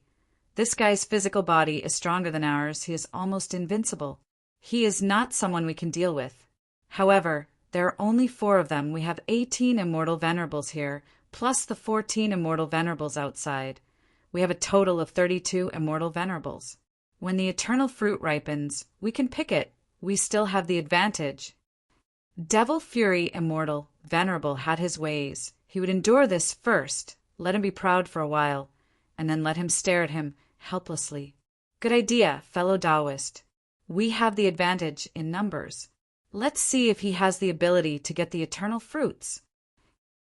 This guy's physical body is stronger than ours. He is almost invincible. He is not someone we can deal with. However, there are only 4 of them. We have 18 Immortal Venerables here, plus the 14 Immortal Venerables outside. We have a total of 32 Immortal Venerables. When the eternal fruit ripens, we can pick it. We still have the advantage. Devil Fury Immortal Venerable had his ways. He would endure this first, let him be proud for a while, and then let him stare at him helplessly. Good idea, fellow Taoist. We have the advantage in numbers. Let's see if he has the ability to get the eternal fruits.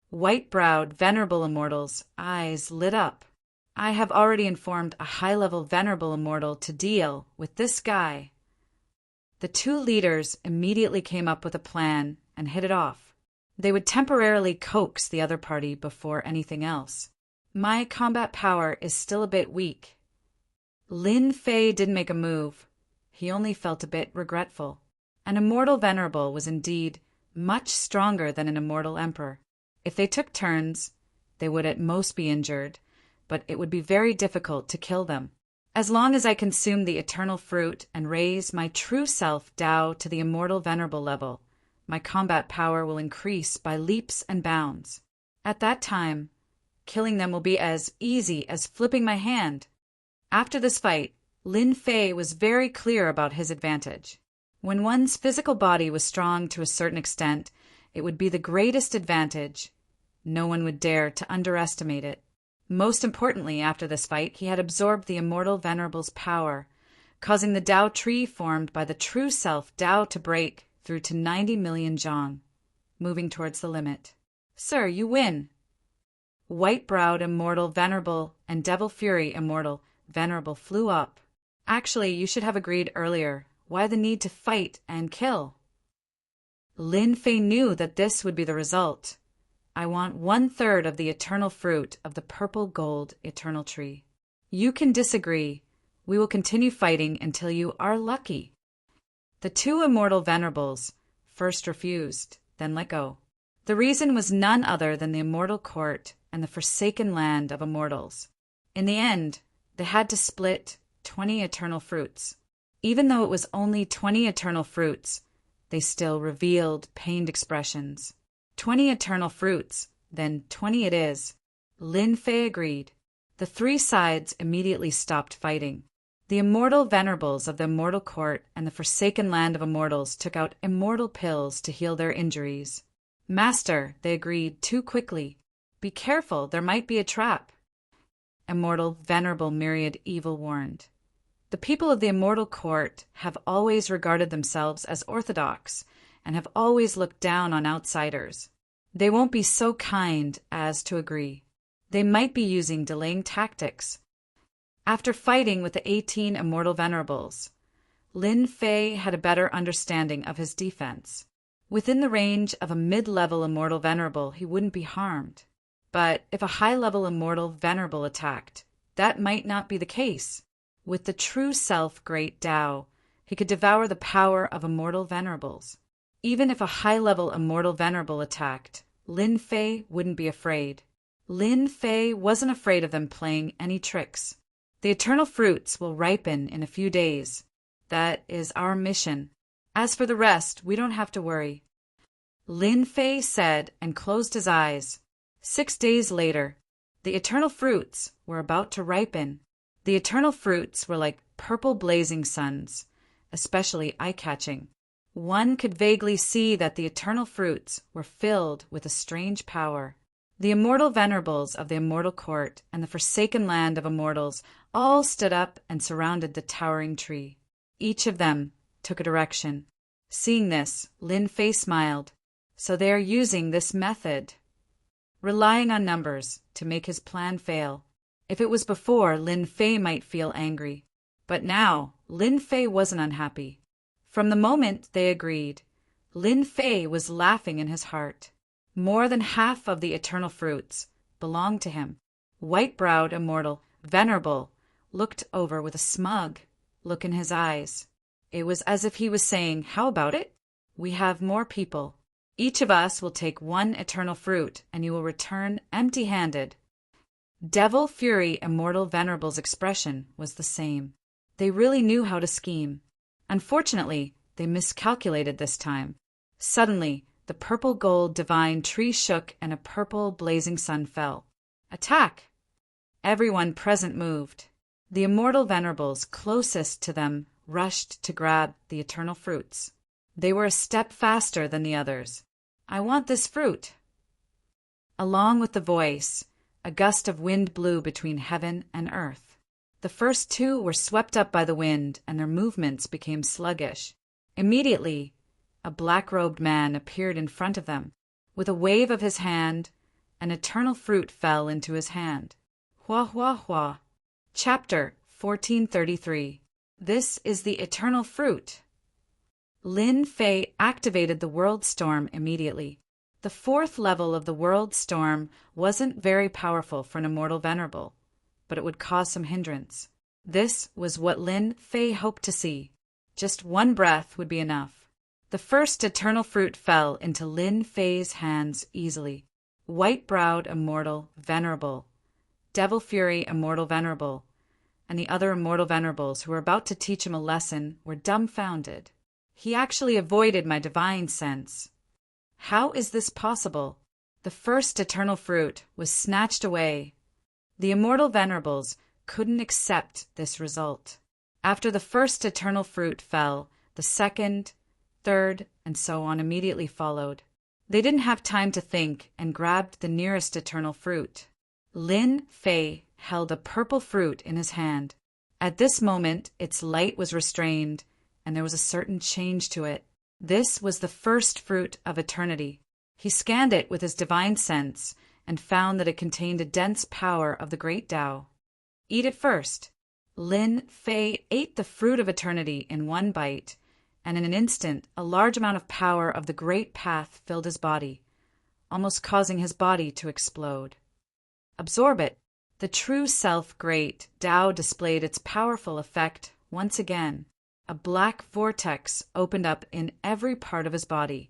White-browed, venerable immortals' eyes lit up. I have already informed a high-level venerable immortal to deal with this guy. The 2 leaders immediately came up with a plan and hit it off. They would temporarily coax the other party before anything else. My combat power is still a bit weak. Lin Fei didn't make a move. He only felt a bit regretful. An immortal venerable was indeed much stronger than an immortal emperor. If they took turns, they would at most be injured, but it would be very difficult to kill them. As long as I consume the eternal fruit and raise my true self Tao to the immortal venerable level, my combat power will increase by leaps and bounds. At that time, killing them will be as easy as flipping my hand. After this fight, Lin Fei was very clear about his advantage. When one's physical body was strong to a certain extent, it would be the greatest advantage. No one would dare to underestimate it. Most importantly, after this fight, he had absorbed the immortal venerable's power, causing the Tao tree formed by the true self Tao to break through to 90 million zhang, moving towards the limit. Sir, you win. White-browed immortal venerable and Devil Fury immortal venerable flew up. Actually, you should have agreed earlier. Why the need to fight and kill? Lin Fei knew that this would be the result. I want 1/3 of the eternal fruit of the purple gold eternal tree. You can disagree. We will continue fighting until you are lucky. The 2 immortal venerables first refused, then let go. The reason was none other than the immortal court and the forsaken land of immortals. In the end, they had to split 20 eternal fruits. Even though it was only 20 eternal fruits, they still revealed pained expressions. 20 eternal fruits, then 20 it is. Lin Fei agreed. The 3 sides immediately stopped fighting. The immortal venerables of the immortal court and the forsaken land of immortals took out immortal pills to heal their injuries. Master, they agreed too quickly. Be careful, there might be a trap. Immortal, venerable myriad evil warned. The people of the immortal court have always regarded themselves as orthodox and have always looked down on outsiders. They won't be so kind as to agree. They might be using delaying tactics. After fighting with the 18 immortal venerables, Lin Fei had a better understanding of his defense. Within the range of a mid-level immortal venerable, he wouldn't be harmed. But if a high-level immortal venerable attacked, that might not be the case. With the true self great Tao, he could devour the power of immortal venerables. Even if a high-level immortal venerable attacked, Lin Fei wouldn't be afraid. Lin Fei wasn't afraid of them playing any tricks. The eternal fruits will ripen in a few days. That is our mission. As for the rest, we don't have to worry. Lin Fei said and closed his eyes. 6 days later, the eternal fruits were about to ripen. The eternal fruits were like purple blazing suns, especially eye-catching. One could vaguely see that the eternal fruits were filled with a strange power. The immortal venerables of the immortal court and the forsaken land of immortals all stood up and surrounded the towering tree. Each of them took a direction. Seeing this, Lin Fei smiled. So they are using this method, relying on numbers to make his plan fail. If it was before, Lin Fei might feel angry. But now, Lin Fei wasn't unhappy. From the moment they agreed, Lin Fei was laughing in his heart. More than half of the eternal fruits belonged to him. White-browed, immortal, venerable, looked over with a smug look in his eyes. It was as if he was saying, "How about it? We have more people. Each of us will take one eternal fruit, and you will return empty-handed." Devil Fury Immortal Venerable's expression was the same. They really knew how to scheme. Unfortunately, they miscalculated this time. Suddenly, the purple gold divine tree shook and a purple blazing sun fell. Attack! Everyone present moved. The immortal venerables closest to them rushed to grab the eternal fruits. They were a step faster than the others. "I want this fruit." Along with the voice, a gust of wind blew between heaven and earth. The first two were swept up by the wind, and their movements became sluggish. Immediately, a black-robed man appeared in front of them. With a wave of his hand, an eternal fruit fell into his hand. Hua hua hua. Chapter 1433. This is the eternal fruit. Lin Fei activated the world storm immediately. The 4th level of the world storm wasn't very powerful for an immortal venerable, but it would cause some hindrance. This was what Lin Fei hoped to see. Just one breath would be enough. The first eternal fruit fell into Lin Fei's hands easily. White-browed immortal venerable, Devil Fury Immortal Venerable, and the other immortal venerables who were about to teach him a lesson were dumbfounded. He actually avoided my divine sense. How is this possible? The first eternal fruit was snatched away. The immortal venerables couldn't accept this result. After the first eternal fruit fell, the second, third, and so on immediately followed. They didn't have time to think and grabbed the nearest eternal fruit. Lin Fei held a purple fruit in his hand. At this moment, its light was restrained, and there was a certain change to it. This was the first fruit of eternity. He scanned it with his divine sense and found that it contained a dense power of the great Tao. Eat it first. Lin Fei ate the fruit of eternity in one bite, and in an instant a large amount of power of the great path filled his body, almost causing his body to explode. Absorb it. The true self great Tao displayed its powerful effect once again. A black vortex opened up in every part of his body,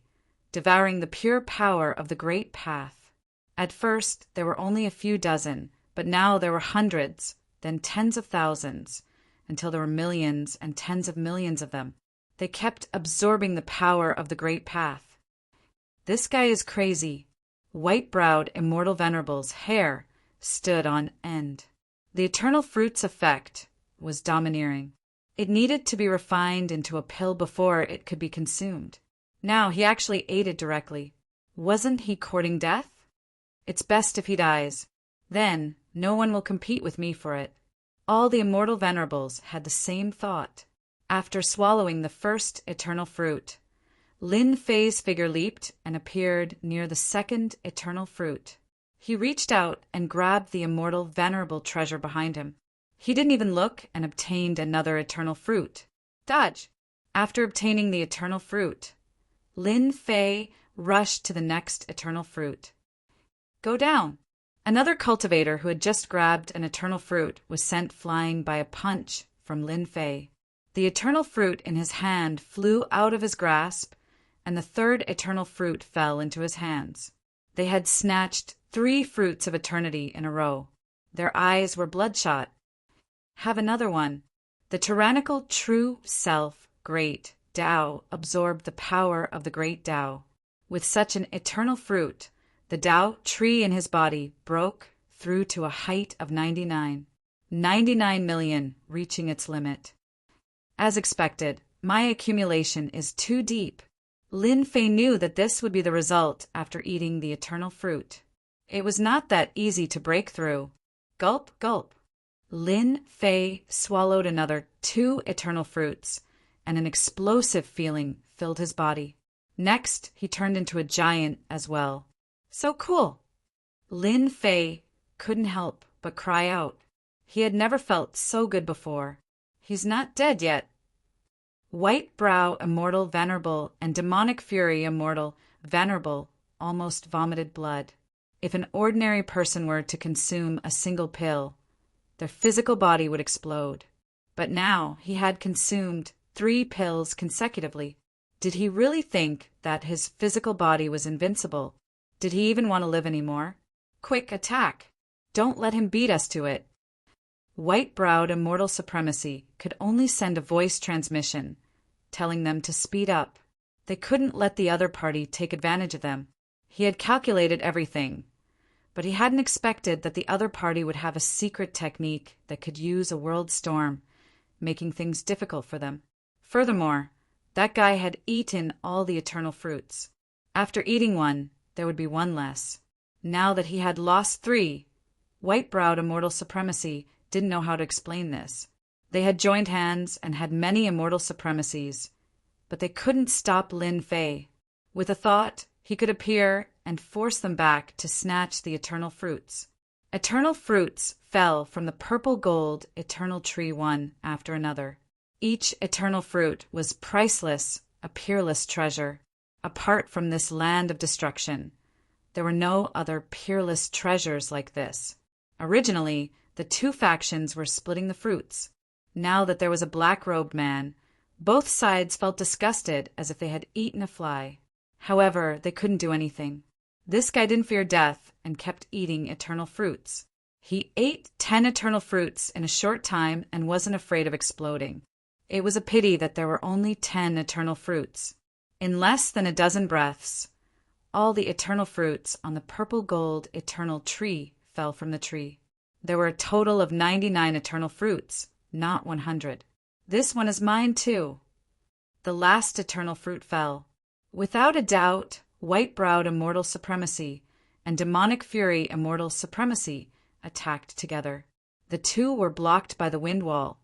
devouring the pure power of the great path. At first, there were only a few dozen, but now there were hundreds, then tens of thousands, until there were millions and tens of millions of them. They kept absorbing the power of the great path. This guy is crazy. White-browed immortal venerable's hair stood on end. The eternal fruit's effect was domineering. It needed to be refined into a pill before it could be consumed. Now he actually ate it directly. Wasn't he courting death? It's best if he dies. Then no one will compete with me for it. All the immortal venerables had the same thought. After swallowing the first eternal fruit, Lin Fei's figure leaped and appeared near the second eternal fruit. He reached out and grabbed the immortal venerable treasure behind him. He didn't even look and obtained another eternal fruit. Dodge! After obtaining the eternal fruit, Lin Fei rushed to the next eternal fruit. Go down! Another cultivator who had just grabbed an eternal fruit was sent flying by a punch from Lin Fei. The eternal fruit in his hand flew out of his grasp, and the third eternal fruit fell into his hands. They had snatched 3 fruits of eternity in a row. Their eyes were bloodshot. Have another one. The tyrannical true self, great Tao, absorbed the power of the great Tao. With such an eternal fruit, the Tao tree in his body broke through to a height of 99 million, reaching its limit. As expected, my accumulation is too deep. Lin Fei knew that this would be the result after eating the eternal fruit. It was not that easy to break through. Gulp, gulp. Lin Fei swallowed another 2 eternal fruits, and an explosive feeling filled his body. Next, he turned into a giant as well. So cool! Lin Fei couldn't help but cry out. He had never felt so good before. He's not dead yet. White Brow Immortal Venerable and Demonic Fury Immortal Venerable almost vomited blood. If an ordinary person were to consume a single pill, their physical body would explode. But now he had consumed 3 pills consecutively. Did he really think that his physical body was invincible? Did he even want to live anymore? Quick, attack! Don't let him beat us to it. White-browed Immortal Supremacy could only send a voice transmission, telling them to speed up. They couldn't let the other party take advantage of them. He had calculated everything, but he hadn't expected that the other party would have a secret technique that could use a world storm, making things difficult for them. Furthermore, that guy had eaten all the eternal fruits. After eating one, there would be one less. Now that he had lost 3, White-browed Immortal Supremacy didn't know how to explain this. They had joined hands and had many immortal supremacies, but they couldn't stop Lin Fei. With a thought, he could appear and force them back to snatch the eternal fruits. Eternal fruits fell from the purple gold eternal tree one after another. Each eternal fruit was priceless, a peerless treasure. Apart from this land of destruction, there were no other peerless treasures like this. Originally, the 2 factions were splitting the fruits. Now that there was a black-robed man, both sides felt disgusted as if they had eaten a fly. However, they couldn't do anything. This guy didn't fear death and kept eating eternal fruits. He ate 10 eternal fruits in a short time and wasn't afraid of exploding. It was a pity that there were only 10 eternal fruits. In less than a dozen breaths, all the eternal fruits on the purple gold eternal tree fell from the tree. There were a total of 99 eternal fruits, not 100. This one is mine too. The last eternal fruit fell. Without a doubt, White-browed Immortal Supremacy and Demonic Fury Immortal Supremacy attacked together. The 2 were blocked by the wind wall,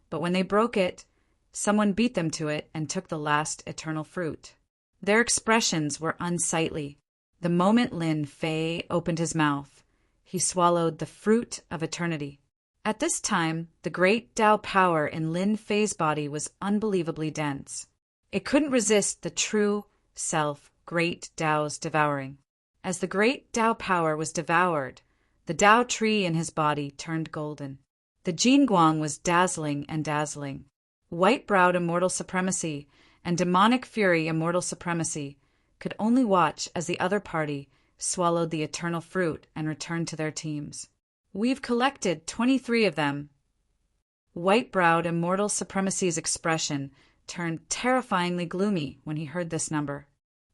but when they broke it, someone beat them to it and took the last eternal fruit. Their expressions were unsightly. The moment Lin Fei opened his mouth, he swallowed the fruit of eternity. At this time, the great Tao power in Lin Fei's body was unbelievably dense. It couldn't resist the true self, great Tao's devouring. As the great Tao power was devoured, the Tao tree in his body turned golden. The Jingguang was dazzling and dazzling. White-browed Immortal Supremacy and Demonic Fury Immortal Supremacy could only watch as the other party swallowed the eternal fruit and returned to their teams. We've collected 23 of them. White-browed Immortal Supremacy's expression turned terrifyingly gloomy when he heard this number.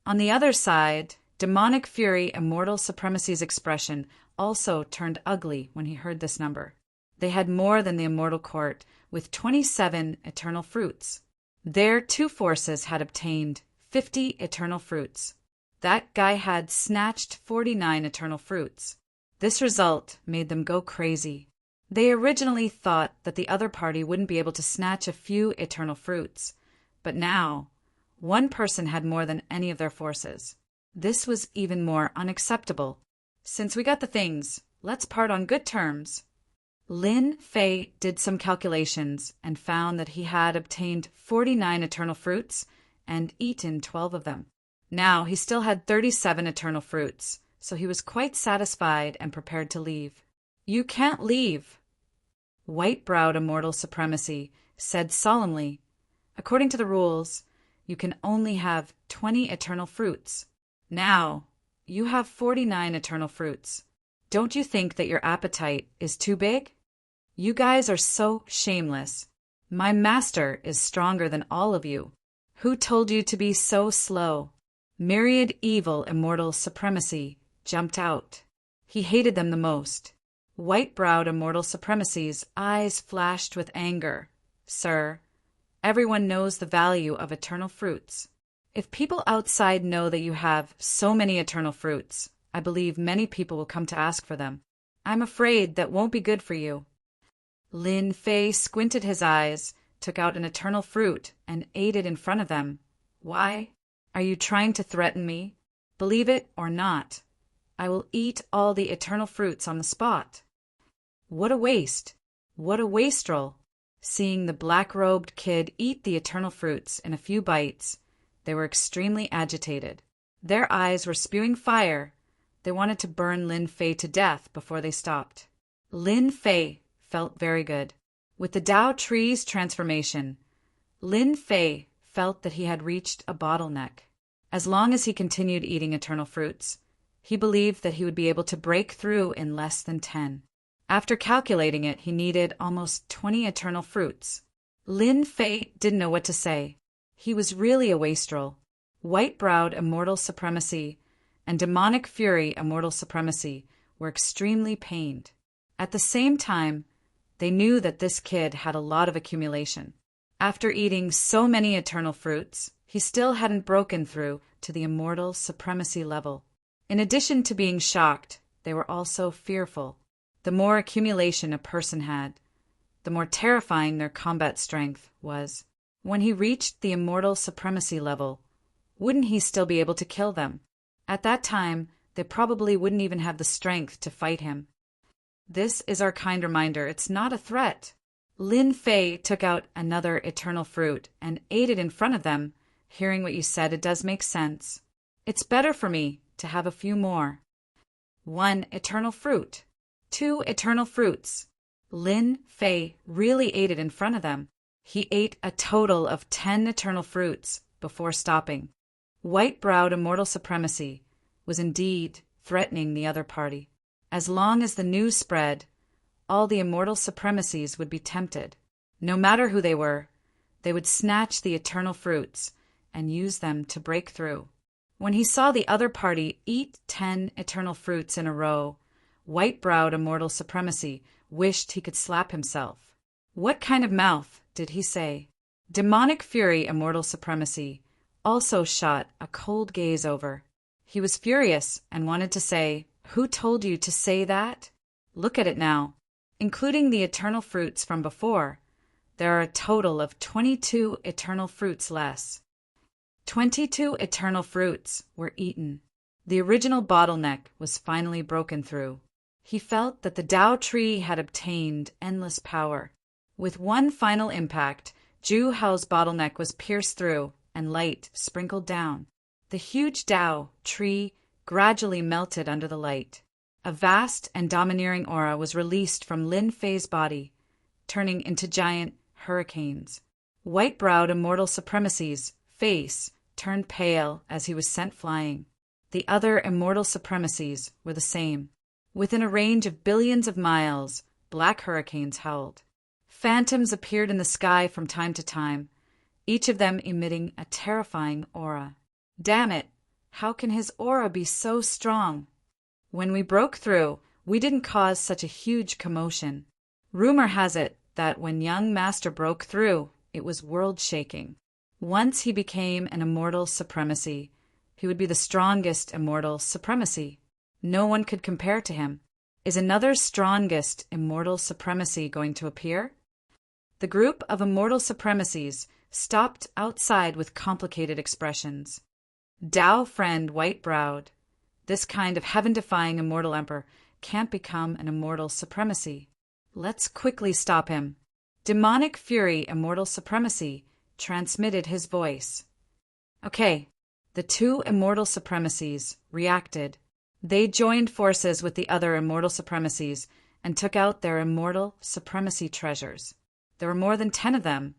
On the other side, Demonic Fury Immortal Supremacy's expression also turned ugly when he heard this number. They had more than the Immortal Court, with 27 eternal fruits. Their 2 forces had obtained 50 eternal fruits. That guy had snatched 49 eternal fruits. This result made them go crazy. They originally thought that the other party wouldn't be able to snatch a few eternal fruits, but now, one person had more than any of their forces. This was even more unacceptable. Since we got the things, let's part on good terms. Lin Fei did some calculations and found that he had obtained 49 eternal fruits and eaten 12 of them. Now he still had 37 eternal fruits, so he was quite satisfied and prepared to leave. You can't leave, White-browed Immortal Supremacy said solemnly. According to the rules, you can only have 20 eternal fruits. Now, you have 49 eternal fruits. Don't you think that your appetite is too big? You guys are so shameless. My master is stronger than all of you. Who told you to be so slow? Myriad Evil Immortal Supremacy jumped out. He hated them the most. White-browed Immortal Supremacy's eyes flashed with anger. Sir, everyone knows the value of eternal fruits. If people outside know that you have so many eternal fruits, I believe many people will come to ask for them. I'm afraid that won't be good for you. Lin Fei squinted his eyes, took out an eternal fruit, and ate it in front of them. Why? Are you trying to threaten me? Believe it or not, I will eat all the eternal fruits on the spot. What a waste! What a wastrel! Seeing the black-robed kid eat the eternal fruits in a few bites, they were extremely agitated. Their eyes were spewing fire. They wanted to burn Lin Fei to death before they stopped. Lin Fei felt very good. With the Tao Tree's transformation, Lin Fei felt that he had reached a bottleneck. As long as he continued eating eternal fruits, he believed that he would be able to break through in less than 10. After calculating it, he needed almost 20 eternal fruits. Lin Fei didn't know what to say. He was really a wastrel. White-browed Immortal Supremacy and Demonic Fury Immortal Supremacy were extremely pained. At the same time, they knew that this kid had a lot of accumulation. After eating so many eternal fruits, he still hadn't broken through to the Immortal Supremacy level. In addition to being shocked, they were also fearful. The more accumulation a person had, the more terrifying their combat strength was. When he reached the Immortal Supremacy level, wouldn't he still be able to kill them? At that time, they probably wouldn't even have the strength to fight him. This is our kind reminder, it's not a threat. Lin Fei took out another eternal fruit and ate it in front of them. Hearing what you said, it does make sense. It's better for me to have a few more. 1 eternal fruit. 2 eternal fruits. Lin Fei really ate it in front of them. He ate a total of 10 eternal fruits before stopping. White-browed Immortal Supremacy was indeed threatening the other party. As long as the news spread, all the Immortal Supremacies would be tempted. No matter who they were, they would snatch the eternal fruits and use them to break through. When he saw the other party eat 10 eternal fruits in a row, White-browed Immortal Supremacy wished he could slap himself. What kind of mouth, did he say? Demonic Fury Immortal Supremacy also shot a cold gaze over. He was furious and wanted to say, "Who told you to say that?" Look at it now. Including the eternal fruits from before, there are a total of 22 eternal fruits less. 22 eternal fruits were eaten. The original bottleneck was finally broken through. He felt that the Tao Tree had obtained endless power. With one final impact, Zhu Hao's bottleneck was pierced through and light sprinkled down. The huge Tao Tree gradually melted under the light. A vast and domineering aura was released from Lin Fei's body, turning into giant hurricanes. White-browed Immortal Supremacy's face turned pale as he was sent flying. The other Immortal Supremacies were the same. Within a range of billions of miles, black hurricanes howled. Phantoms appeared in the sky from time to time, each of them emitting a terrifying aura. Damn it! How can his aura be so strong? When we broke through, we didn't cause such a huge commotion. Rumor has it that when young Master broke through, it was world-shaking. Once he became an Immortal Supremacy, He would be the strongest immortal supremacy. No one could compare to him. Is another strongest immortal supremacy going to appear? The group of immortal supremacies stopped outside with complicated expressions. Tao friend white-browed. This kind of heaven-defying immortal emperor can't become an immortal supremacy. Let's quickly stop him. Demonic fury immortal supremacy transmitted his voice. Okay, the two immortal supremacies reacted. They joined forces with the other immortal supremacies and took out their immortal supremacy treasures. There were more than 10 of them,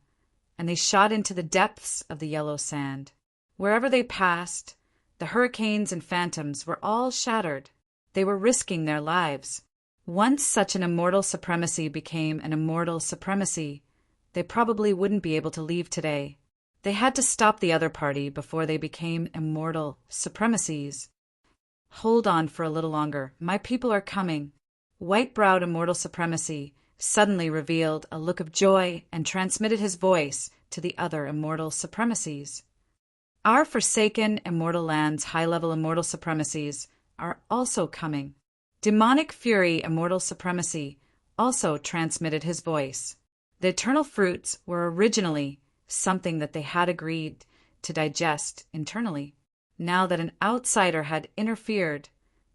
and they shot into the depths of the yellow sand. Wherever they passed, the hurricanes and phantoms were all shattered. They were risking their lives. Once such an immortal supremacy became an immortal supremacy, they probably wouldn't be able to leave today. They had to stop the other party before they became immortal supremacies. Hold on for a little longer. My people are coming. White-browed immortal supremacy suddenly revealed a look of joy and transmitted his voice to the other immortal supremacies. Our forsaken immortal lands' high-level immortal supremacies are also coming. Demonic fury immortal supremacy also transmitted his voice. The eternal fruits were originally something that they had agreed to digest internally. Now that an outsider had interfered,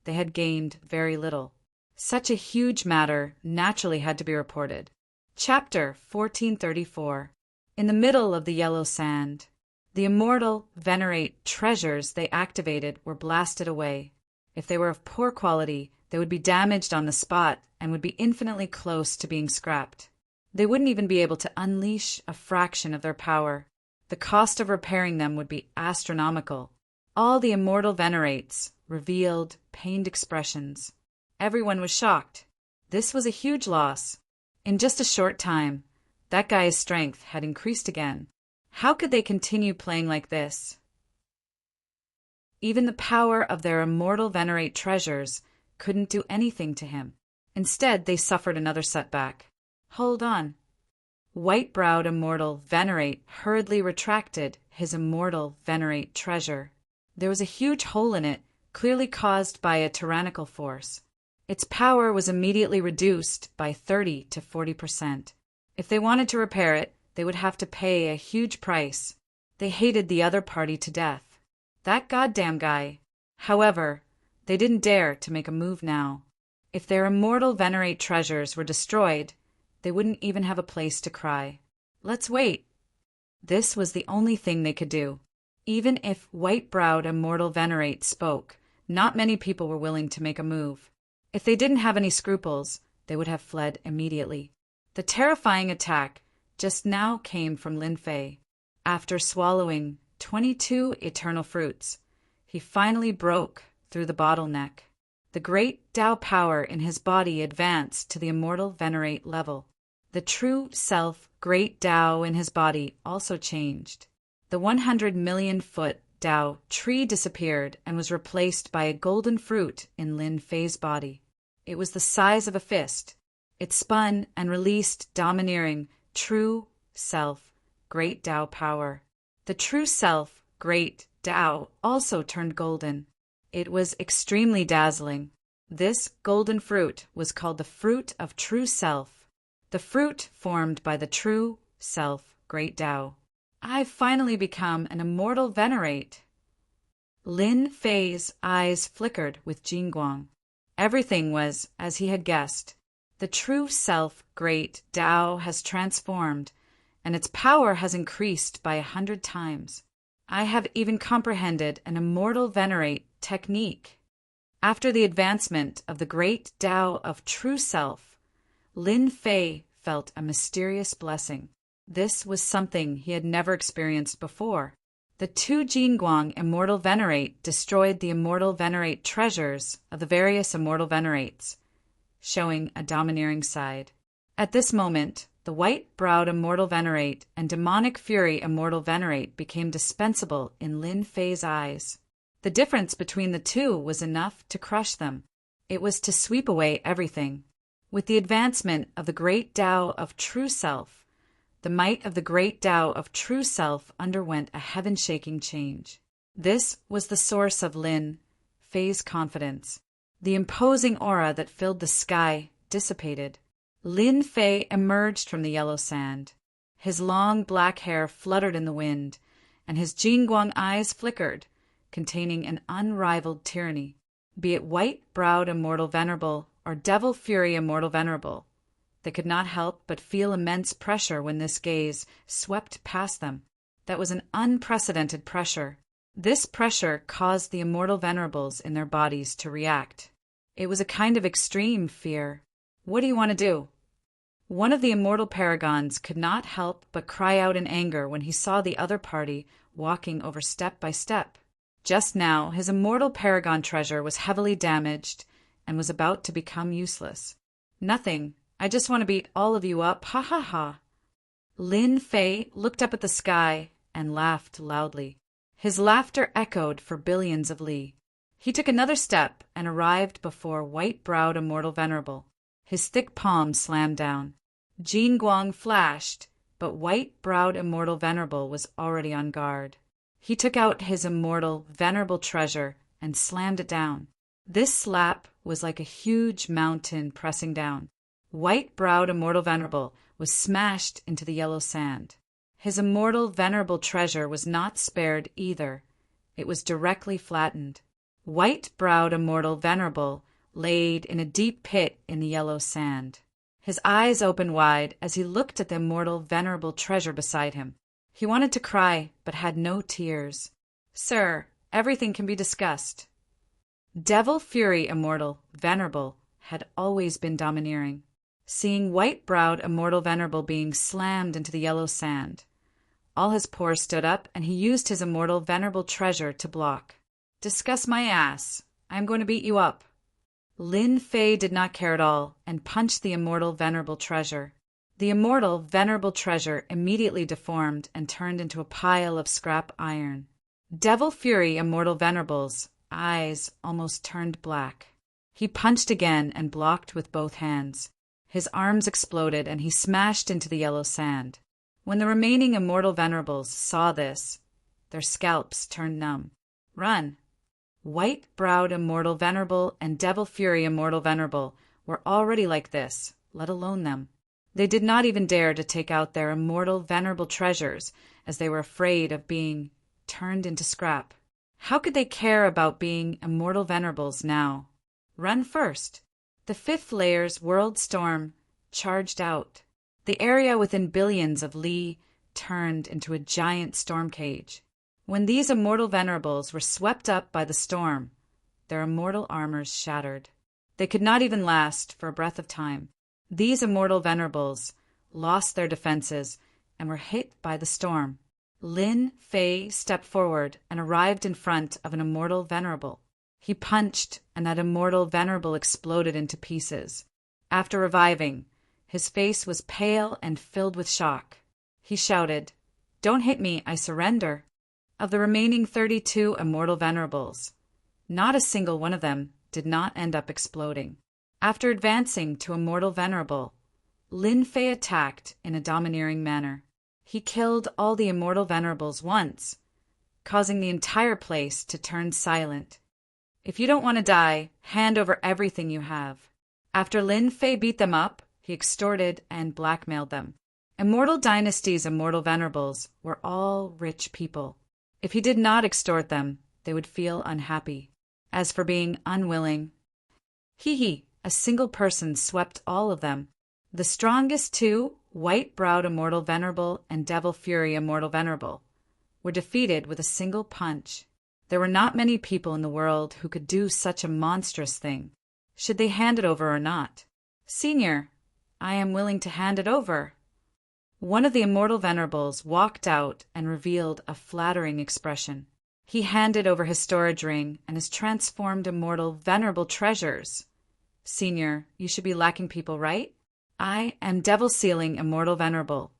they had gained very little. Such a huge matter naturally had to be reported. Chapter 1434. In the middle of the yellow sand, the immortal venerate treasures they activated were blasted away. If they were of poor quality, they would be damaged on the spot and would be infinitely close to being scrapped. They wouldn't even be able to unleash a fraction of their power. The cost of repairing them would be astronomical. All the immortal venerates revealed pained expressions. Everyone was shocked. This was a huge loss. In just a short time, that guy's strength had increased again. How could they continue playing like this? Even the power of their immortal venerate treasures couldn't do anything to him. Instead, they suffered another setback. Hold on. White-browed immortal venerate hurriedly retracted his immortal venerate treasure. There was a huge hole in it, clearly caused by a tyrannical force. Its power was immediately reduced by 30 to 40%. If they wanted to repair it, they would have to pay a huge price. They hated the other party to death. That goddamn guy. However, they didn't dare to make a move now. If their immortal venerate treasures were destroyed, they wouldn't even have a place to cry. Let's wait. This was the only thing they could do. Even if white-browed immortal venerate spoke, not many people were willing to make a move. If they didn't have any scruples, they would have fled immediately. The terrifying attack just now came from Lin Fei. After swallowing 22 eternal fruits, he finally broke through the bottleneck. The great Tao power in his body advanced to the immortal venerate level. The true self, great Tao in his body also changed. The 100 million foot Tao tree disappeared and was replaced by a golden fruit in Lin Fei's body. It was the size of a fist. It spun and released domineering, true self, great Tao power. The true self, great Tao, also turned golden. It was extremely dazzling. This golden fruit was called the fruit of true self, the fruit formed by the true self, great Tao. I've finally become an immortal venerate. Lin Fei's eyes flickered with Jingguang. Everything was as he had guessed. The true self, great Tao, has transformed, and its power has increased by 100 times. I have even comprehended an immortal venerate technique. After the advancement of the great Tao of true self, Lin Fei felt a mysterious blessing. This was something he had never experienced before. The two Jingguang immortal venerate destroyed the immortal venerate treasures of the various immortal venerates, showing a domineering side. At this moment, the white-browed immortal venerate and demonic fury immortal venerate became dispensable in Lin Fei's eyes. The difference between the two was enough to crush them. It was to sweep away everything. With the advancement of the great Tao of true self, the might of the great Tao of true self underwent a heaven-shaking change. This was the source of Lin Fei's confidence. The imposing aura that filled the sky dissipated. Lin Fei emerged from the yellow sand. His long black hair fluttered in the wind, and his Jingguang eyes flickered, containing an unrivaled tyranny. Be it white-browed immortal venerable or devil fury immortal venerable, they could not help but feel immense pressure when this gaze swept past them. That was an unprecedented pressure. This pressure caused the immortal venerables in their bodies to react. It was a kind of extreme fear. "What do you want to do?" One of the immortal paragons could not help but cry out in anger when he saw the other party walking over step by step. Just now, his immortal paragon treasure was heavily damaged and was about to become useless. "Nothing. I just want to beat all of you up. Ha ha ha." Lin Fei looked up at the sky and laughed loudly. His laughter echoed for billions of li. He took another step and arrived before white-browed immortal venerable. His thick palm slammed down. Jingguang flashed, but white-browed immortal venerable was already on guard. He took out his immortal venerable treasure and slammed it down. This slap was like a huge mountain pressing down. White-browed immortal venerable was smashed into the yellow sand. His immortal venerable treasure was not spared either. It was directly flattened. White-browed immortal venerable laid in a deep pit in the yellow sand. His eyes opened wide as he looked at the immortal venerable treasure beside him. He wanted to cry, but had no tears. "Sir, everything can be discussed." Devil Fury Immortal Venerable had always been domineering. Seeing white-browed immortal venerable being slammed into the yellow sand, all his pores stood up and he used his immortal venerable treasure to block. "Discuss my ass. I am going to beat you up." Lin Fei did not care at all and punched the immortal venerable treasure. The immortal venerable treasure immediately deformed and turned into a pile of scrap iron. Devil Fury Immortal Venerable's eyes almost turned black. He punched again and blocked with both hands. His arms exploded and he smashed into the yellow sand. When the remaining immortal venerables saw this, their scalps turned numb. "Run!" White-browed immortal venerable and devil fury immortal venerable were already like this, let alone them. They did not even dare to take out their immortal venerable treasures, as they were afraid of being turned into scrap. How could they care about being immortal venerables now? Run first. The fifth layer's world storm charged out. The area within billions of li turned into a giant storm cage. When these immortal venerables were swept up by the storm, their immortal armors shattered. They could not even last for a breath of time. These immortal venerables lost their defenses and were hit by the storm. Lin Fei stepped forward and arrived in front of an immortal venerable. He punched, and that immortal venerable exploded into pieces. After reviving, his face was pale and filled with shock. He shouted, "Don't hit me, I surrender." Of the remaining 32 immortal venerables, not a single one of them did not end up exploding. After advancing to immortal venerable, Lin Fei attacked in a domineering manner. He killed all the immortal venerables once, causing the entire place to turn silent. "If you don't want to die, hand over everything you have." After Lin Fei beat them up, he extorted and blackmailed them. Immortal Dynasty's immortal venerables were all rich people. If he did not extort them, they would feel unhappy. As for being unwilling, a single person swept all of them. The strongest two, white-browed immortal venerable and devil fury immortal venerable, were defeated with a single punch. There were not many people in the world who could do such a monstrous thing. Should they hand it over or not? "Senior, I am willing to hand it over." One of the immortal venerables walked out and revealed a flattering expression. He handed over his storage ring and his transformed immortal venerable treasures. "Senior, you should be lacking people, right? I am Devil Sealing Immortal Venerable,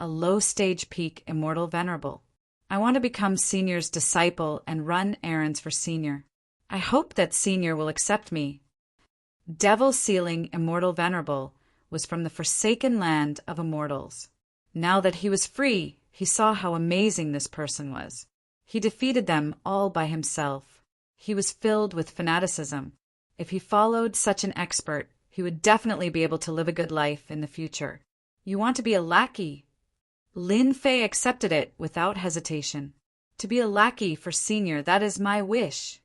a low-stage peak Immortal Venerable. I want to become Senior's disciple and run errands for Senior. I hope that Senior will accept me." Devil Sealing Immortal Venerable was from the forsaken land of immortals. Now that he was free, he saw how amazing this person was. He defeated them all by himself. He was filled with fanaticism. If he followed such an expert, he would definitely be able to live a good life in the future. You want to be a lackey? Lin Fei accepted it without hesitation. To be a lackey for Senior, that is my wish.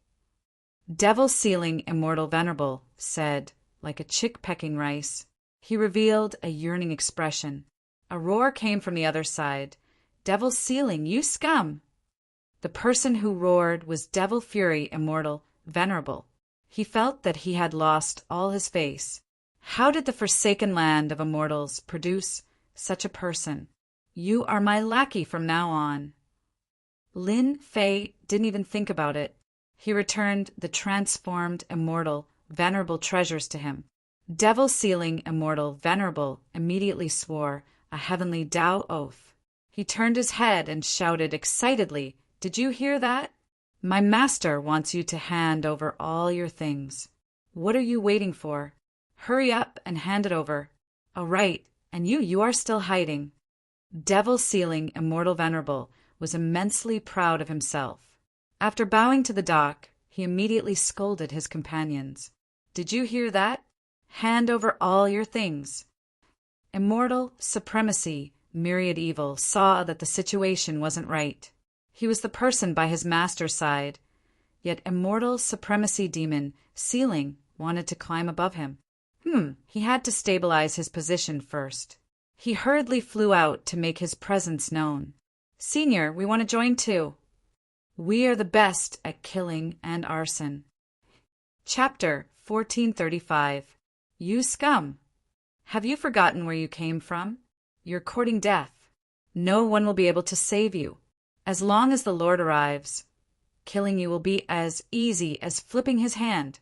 Devil Sealing Immortal Venerable said, like a chick pecking rice. He revealed a yearning expression. A roar came from the other side. Devil Sealing, you scum! The person who roared was Devil Fury Immortal Venerable. He felt that he had lost all his face. How did the forsaken land of immortals produce such a person? You are my lackey from now on. Lin Fei didn't even think about it. He returned the transformed immortal venerable treasures to him. Devil Sealing Immortal Venerable immediately swore a heavenly Tao oath. He turned his head and shouted excitedly, "Did you hear that? My master wants you to hand over all your things. What are you waiting for? Hurry up and hand it over. Oh, right, and you are still hiding." Devil Sealing Immortal Venerable was immensely proud of himself. After bowing to the dock, he immediately scolded his companions. "Did you hear that? Hand over all your things." Immortal Supremacy Myriad Evil saw that the situation wasn't right. He was the person by his master's side, yet Immortal Supremacy Demon Sealing wanted to climb above him. He had to stabilize his position first. He hurriedly flew out to make his presence known. "Senior, we want to join too. We are the best at killing and arson." Chapter 1435. You scum! Have you forgotten where you came from? You're courting death. No one will be able to save you. As long as the Lord arrives, killing you will be as easy as flipping his hand.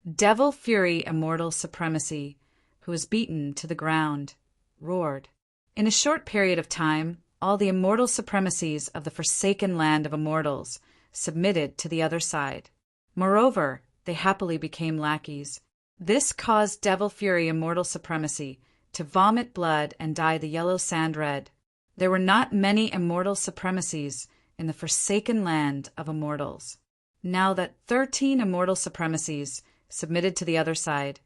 Devil Fury Immortal Supremacy, who was beaten to the ground, roared. In a short period of time, all the immortal supremacies of the forsaken land of immortals submitted to the other side. Moreover, they happily became lackeys. This caused Devil Fury Immortal Supremacy to vomit blood and dye the yellow sand red. There were not many immortal supremacies in the forsaken land of immortals. Now that 13 immortal supremacies submitted to the other side,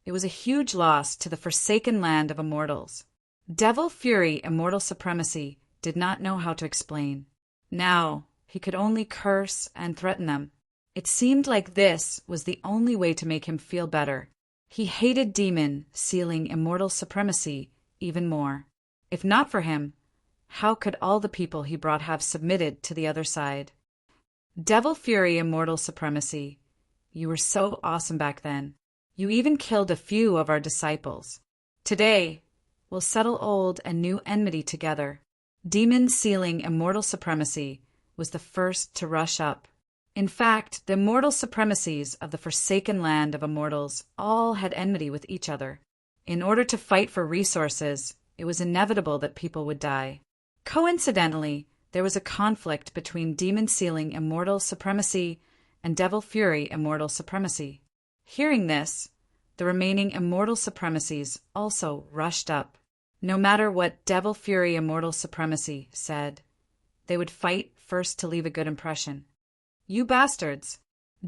it was a huge loss to the forsaken land of immortals. Devil Fury Immortal Supremacy did not know how to explain. Now he could only curse and threaten them. It seemed like this was the only way to make him feel better. He hated Demon Sealing Immortal Supremacy even more. If not for him, how could all the people he brought have submitted to the other side? Devil Fury Immortal Supremacy, you were so awesome back then. You even killed a few of our disciples. Today, we'll settle old and new enmity together. Demon Sealing Immortal Supremacy was the first to rush up. In fact, the immortal supremacies of the forsaken land of immortals all had enmity with each other. In order to fight for resources, it was inevitable that people would die. Coincidentally, there was a conflict between Demon Sealing Immortal Supremacy and Devil Fury Immortal Supremacy. Hearing this, the remaining immortal supremacies also rushed up. No matter what Devil Fury Immortal Supremacy said, they would fight first to leave a good impression. You bastards!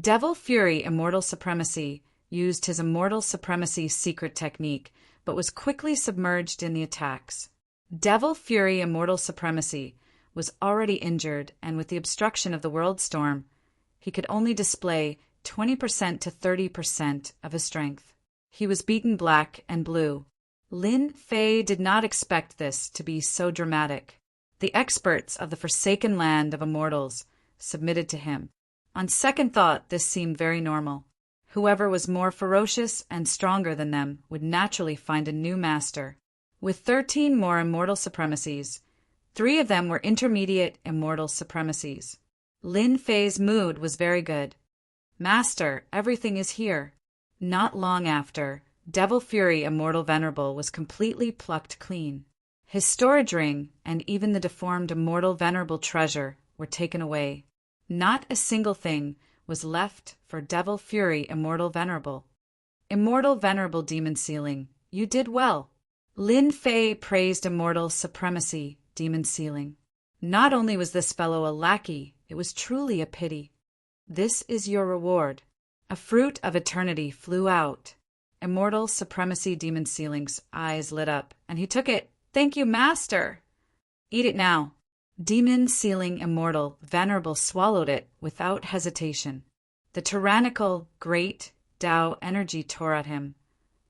Devil Fury Immortal Supremacy used his Immortal Supremacy secret technique, but was quickly submerged in the attacks. Devil Fury Immortal Supremacy was already injured, and with the obstruction of the World Storm, he could only display 20% to 30% of his strength. He was beaten black and blue. Lin Fei did not expect this to be so dramatic. The experts of the forsaken land of immortals submitted to him. On second thought, this seemed very normal. Whoever was more ferocious and stronger than them would naturally find a new master. With 13 more immortal supremacies, 3 of them were intermediate immortal supremacies. Lin Fei's mood was very good. Master, everything is here. Not long after, Devil Fury Immortal Venerable was completely plucked clean. His storage ring and even the deformed Immortal Venerable treasure were taken away. Not a single thing was left for Devil Fury Immortal Venerable. Immortal Venerable Demon Sealing, you did well. Lin Fei praised Immortal Supremacy Demon Sealing. Not only was this fellow a lackey, it was truly a pity. This is your reward. A fruit of eternity flew out. Immortal Supremacy Demon Sealing's eyes lit up, and he took it. Thank you, Master! Eat it now. Demon Sealing Immortal Venerable swallowed it without hesitation. The tyrannical, great Tao energy tore at him,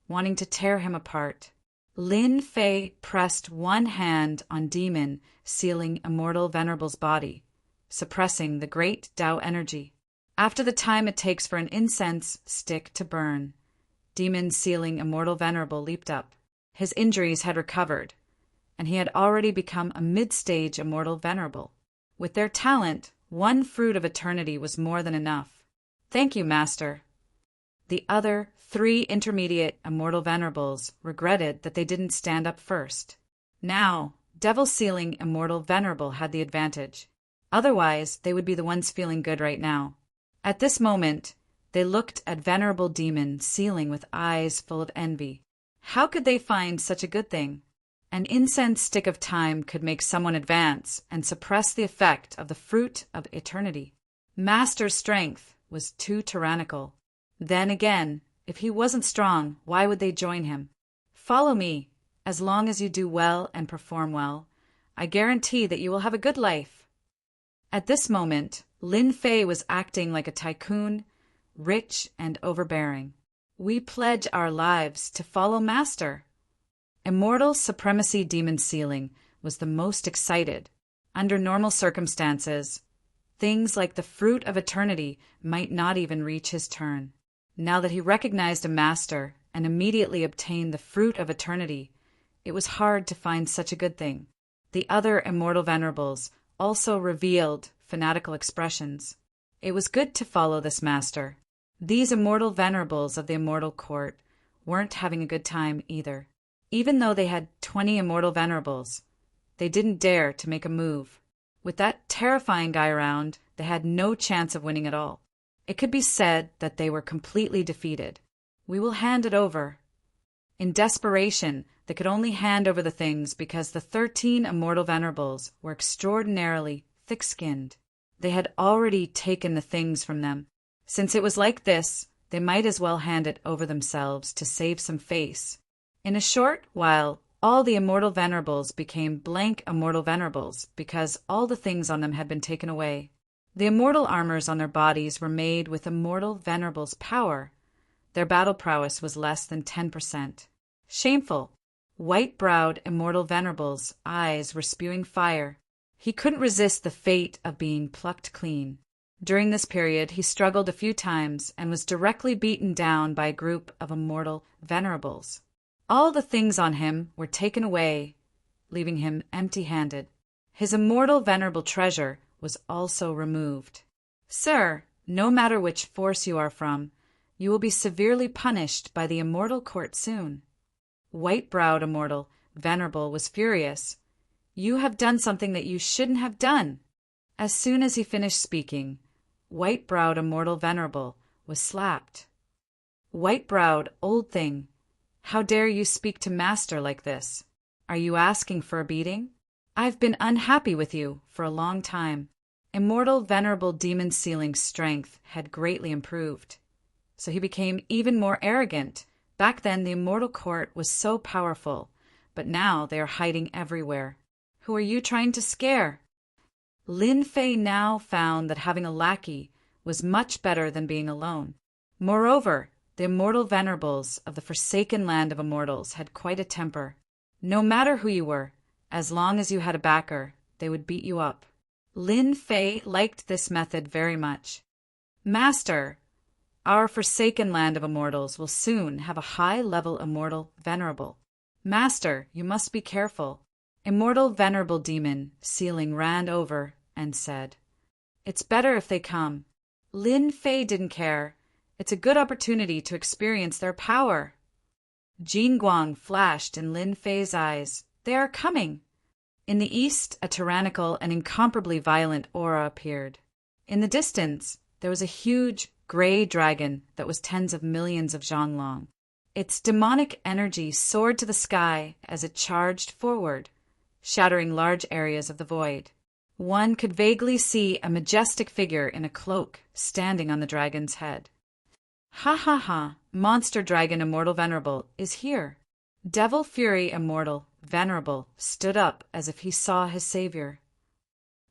wanting to tear him apart. Lin Fei pressed one hand on Demon Sealing Immortal Venerable's body, suppressing the great Tao energy. After the time it takes for an incense stick to burn, Demon Sealing Immortal Venerable leaped up. His injuries had recovered, and he had already become a mid-stage Immortal Venerable. With their talent, one fruit of eternity was more than enough. Thank you, Master. The other 3 intermediate Immortal Venerables regretted that they didn't stand up first. Now, Devil Sealing Immortal Venerable had the advantage. Otherwise, they would be the ones feeling good right now. At this moment, they looked at Venerable Demon Sealing with eyes full of envy. How could they find such a good thing? An incense stick of time could make someone advance and suppress the effect of the fruit of eternity. Master's strength was too tyrannical. Then again, if he wasn't strong, why would they join him? Follow me. As long as you do well and perform well, I guarantee that you will have a good life. At this moment, Lin Fei was acting like a tycoon, rich and overbearing. We pledge our lives to follow Master. Immortal Supremacy Demon Sealing was the most excited. Under normal circumstances, things like the fruit of eternity might not even reach his turn. Now that he recognized a master and immediately obtained the fruit of eternity, it was hard to find such a good thing. The other Immortal Venerables also revealed fanatical expressions. It was good to follow this master. These Immortal Venerables of the Immortal Court weren't having a good time either. Even though they had 20 Immortal Venerables, they didn't dare to make a move. With that terrifying guy around, they had no chance of winning at all. It could be said that they were completely defeated. We will hand it over. In desperation, they could only hand over the things because the 13 Immortal Venerables were extraordinarily thick-skinned. They had already taken the things from them. Since it was like this, they might as well hand it over themselves to save some face. In a short while, all the Immortal Venerables became blank Immortal Venerables because all the things on them had been taken away. The immortal armors on their bodies were made with Immortal Venerables' power. Their battle prowess was less than 10%. Shameful. White-browed Immortal Venerables' eyes were spewing fire. He couldn't resist the fate of being plucked clean. During this period, he struggled a few times and was directly beaten down by a group of Immortal Venerables. All the things on him were taken away, leaving him empty-handed. His Immortal Venerable treasure was also removed. Sir, no matter which force you are from, you will be severely punished by the Immortal Court soon. White-browed Immortal Venerable was furious. You have done something that you shouldn't have done. As soon as he finished speaking, White-browed Immortal Venerable was slapped. White-browed old thing, how dare you speak to Master like this? Are you asking for a beating? I've been unhappy with you for a long time. Immortal Venerable Demon Sealing's strength had greatly improved, so he became even more arrogant. Back then, the Immortal Court was so powerful, but now they are hiding everywhere. Who are you trying to scare? Lin Fei now found that having a lackey was much better than being alone. Moreover, the Immortal Venerables of the Forsaken Land of Immortals had quite a temper. No matter who you were, as long as you had a backer, they would beat you up. Lin Fei liked this method very much. Master, our Forsaken Land of Immortals will soon have a high-level Immortal Venerable. Master, you must be careful. Immortal Venerable Demon Sealing ran over and said, It's better if they come. Lin Fei didn't care. It's a good opportunity to experience their power. Jin Guang flashed in Lin Fei's eyes. They are coming. In the east, a tyrannical and incomparably violent aura appeared. In the distance, there was a huge gray dragon that was tens of millions of zhang long. Its demonic energy soared to the sky as it charged forward, shattering large areas of the void. One could vaguely see a majestic figure in a cloak standing on the dragon's head. Ha ha ha, monster dragon immortal venerable is here. Devil Fury immortal venerable stood up as if he saw his savior.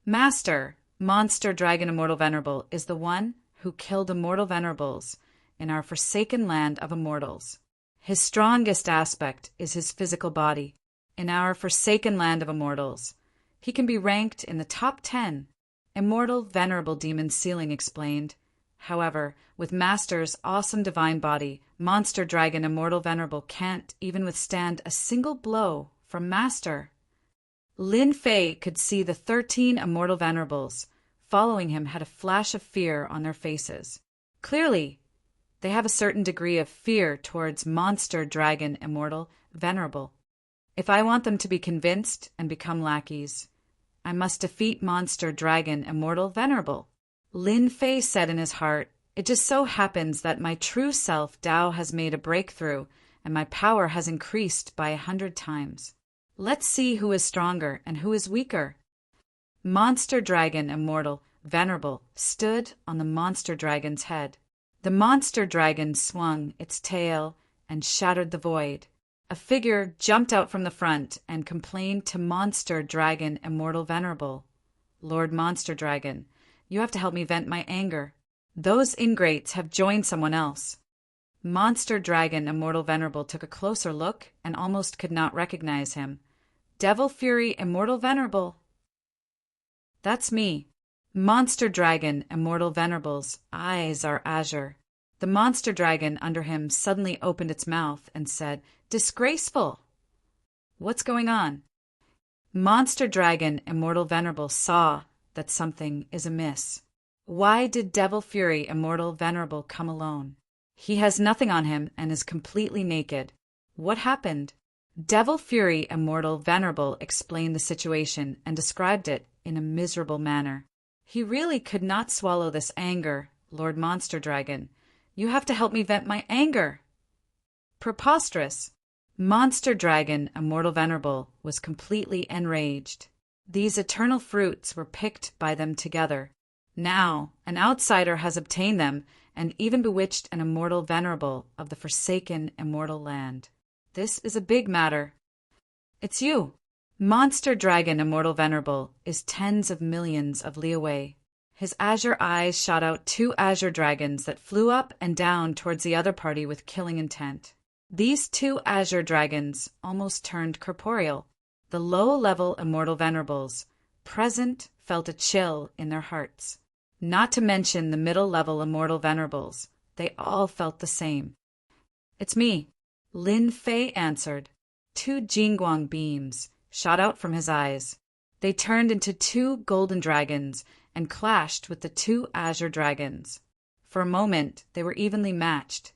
Master, monster dragon immortal venerable is the one who killed immortal venerables in our forsaken land of immortals. His strongest aspect is his physical body. In our forsaken land of immortals, he can be ranked in the top 10. Immortal venerable demon Ceiling explained. However, with Master's awesome divine body, monster dragon immortal venerable can't even withstand a single blow from Master. Lin Fei could see the 13 immortal venerables following him had a flash of fear on their faces. Clearly, they have a certain degree of fear towards monster dragon immortal venerable. If I want them to be convinced and become lackeys, I must defeat monster dragon immortal venerable. Lin Fei said in his heart, it just so happens that my true self Dao has made a breakthrough and my power has increased by 100 times. Let's see who is stronger and who is weaker. Monster dragon immortal venerable stood on the monster dragon's head. The monster dragon swung its tail and shattered the void. A figure jumped out from the front and complained to monster dragon immortal venerable. Lord Monster Dragon, you have to help me vent my anger. Those ingrates have joined someone else. Monster dragon immortal venerable took a closer look and almost could not recognize him. Devil Fury immortal venerable. That's me. Monster dragon immortal venerable's eyes are azure. The monster dragon under him suddenly opened its mouth and said, disgraceful! What's going on? Monster dragon immortal venerable saw that something is amiss. Why did Devil Fury immortal venerable come alone? He has nothing on him and is completely naked. What happened? Devil Fury immortal venerable explained the situation and described it in a miserable manner. He really could not swallow this anger, Lord Monster Dragon. You have to help me vent my anger. Preposterous. Monster Dragon immortal venerable was completely enraged. These eternal fruits were picked by them together. Now, an outsider has obtained them and even bewitched an immortal venerable of the forsaken immortal land. This is a big matter. It's you. Monster Dragon immortal venerable is tens of millions of li away. His azure eyes shot out 2 azure dragons that flew up and down towards the other party with killing intent. These 2 azure dragons almost turned corporeal. The low-level immortal venerables present felt a chill in their hearts. Not to mention the middle-level immortal venerables. They all felt the same. It's me. Lin Fei answered. 2 Jingguang beams shot out from his eyes. They turned into 2 golden dragons and clashed with the 2 azure dragons. For a moment, they were evenly matched.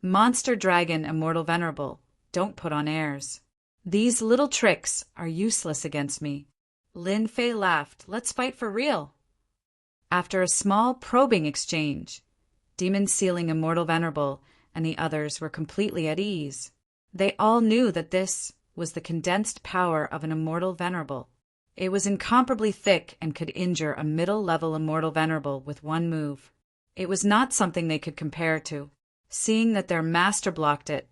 Monster Dragon immortal venerable, don't put on airs. These little tricks are useless against me. Lin Fei laughed. Let's fight for real. After a small probing exchange, Demon Ceiling immortal venerable and the others were completely at ease. They all knew that this was the condensed power of an immortal venerable. It was incomparably thick and could injure a middle-level immortal venerable with one move. It was not something they could compare to. Seeing that their master blocked it,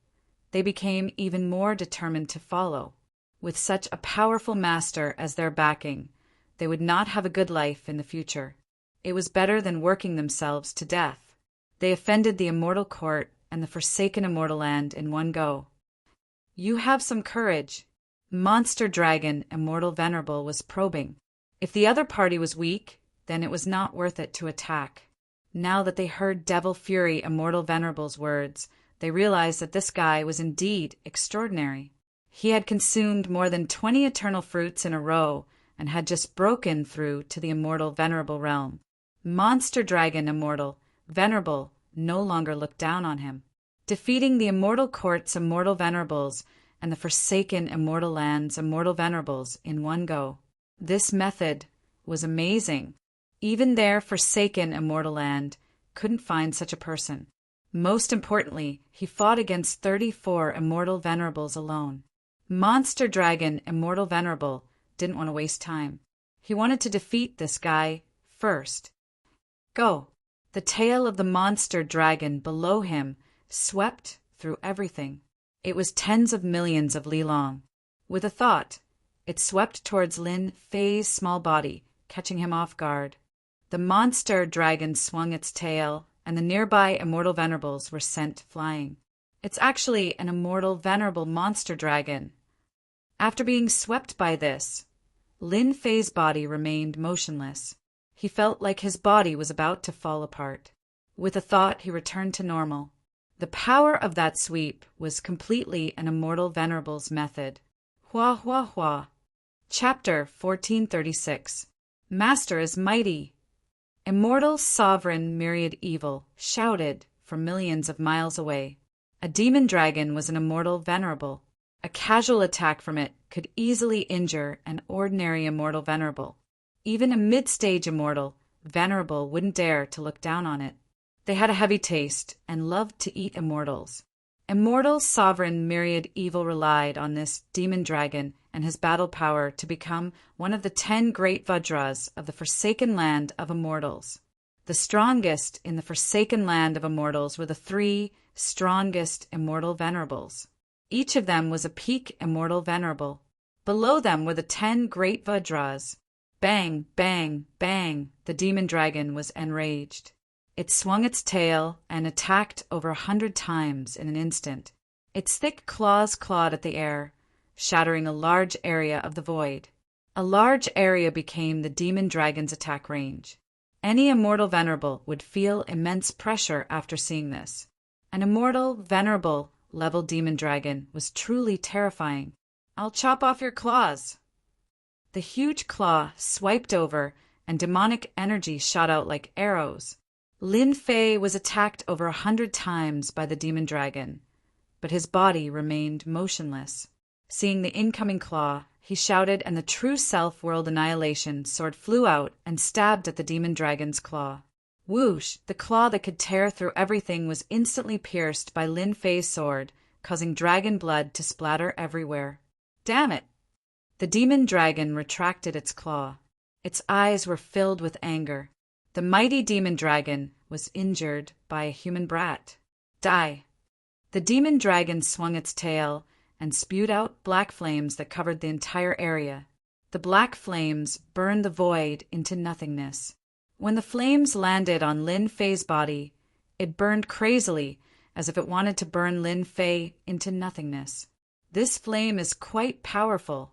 they became even more determined to follow. With such a powerful master as their backing, they would not have a good life in the future. It was better than working themselves to death. They offended the immortal court and the forsaken immortal land in one go. You have some courage. Monster Dragon immortal venerable was probing. If the other party was weak, then it was not worth it to attack. Now that they heard Devil Fury immortal venerable's words, they realized that this guy was indeed extraordinary. He had consumed more than 20 eternal fruits in a row and had just broken through to the immortal venerable realm. Monster Dragon immortal venerable no longer looked down on him. Defeating the immortal court's immortal venerables and the forsaken immortal land's immortal venerables in one go. This method was amazing. Even their forsaken immortal land couldn't find such a person. Most importantly, he fought against 34 immortal venerables alone. Monster Dragon immortal venerable didn't want to waste time. He wanted to defeat this guy first. Go! The tail of the monster dragon below him swept through everything. It was tens of millions of li long. With a thought, it swept towards Lin Fei's small body, catching him off guard. The monster dragon swung its tail, and the nearby immortal venerables were sent flying. It's actually an immortal venerable monster dragon. After being swept by this, Lin Fei's body remained motionless. He felt like his body was about to fall apart. With a thought, he returned to normal. The power of that sweep was completely an immortal venerable's method. Hua hua hua. Chapter 1436. Master is mighty. Immortal sovereign myriad evil shouted from millions of miles away. A demon dragon was an immortal venerable. A casual attack from it could easily injure an ordinary immortal venerable. Even a mid-stage immortal venerable wouldn't dare to look down on it. They had a heavy taste and loved to eat immortals. Immortal sovereign myriad evil relied on this demon dragon and his battle power to become one of the 10 great Vajras of the Forsaken Land of Immortals. The strongest in the Forsaken Land of Immortals were the 3 strongest immortal venerables. Each of them was a peak immortal venerable. Below them were the 10 great Vajras. Bang, bang, bang, the demon dragon was enraged. It swung its tail and attacked over 100 times in an instant. Its thick claws clawed at the air, shattering a large area of the void. A large area became the demon dragon's attack range. Any immortal venerable would feel immense pressure after seeing this. An immortal, venerable level demon dragon was truly terrifying. I'll chop off your claws. The huge claw swiped over, and demonic energy shot out like arrows. Lin Fei was attacked over 100 times by the demon dragon, but his body remained motionless. Seeing the incoming claw, he shouted, and the true self-world annihilation sword flew out and stabbed at the demon dragon's claw. Whoosh! The claw that could tear through everything was instantly pierced by Lin Fei's sword, causing dragon blood to splatter everywhere. Damn it! The demon dragon retracted its claw. Its eyes were filled with anger. The mighty demon dragon was injured by a human brat. Die! The demon dragon swung its tail and spewed out black flames that covered the entire area. The black flames burned the void into nothingness. When the flames landed on Lin Fei's body, it burned crazily, as if it wanted to burn Lin Fei into nothingness. This flame is quite powerful.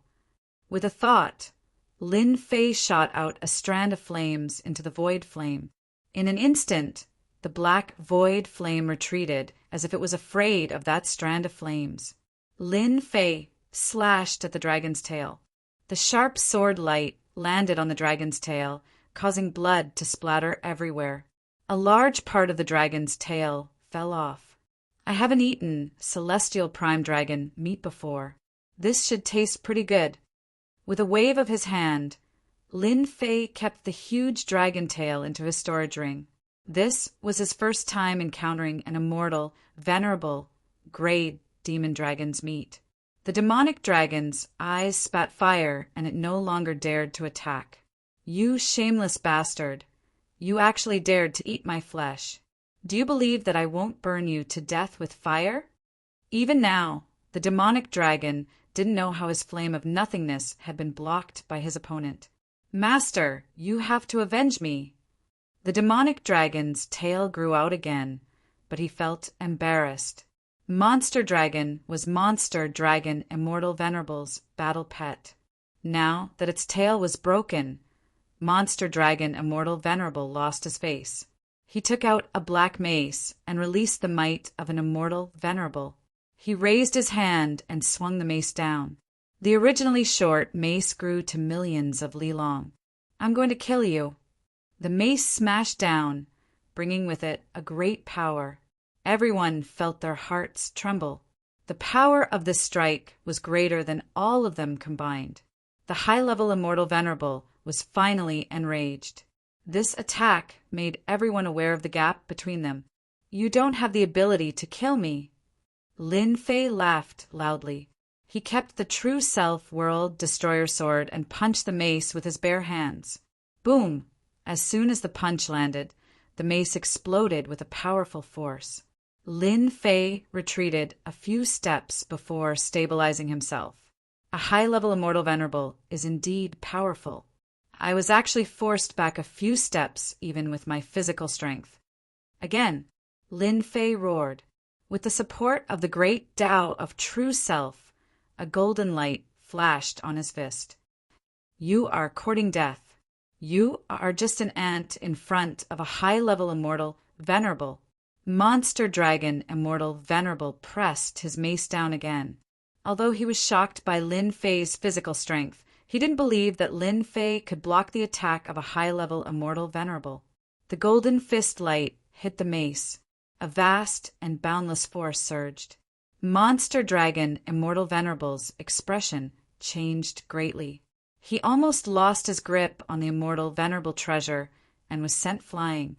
With a thought, Lin Fei shot out a strand of flames into the void flame. In an instant, the black void flame retreated as if it was afraid of that strand of flames. Lin Fei slashed at the dragon's tail. The sharp sword light landed on the dragon's tail, causing blood to splatter everywhere. A large part of the dragon's tail fell off. I haven't eaten celestial prime dragon meat before. This should taste pretty good. With a wave of his hand, Lin Fei kept the huge dragon tail into his storage ring. This was his first time encountering an immortal, venerable, grade demon dragon's meat. The demonic dragon's eyes spat fire, and it no longer dared to attack. You shameless bastard! You actually dared to eat my flesh. Do you believe that I won't burn you to death with fire? Even now, the demonic dragon didn't know how his flame of nothingness had been blocked by his opponent. Master, you have to avenge me. The demonic dragon's tail grew out again, but he felt embarrassed. Monster Dragon was Monster Dragon Immortal Venerable's battle pet. Now that its tail was broken, Monster Dragon Immortal Venerable lost his face. He took out a black mace and released the might of an immortal venerable. He raised his hand and swung the mace down. The originally short mace grew to millions of li long. I'm going to kill you. The mace smashed down, bringing with it a great power. Everyone felt their hearts tremble. The power of this strike was greater than all of them combined. The high-level immortal venerable was finally enraged. This attack made everyone aware of the gap between them. You don't have the ability to kill me. Lin Fei laughed loudly. He kept the true self world destroyer sword and punched the mace with his bare hands. Boom! As soon as the punch landed, the mace exploded with a powerful force. Lin Fei retreated a few steps before stabilizing himself. A high-level immortal venerable is indeed powerful. I was actually forced back a few steps even with my physical strength. Again, Lin Fei roared. With the support of the great Tao of true self, a golden light flashed on his fist. You are courting death. You are just an ant in front of a high-level immortal venerable. Monster Dragon Immortal Venerable pressed his mace down again. Although he was shocked by Lin Fei's physical strength, he didn't believe that Lin Fei could block the attack of a high-level Immortal Venerable. The golden fist light hit the mace. A vast and boundless force surged. Monster Dragon Immortal Venerable's expression changed greatly. He almost lost his grip on the Immortal Venerable treasure and was sent flying.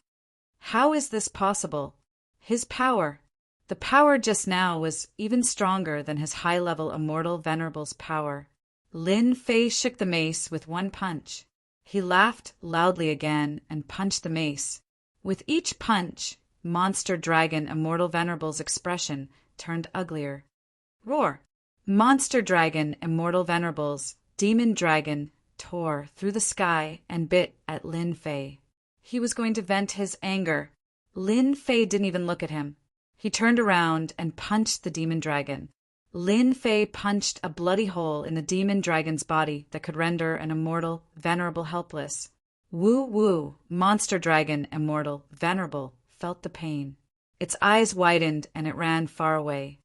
How is this possible? His power. The power just now was even stronger than his high-level Immortal Venerable's power. Lin Fei shook the mace with one punch. He laughed loudly again and punched the mace. With each punch, Monster Dragon Immortal Venerable's expression turned uglier. Roar! Monster Dragon Immortal Venerable's demon dragon tore through the sky and bit at Lin Fei. He was going to vent his anger. Lin Fei didn't even look at him. He turned around and punched the demon dragon. Lin Fei punched a bloody hole in the demon dragon's body that could render an immortal venerable helpless. Woo woo, Monster Dragon Immortal Venerable felt the pain. Its eyes widened and it ran far away.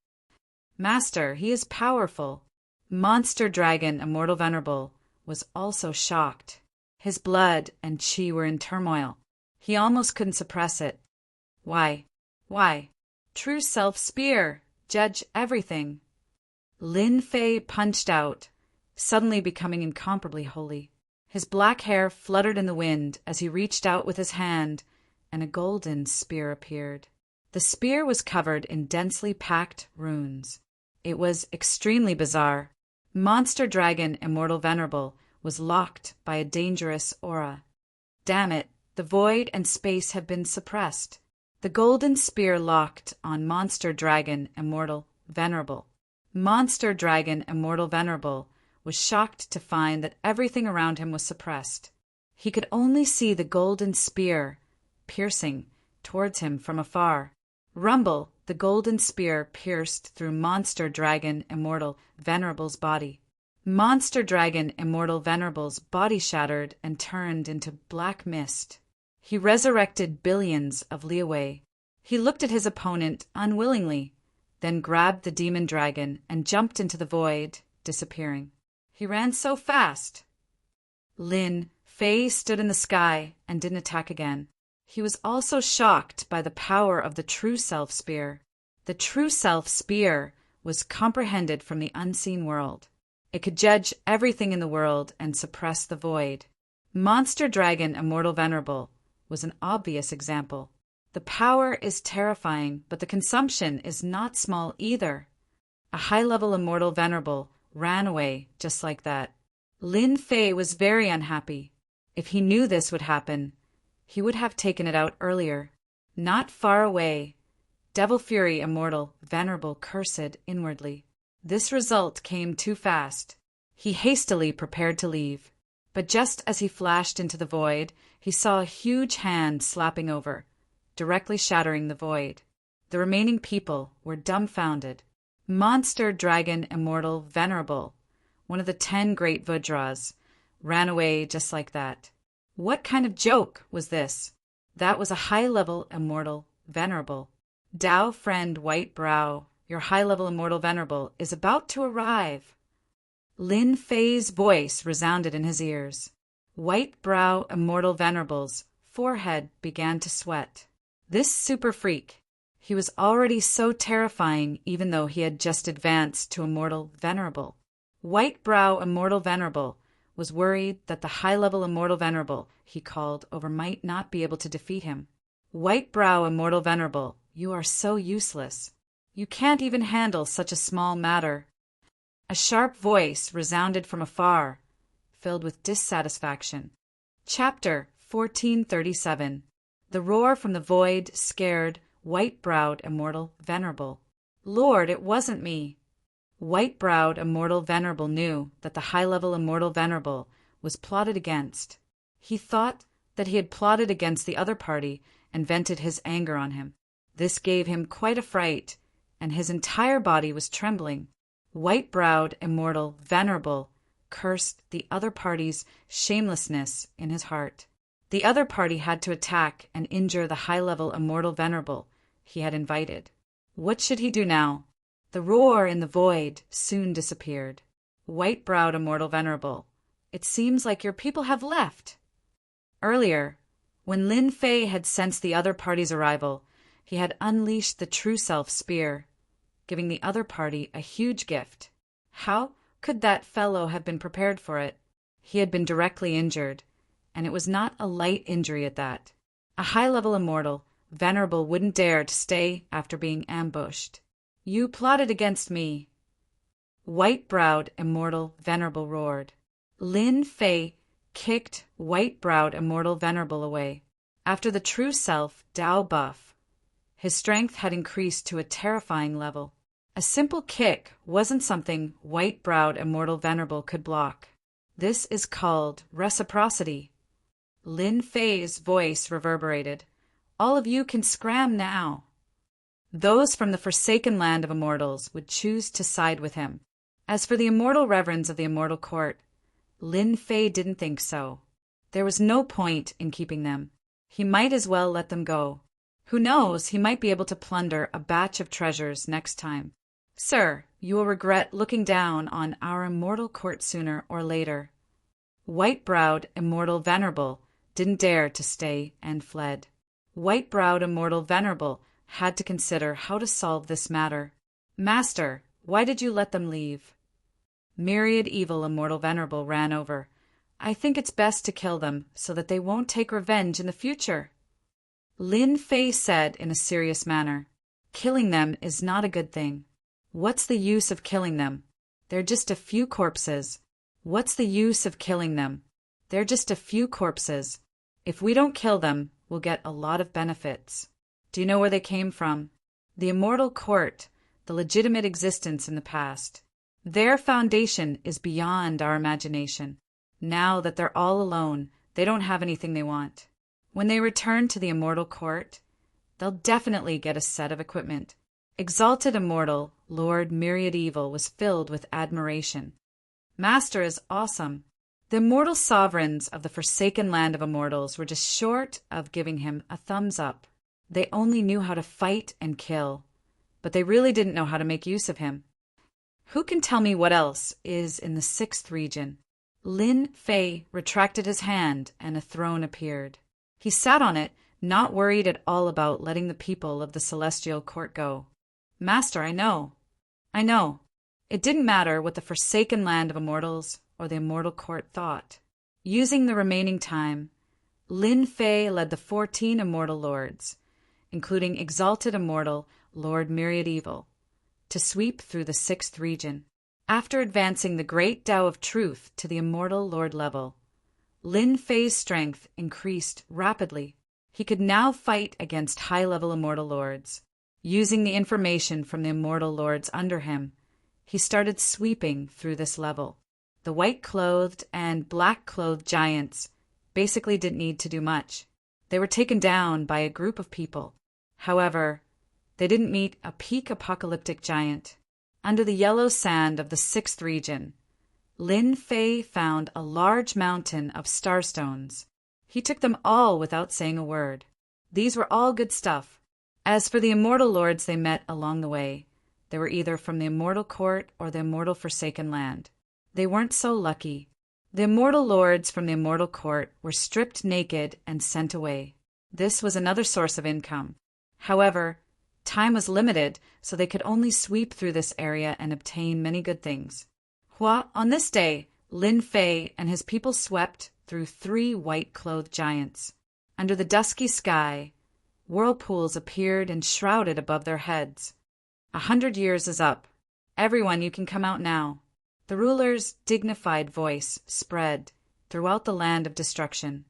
Master, he is powerful. Monster Dragon Immortal Venerable was also shocked. His blood and chi were in turmoil. He almost couldn't suppress it. Why? True self spear, judge everything. Lin Fei punched out, suddenly becoming incomparably holy. His black hair fluttered in the wind as he reached out with his hand, and a golden spear appeared. The spear was covered in densely packed runes. It was extremely bizarre. Monster Dragon Immortal Venerable was locked by a dangerous aura. Damn it, the void and space have been suppressed. The golden spear locked on Monster Dragon Immortal Venerable. Monster Dragon Immortal Venerable was shocked to find that everything around him was suppressed. He could only see the golden spear piercing towards him from afar. Rumble, the golden spear pierced through Monster Dragon Immortal Venerable's body. Monster Dragon Immortal Venerable's body shattered and turned into black mist. He resurrected billions of li away. He looked at his opponent unwillingly, then grabbed the demon dragon and jumped into the void, disappearing. He ran so fast. Lin Fei stood in the sky and didn't attack again. He was also shocked by the power of the True Self Spear. The True Self Spear was comprehended from the unseen world. It could judge everything in the world and suppress the void. Monster Dragon Immortal Venerable was an obvious example. The power is terrifying, but the consumption is not small either. A high-level Immortal Venerable ran away just like that. Lin Fei was very unhappy. If he knew this would happen, he would have taken it out earlier. Not far away, Devil Fury Immortal Venerable cursed inwardly. This result came too fast. He hastily prepared to leave. But just as he flashed into the void, he saw a huge hand slapping over, directly shattering the void. The remaining people were dumbfounded. Monster Dragon Immortal Venerable, one of the 10 great Vajras, ran away just like that. What kind of joke was this? That was a high-level Immortal Venerable. Tao friend White Brow, your high-level Immortal Venerable is about to arrive. Lin Fei's voice resounded in his ears. White Brow Immortal Venerable's forehead began to sweat. This super freak. He was already so terrifying even though he had just advanced to Immortal Venerable. White Brow Immortal Venerable was worried that the high-level Immortal Venerable he called over might not be able to defeat him. White Brow Immortal Venerable, you are so useless. You can't even handle such a small matter. A sharp voice resounded from afar, filled with dissatisfaction. Chapter 1437. The roar from the void scared white-browed, immortal, venerable. Lord, it wasn't me. White-browed, immortal, venerable knew that the high-level immortal venerable was plotted against. He thought that he had plotted against the other party and vented his anger on him. This gave him quite a fright, and his entire body was trembling. White-browed, immortal, venerable cursed the other party's shamelessness in his heart. The other party had to attack and injure the high-level immortal venerable he had invited. What should he do now? The roar in the void soon disappeared. White-browed immortal venerable, it seems like your people have left. Earlier, when Lin Fei had sensed the other party's arrival, he had unleashed the True Self spear, giving the other party a huge gift. How could that fellow have been prepared for it? He had been directly injured, and it was not a light injury at that. A high-level immortal, venerable wouldn't dare to stay after being ambushed. You plotted against me. White-browed, immortal, venerable roared. Lin Fei kicked white-browed, immortal, venerable away. After the True Self Dao buff, his strength had increased to a terrifying level. A simple kick wasn't something white-browed, immortal, venerable could block. This is called reciprocity. Lin Fei's voice reverberated. All of you can scram now. Those from the forsaken land of immortals would choose to side with him. As for the immortal reverends of the immortal court, Lin Fei didn't think so. There was no point in keeping them. He might as well let them go. Who knows, he might be able to plunder a batch of treasures next time. Sir, you will regret looking down on our immortal court sooner or later. White-browed, immortal, venerable didn't dare to stay and fled. White-browed, immortal, venerable had to consider how to solve this matter. Master, why did you let them leave? Myriad evil, immortal, venerable ran over. I think it's best to kill them so that they won't take revenge in the future. Lin Fei said in a serious manner. Killing them is not a good thing. What's the use of killing them? They're just a few corpses. What's the use of killing them? They're just a few corpses. If we don't kill them, we'll get a lot of benefits. Do you know where they came from? The immortal court, the legitimate existence in the past. Their foundation is beyond our imagination. Now that they're all alone, they don't have anything they want. When they return to the immortal court, they'll definitely get a set of equipment. Exalted immortal, Lord Myriad Evil was filled with admiration. Master is awesome. The immortal sovereigns of the forsaken land of immortals were just short of giving him a thumbs up. They only knew how to fight and kill, but they really didn't know how to make use of him. Who can tell me what else is in the 6th region? Lin Fei retracted his hand and a throne appeared. He sat on it, not worried at all about letting the people of the celestial court go. Master, I know. It didn't matter what the forsaken land of immortals or the immortal court thought. Using the remaining time, Lin Fei led the 14 immortal lords, including exalted immortal Lord Myriad Evil, to sweep through the 6th region. After advancing the great Tao of Truth to the immortal lord level, Lin Fei's strength increased rapidly. He could now fight against high-level immortal lords. Using the information from the immortal lords under him, he started sweeping through this level. The white-clothed and black-clothed giants basically didn't need to do much. They were taken down by a group of people. However, they didn't meet a peak apocalyptic giant. Under the yellow sand of the 6th region, Lin Fei found a large mountain of starstones. He took them all without saying a word. These were all good stuff. As for the immortal lords they met along the way, they were either from the immortal court or the immortal forsaken land. They weren't so lucky. The immortal lords from the immortal court were stripped naked and sent away. This was another source of income. However, time was limited, so they could only sweep through this area and obtain many good things. On this day, Lin Fei and his people swept through 3 white-clothed giants. Under the dusky sky, whirlpools appeared and shrouded above their heads. 100 years is up. Everyone, you can come out now. The ruler's dignified voice spread throughout the land of destruction.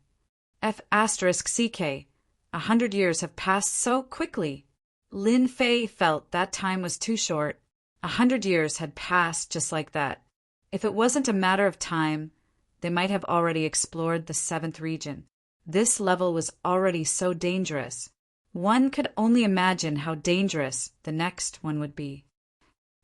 F***CK, 100 years have passed so quickly. Lin Fei felt that time was too short. 100 years had passed just like that. If it wasn't a matter of time, they might have already explored the 7th region. This level was already so dangerous. One could only imagine how dangerous the next one would be.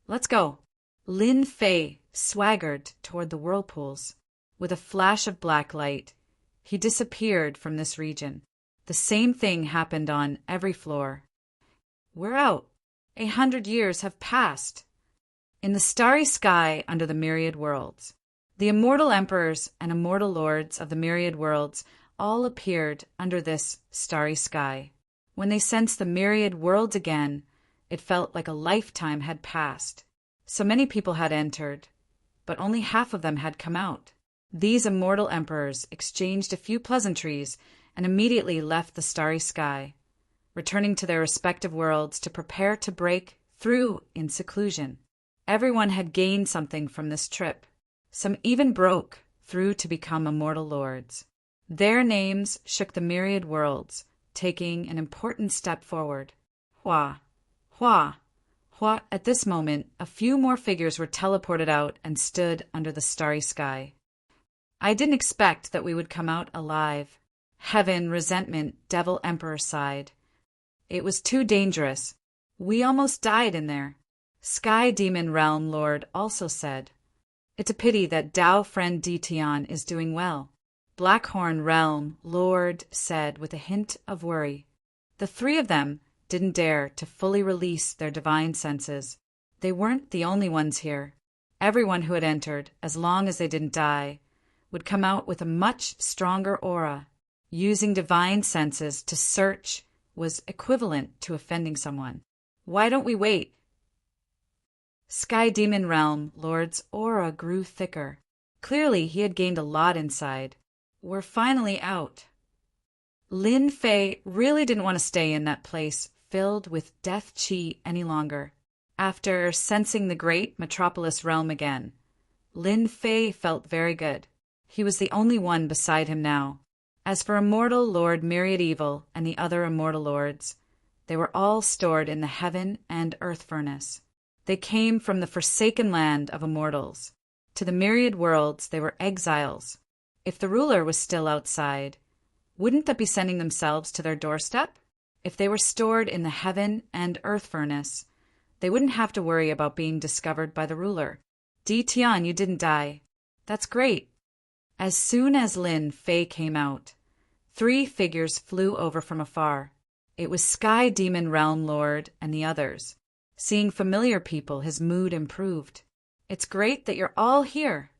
Let's go. Lin Fei swaggered toward the whirlpools. With a flash of black light, he disappeared from this region. The same thing happened on every floor. We're out. 100 years have passed. In the starry sky under the myriad worlds, the immortal emperors and immortal lords of the myriad worlds all appeared under this starry sky. When they sensed the myriad worlds again, it felt like a lifetime had passed. So many people had entered, but only half of them had come out. These immortal emperors exchanged a few pleasantries and immediately left the starry sky, returning to their respective worlds to prepare to break through in seclusion. Everyone had gained something from this trip. Some even broke through to become immortal lords. Their names shook the myriad worlds, taking an important step forward. Hua, Hua, Hua. At this moment, a few more figures were teleported out and stood under the starry sky. I didn't expect that we would come out alive. Heaven, resentment, devil, emperor sighed. It was too dangerous. We almost died in there. Sky Demon Realm Lord also said. It's a pity that Dao friend Ditian is doing well. Blackhorn Realm Lord said with a hint of worry. The three of them didn't dare to fully release their divine senses. They weren't the only ones here. Everyone who had entered, as long as they didn't die, would come out with a much stronger aura. Using divine senses to search was equivalent to offending someone. Why don't we wait? Sky Demon Realm Lord's aura grew thicker. Clearly, he had gained a lot inside. We're finally out. Lin Fei really didn't want to stay in that place filled with death chi any longer. After sensing the great metropolis realm again, Lin Fei felt very good. He was the only one beside him now. As for Immortal Lord Myriad Evil and the other immortal lords, they were all stored in the heaven and earth furnace. They came from the forsaken land of immortals. To the myriad worlds they were exiles. If the ruler was still outside, wouldn't that be sending themselves to their doorstep? If they were stored in the heaven and earth furnace, they wouldn't have to worry about being discovered by the ruler. Ditian, you didn't die. That's great. As soon as Lin Fei came out, 3 figures flew over from afar. It was Sky Demon Realm Lord and the others. Seeing familiar people, his mood improved. It's great that you're all here.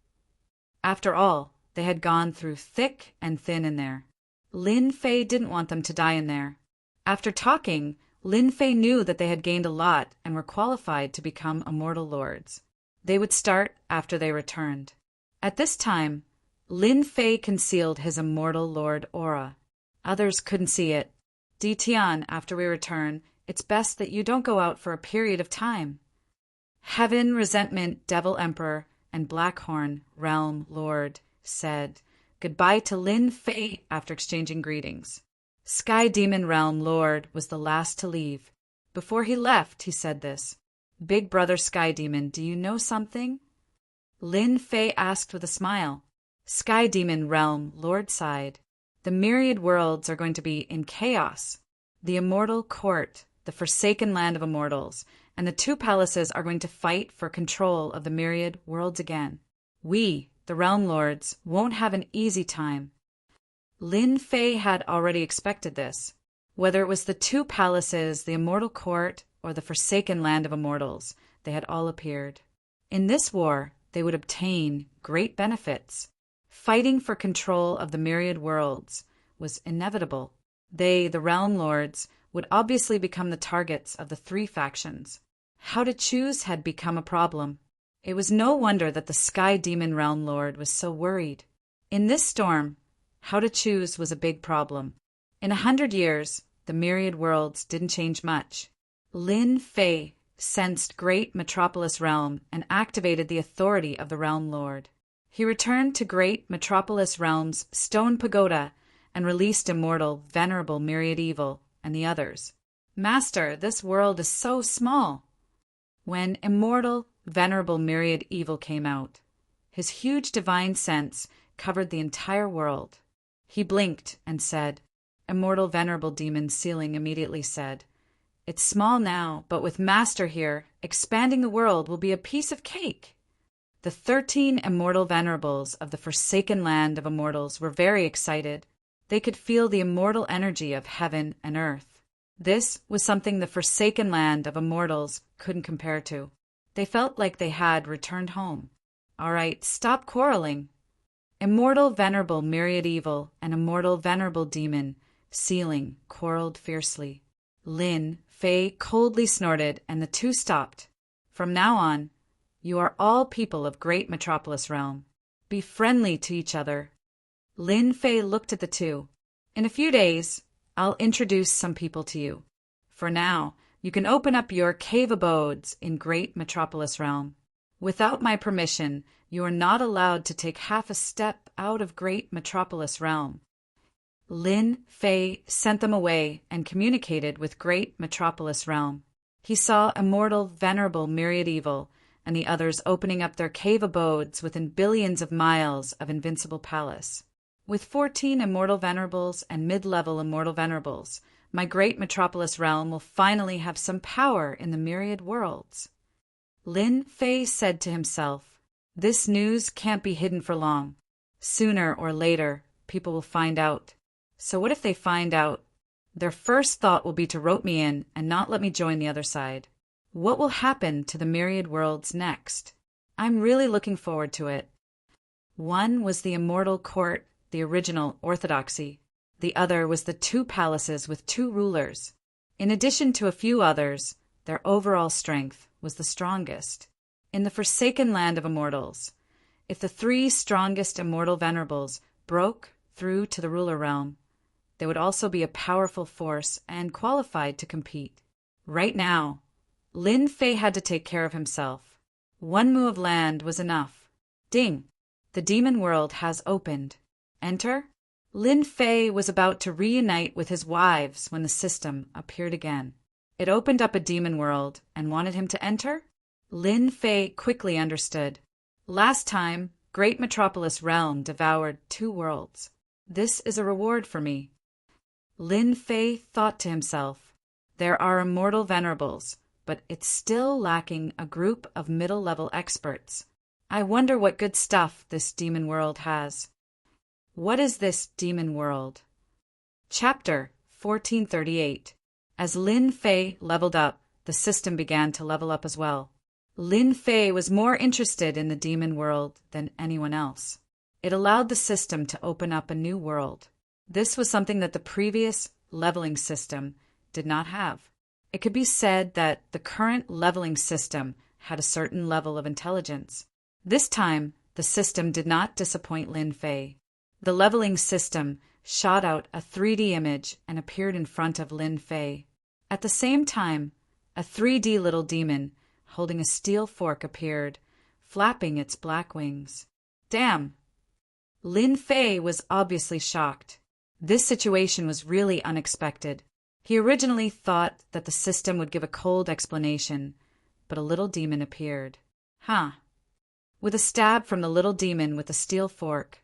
After all, they had gone through thick and thin in there. Lin Fei didn't want them to die in there. After talking, Lin Fei knew that they had gained a lot and were qualified to become immortal lords. They would start after they returned. At this time, Lin Fei concealed his immortal lord aura. Others couldn't see it. Ditian, after we return, it's best that you don't go out for a period of time. Heaven, Resentment, Devil Emperor, and Blackhorn, Realm Lord, said goodbye to Lin Fei after exchanging greetings. Sky Demon Realm Lord was the last to leave. Before he left, he said this. Big brother Sky Demon, do you know something? Lin Fei asked with a smile. Sky Demon Realm Lord sighed. The myriad worlds are going to be in chaos. The immortal court, the forsaken land of immortals, and the 2 palaces are going to fight for control of the myriad worlds again. We, the realm lords, won't have an easy time. Lin Fei had already expected this. Whether it was the 2 palaces, the immortal court, or the forsaken land of immortals, they had all appeared. In this war, they would obtain great benefits. Fighting for control of the myriad worlds was inevitable. They, the realm lords, would obviously become the targets of the 3 factions. How to choose had become a problem. It was no wonder that the Sky Demon Realm Lord was so worried. In this storm, how to choose was a big problem. In 100 years, the myriad worlds didn't change much. Lin Fei sensed Great Metropolis Realm and activated the authority of the Realm Lord. He returned to Great Metropolis Realm's stone pagoda and released Immortal Venerable Myriad Evil and the others. Master, this world is so small. When Immortal Venerable Myriad Evil came out, his huge divine sense covered the entire world. He blinked and said, Immortal Venerable Demon Sealing immediately said, It's small now, but with Master here, expanding the world will be a piece of cake. The 13 Immortal Venerables of the Forsaken Land of Immortals were very excited. They could feel the immortal energy of heaven and earth. This was something the Forsaken Land of Immortals couldn't compare to. They felt like they had returned home. All right, stop quarreling. Immortal Venerable Myriad Evil and Immortal Venerable Demon Sealing quarreled fiercely. Lin Fei coldly snorted, and the two stopped. From now on, you are all people of Great Metropolis Realm. Be friendly to each other. Lin Fei looked at the two. In a few days, I'll introduce some people to you. For now, you can open up your cave abodes in Great Metropolis Realm. Without my permission, you are not allowed to take half a step out of Great Metropolis Realm. Lin Fei sent them away and communicated with Great Metropolis Realm. He saw Immortal Venerable Myriad Evil and the others opening up their cave abodes within billions of miles of Invincible Palace. With 14 Immortal Venerables and mid-level Immortal Venerables, my Great Metropolis Realm will finally have some power in the myriad worlds. Lin Fei said to himself, This news can't be hidden for long. Sooner or later, people will find out. So what if they find out? Their first thought will be to rope me in and not let me join the other side. What will happen to the myriad worlds next? I'm really looking forward to it. One was the Immortal Court, the original Orthodoxy. The other was the 2 palaces with 2 rulers. In addition to a few others, their overall strength was the strongest. In the Forsaken Land of Immortals, if the 3 strongest Immortal Venerables broke through to the ruler realm, they would also be a powerful force and qualified to compete. Right now, Lin Fei had to take care of himself. 1 mu of land was enough. Ding! The demon world has opened. Enter? Lin Fei was about to reunite with his wives when the system appeared again. It opened up a demon world and wanted him to enter? Lin Fei quickly understood. Last time, Great Metropolis Realm devoured 2 worlds. This is a reward for me. Lin Fei thought to himself, there are Immortal Venerables, but it's still lacking a group of middle-level experts. I wonder what good stuff this demon world has. What is this demon world? Chapter 1438. As Lin Fei leveled up, the system began to level up as well. Lin Fei was more interested in the demon world than anyone else. It allowed the system to open up a new world. This was something that the previous leveling system did not have. It could be said that the current leveling system had a certain level of intelligence. This time, the system did not disappoint Lin Fei. The leveling system shot out a 3D image and appeared in front of Lin Fei. At the same time, a 3D little demon holding a steel fork appeared, flapping its black wings. Damn! Lin Fei was obviously shocked. This situation was really unexpected. He originally thought that the system would give a cold explanation, but a little demon appeared. Huh. With a stab from the little demon with the steel fork,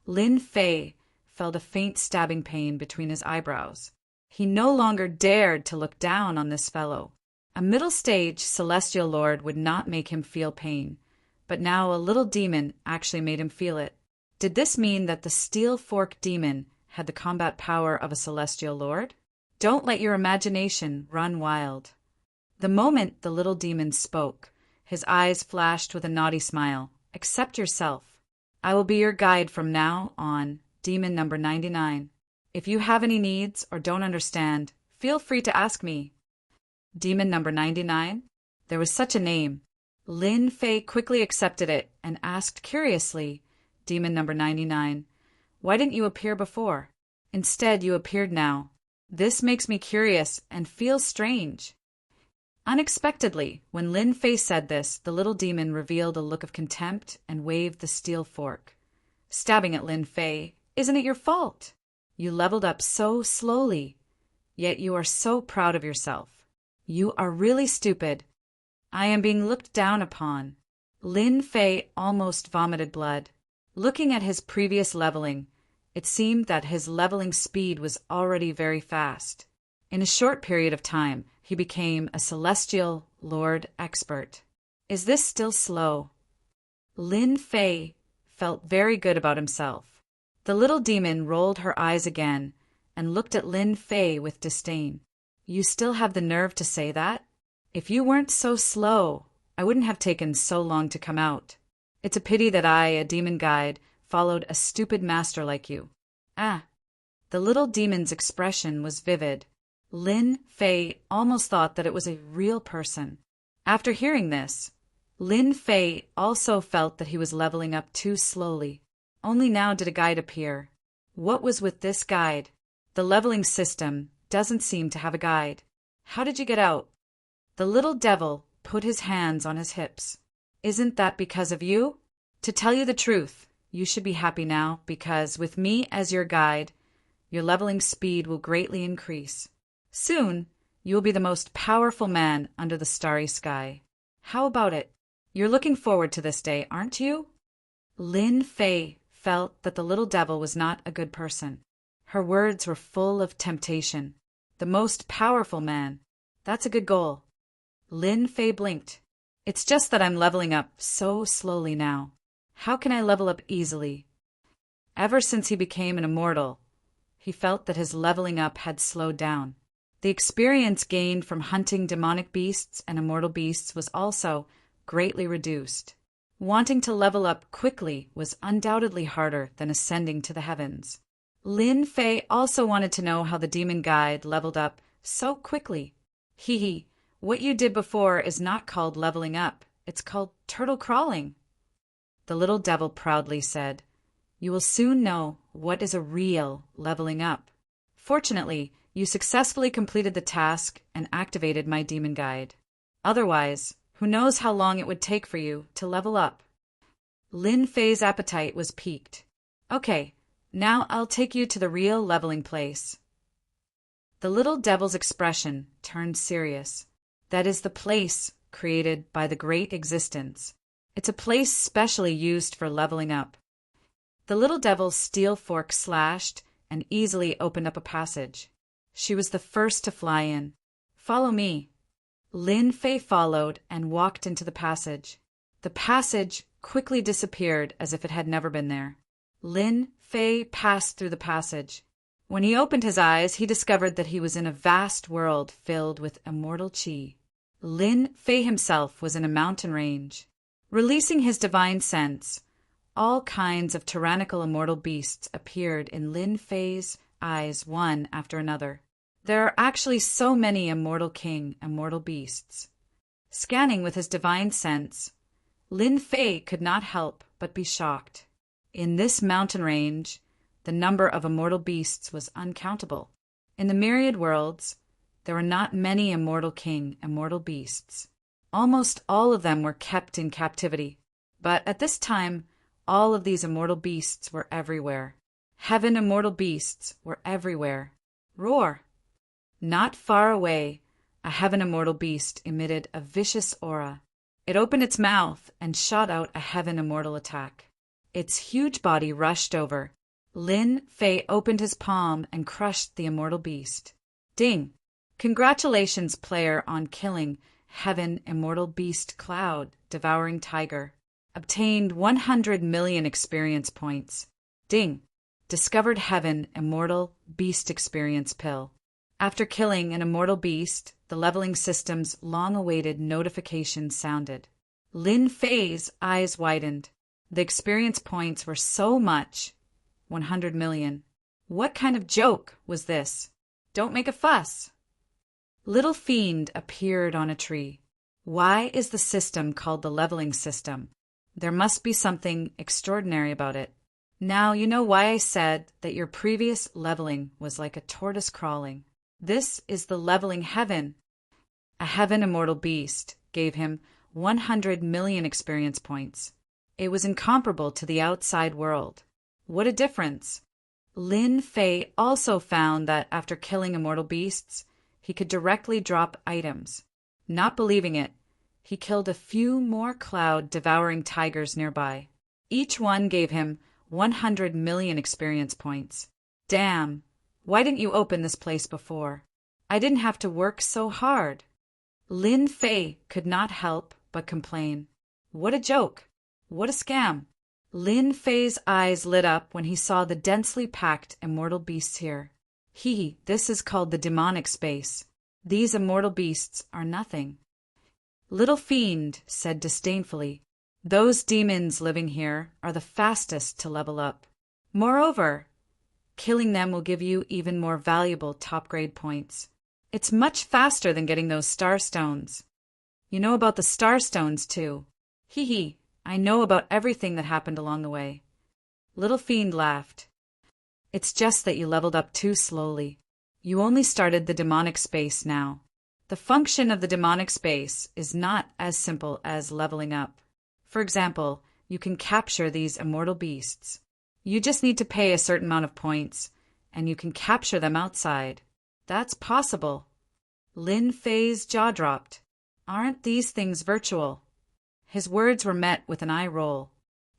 Lin Fei felt a faint stabbing pain between his eyebrows. He no longer dared to look down on this fellow. A middle-stage celestial lord would not make him feel pain, but now a little demon actually made him feel it. Did this mean that the steel fork demon had the combat power of a celestial lord? Don't let your imagination run wild. The moment the little demon spoke, his eyes flashed with a naughty smile. Accept yourself. I will be your guide from now on, demon number 99. If you have any needs or don't understand, feel free to ask me. Demon number 99? There was such a name. Lin Fei quickly accepted it and asked curiously, Demon number 99, why didn't you appear before? Instead, you appeared now. This makes me curious and feels strange. Unexpectedly, when Lin Fei said this, the little demon revealed a look of contempt and waved the steel fork. Stabbing at Lin Fei, "Isn't it your fault? You leveled up so slowly, yet you are so proud of yourself. You are really stupid. I am being looked down upon." Lin Fei almost vomited blood. Looking at his previous leveling, it seemed that his leveling speed was already very fast. In a short period of time, he became a celestial lord expert. Is this still slow? Lin Fei felt very good about himself. The little demon rolled her eyes again and looked at Lin Fei with disdain. You still have the nerve to say that? If you weren't so slow, I wouldn't have taken so long to come out. It's a pity that I, a demon guide, followed a stupid master like you. Ah. The little demon's expression was vivid. Lin Fei almost thought that it was a real person. After hearing this, Lin Fei also felt that he was leveling up too slowly. Only now did a guide appear. What was with this guide? The leveling system doesn't seem to have a guide. How did you get out? The little devil put his hands on his hips. Isn't that because of you? To tell you the truth, you should be happy now because with me as your guide, your leveling speed will greatly increase. Soon, you will be the most powerful man under the starry sky. How about it? You're looking forward to this day, aren't you? Lin Fei felt that the little devil was not a good person. Her words were full of temptation. The most powerful man. That's a good goal. Lin Fei blinked. It's just that I'm leveling up so slowly now. How can I level up easily? Ever since he became an immortal, he felt that his leveling up had slowed down. The experience gained from hunting demonic beasts and immortal beasts was also greatly reduced. Wanting to level up quickly was undoubtedly harder than ascending to the heavens. Lin Fei also wanted to know how the demon guide leveled up so quickly. Hee, what you did before is not called leveling up, it's called turtle crawling. The little devil proudly said, You will soon know what is a real leveling up. Fortunately, you successfully completed the task and activated my demon guide. Otherwise, who knows how long it would take for you to level up. Lin Fei's appetite was piqued. Okay, now I'll take you to the real leveling place. The little devil's expression turned serious. That is the place created by the great existence. It's a place specially used for leveling up. The little devil's steel fork slashed and easily opened up a passage. She was the first to fly in. Follow me. Lin Fei followed and walked into the passage. The passage quickly disappeared as if it had never been there. Lin Fei passed through the passage. When he opened his eyes, he discovered that he was in a vast world filled with immortal qi. Lin Fei himself was in a mountain range. Releasing his divine sense, all kinds of tyrannical immortal beasts appeared in Lin Fei's eyes one after another. There are actually so many immortal beasts. Scanning with his divine sense, Lin Fei could not help but be shocked. In this mountain range, the number of immortal beasts was uncountable. In the myriad worlds, there were not many immortal beasts. Almost all of them were kept in captivity. But at this time, all of these immortal beasts were everywhere. Heaven immortal beasts were everywhere. Roar! Not far away, a heaven immortal beast emitted a vicious aura. It opened its mouth and shot out a heaven immortal attack. Its huge body rushed over. Lin Fei opened his palm and crushed the immortal beast. Ding! Congratulations, player, on killing Heaven Immortal Beast Cloud, Devouring Tiger. Obtained 100 million experience points. Ding! Discovered Heaven Immortal Beast Experience Pill. After killing an immortal beast, the leveling system's long-awaited notification sounded. Lin Fei's eyes widened. The experience points were so much. 100 million. What kind of joke was this? Don't make a fuss. Little Fiend appeared on a tree. Why is the system called the leveling system? There must be something extraordinary about it. Now you know why I said that your previous leveling was like a tortoise crawling. This is the leveling heaven. A heaven immortal beast gave him 100 million experience points. It was incomparable to the outside world. What a difference! Lin Fei also found that after killing immortal beasts, he could directly drop items. Not believing it, he killed a few more cloud-devouring tigers nearby. Each one gave him 100 million experience points. Damn, why didn't you open this place before? I didn't have to work so hard. Lin Fei could not help but complain. What a joke! What a scam! Lin Fei's eyes lit up when he saw the densely packed immortal beasts here. This is called the demonic space. These immortal beasts are nothing. Little fiend said disdainfully, those demons living here are the fastest to level up. Moreover, killing them will give you even more valuable top-grade points. It's much faster than getting those star stones. You know about the star stones, too. I know about everything that happened along the way. Little Fiend laughed. It's just that you leveled up too slowly. You only started the demonic space now. The function of the demonic space is not as simple as leveling up. For example, you can capture these immortal beasts. You just need to pay a certain amount of points, and you can capture them outside. That's possible. Lin Fei's jaw dropped. Aren't these things virtual? His words were met with an eye roll.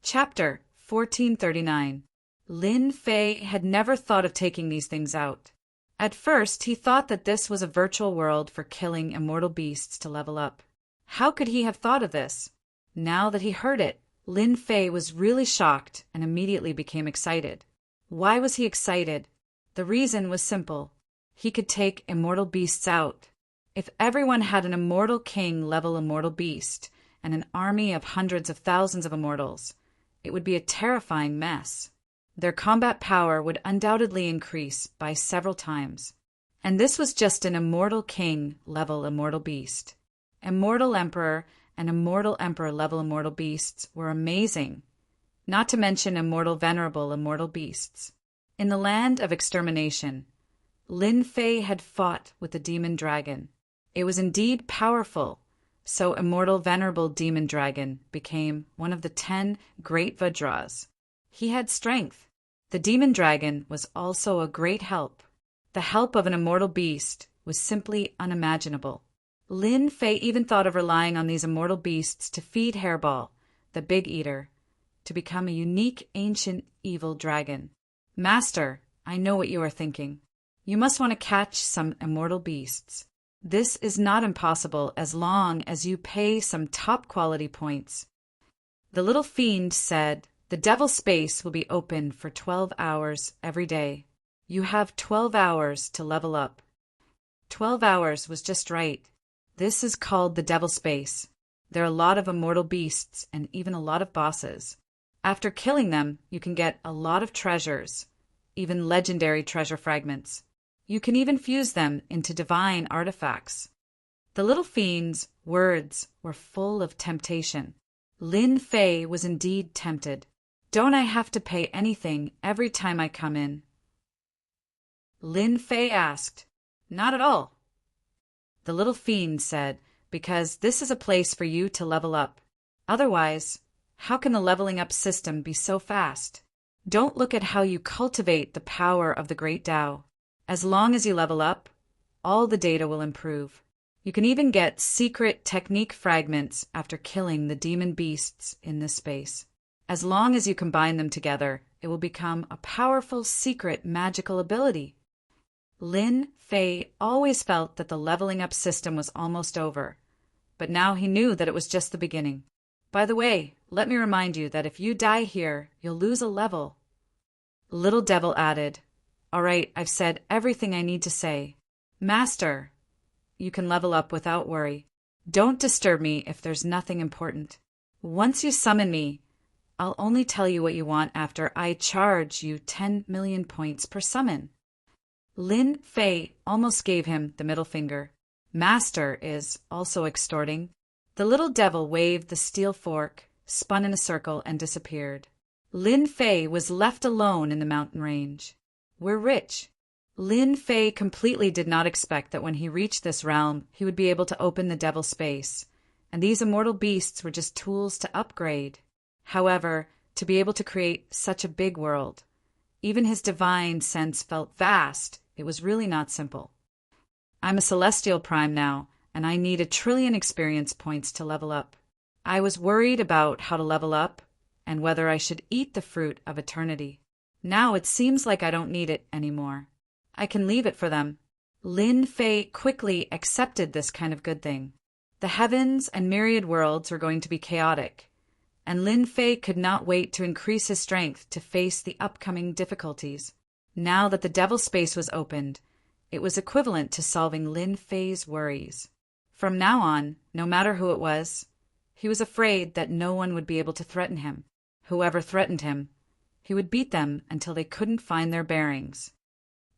Chapter 1439. Lin Fei had never thought of taking these things out. At first, he thought that this was a virtual world for killing immortal beasts to level up. How could he have thought of this? Now that he heard it, Lin Fei was really shocked and immediately became excited. Why was he excited? The reason was simple. He could take immortal beasts out. If everyone had an immortal king level immortal beast and an army of hundreds of thousands of immortals, it would be a terrifying mess. Their combat power would undoubtedly increase by several times. And this was just an immortal king level immortal beast. Immortal emperor and immortal emperor level immortal beasts were amazing, not to mention immortal venerable immortal beasts. In the land of extermination, Lin Fei had fought with the demon dragon. It was indeed powerful, so immortal venerable demon dragon became one of the 10 great Vajras. He had strength. The demon dragon was also a great help. The help of an immortal beast was simply unimaginable. Lin Fei even thought of relying on these immortal beasts to feed Hairball, the Big Eater, to become a unique ancient evil dragon. Master, I know what you are thinking. You must want to catch some immortal beasts. This is not impossible as long as you pay some top-quality points. The little fiend said, the devil space will be open for 12 hours every day. You have 12 hours to level up. 12 hours was just right. This is called the devil space. There are a lot of immortal beasts and even a lot of bosses. After killing them, you can get a lot of treasures, even legendary treasure fragments. You can even fuse them into divine artifacts. The little fiend's words were full of temptation. Lin Fei was indeed tempted. Don't I have to pay anything every time I come in? Lin Fei asked. Not at all. The little fiend said, because this is a place for you to level up. Otherwise, how can the leveling up system be so fast? Don't look at how you cultivate the power of the great Tao. As long as you level up, all the data will improve. You can even get secret technique fragments after killing the demon beasts in this space. As long as you combine them together, it will become a powerful secret magical ability. Lin Fei always felt that the leveling up system was almost over, but now he knew that it was just the beginning. By the way, let me remind you that if you die here, you'll lose a level. Little Devil added, all right, I've said everything I need to say. Master, you can level up without worry. Don't disturb me if there's nothing important. Once you summon me, I'll only tell you what you want after I charge you 10 million points per summon. Lin Fei almost gave him the middle finger. Master is also extorting. The little devil waved the steel fork, spun in a circle, and disappeared. Lin Fei was left alone in the mountain range. We're rich. Lin Fei completely did not expect that when he reached this realm, he would be able to open the devil space, and these immortal beasts were just tools to upgrade. However, to be able to create such a big world, even his divine sense felt vast. It was really not simple. I'm a celestial prime now, and I need 1,000,000,000,000 experience points to level up. I was worried about how to level up and whether I should eat the fruit of eternity. Now it seems like I don't need it anymore. I can leave it for them. Lin Fei quickly accepted this kind of good thing. The heavens and myriad worlds were going to be chaotic, and Lin Fei could not wait to increase his strength to face the upcoming difficulties. Now that the devil space was opened, it was equivalent to solving Lin Fei's worries. From now on, no matter who it was, he was afraid that no one would be able to threaten him. Whoever threatened him, he would beat them until they couldn't find their bearings.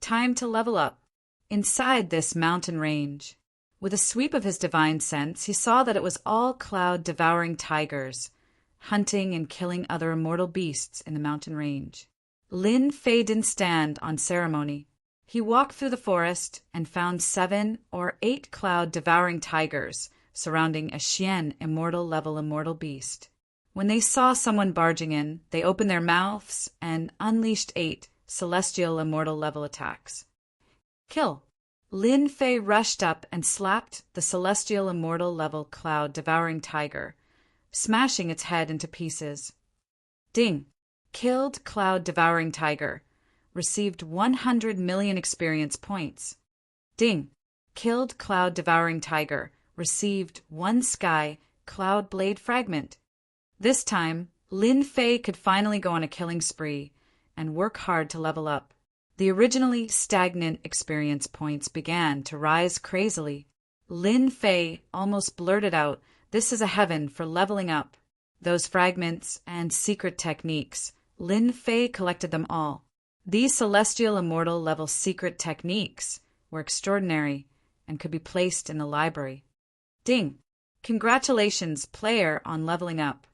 Time to level up. Inside this mountain range, with a sweep of his divine sense, he saw that it was all cloud-devouring tigers, hunting and killing other immortal beasts in the mountain range. Lin Fei didn't stand on ceremony. He walked through the forest and found 7 or 8 cloud-devouring tigers surrounding a Xian immortal-level immortal beast. When they saw someone barging in, they opened their mouths and unleashed 8 celestial immortal-level attacks. Kill! Lin Fei rushed up and slapped the celestial immortal-level cloud-devouring tiger, smashing its head into pieces. Ding! Killed cloud-devouring tiger. Received 100,000,000 experience points. Ding! Killed cloud-devouring tiger. Received 1 sky cloud blade fragment. This time, Lin Fei could finally go on a killing spree and work hard to level up. The originally stagnant experience points began to rise crazily. Lin Fei almost blurted out, "This is a heaven for leveling up." Those fragments and secret techniques, Lin Fei collected them all. These celestial immortal level secret techniques were extraordinary and could be placed in the library. Ding! Congratulations, player, on leveling up.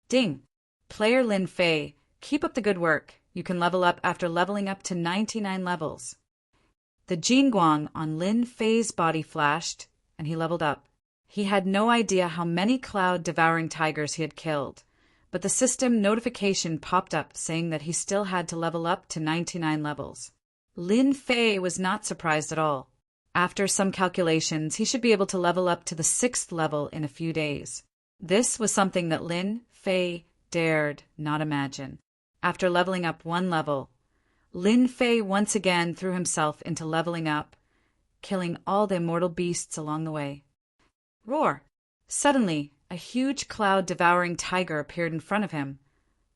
Ding! Player Lin Fei, keep up the good work. You can level up after leveling up to 99 levels. The Jingguang on Lin Fei's body flashed, and he leveled up. He had no idea how many cloud-devouring tigers he had killed, but the system notification popped up saying that he still had to level up to 99 levels. Lin Fei was not surprised at all. After some calculations, he should be able to level up to the 6th level in a few days. This was something that Lin Fei dared not imagine. After leveling up 1 level, Lin Fei once again threw himself into leveling up, killing all the immortal beasts along the way. Roar! Suddenly, a huge cloud-devouring tiger appeared in front of him,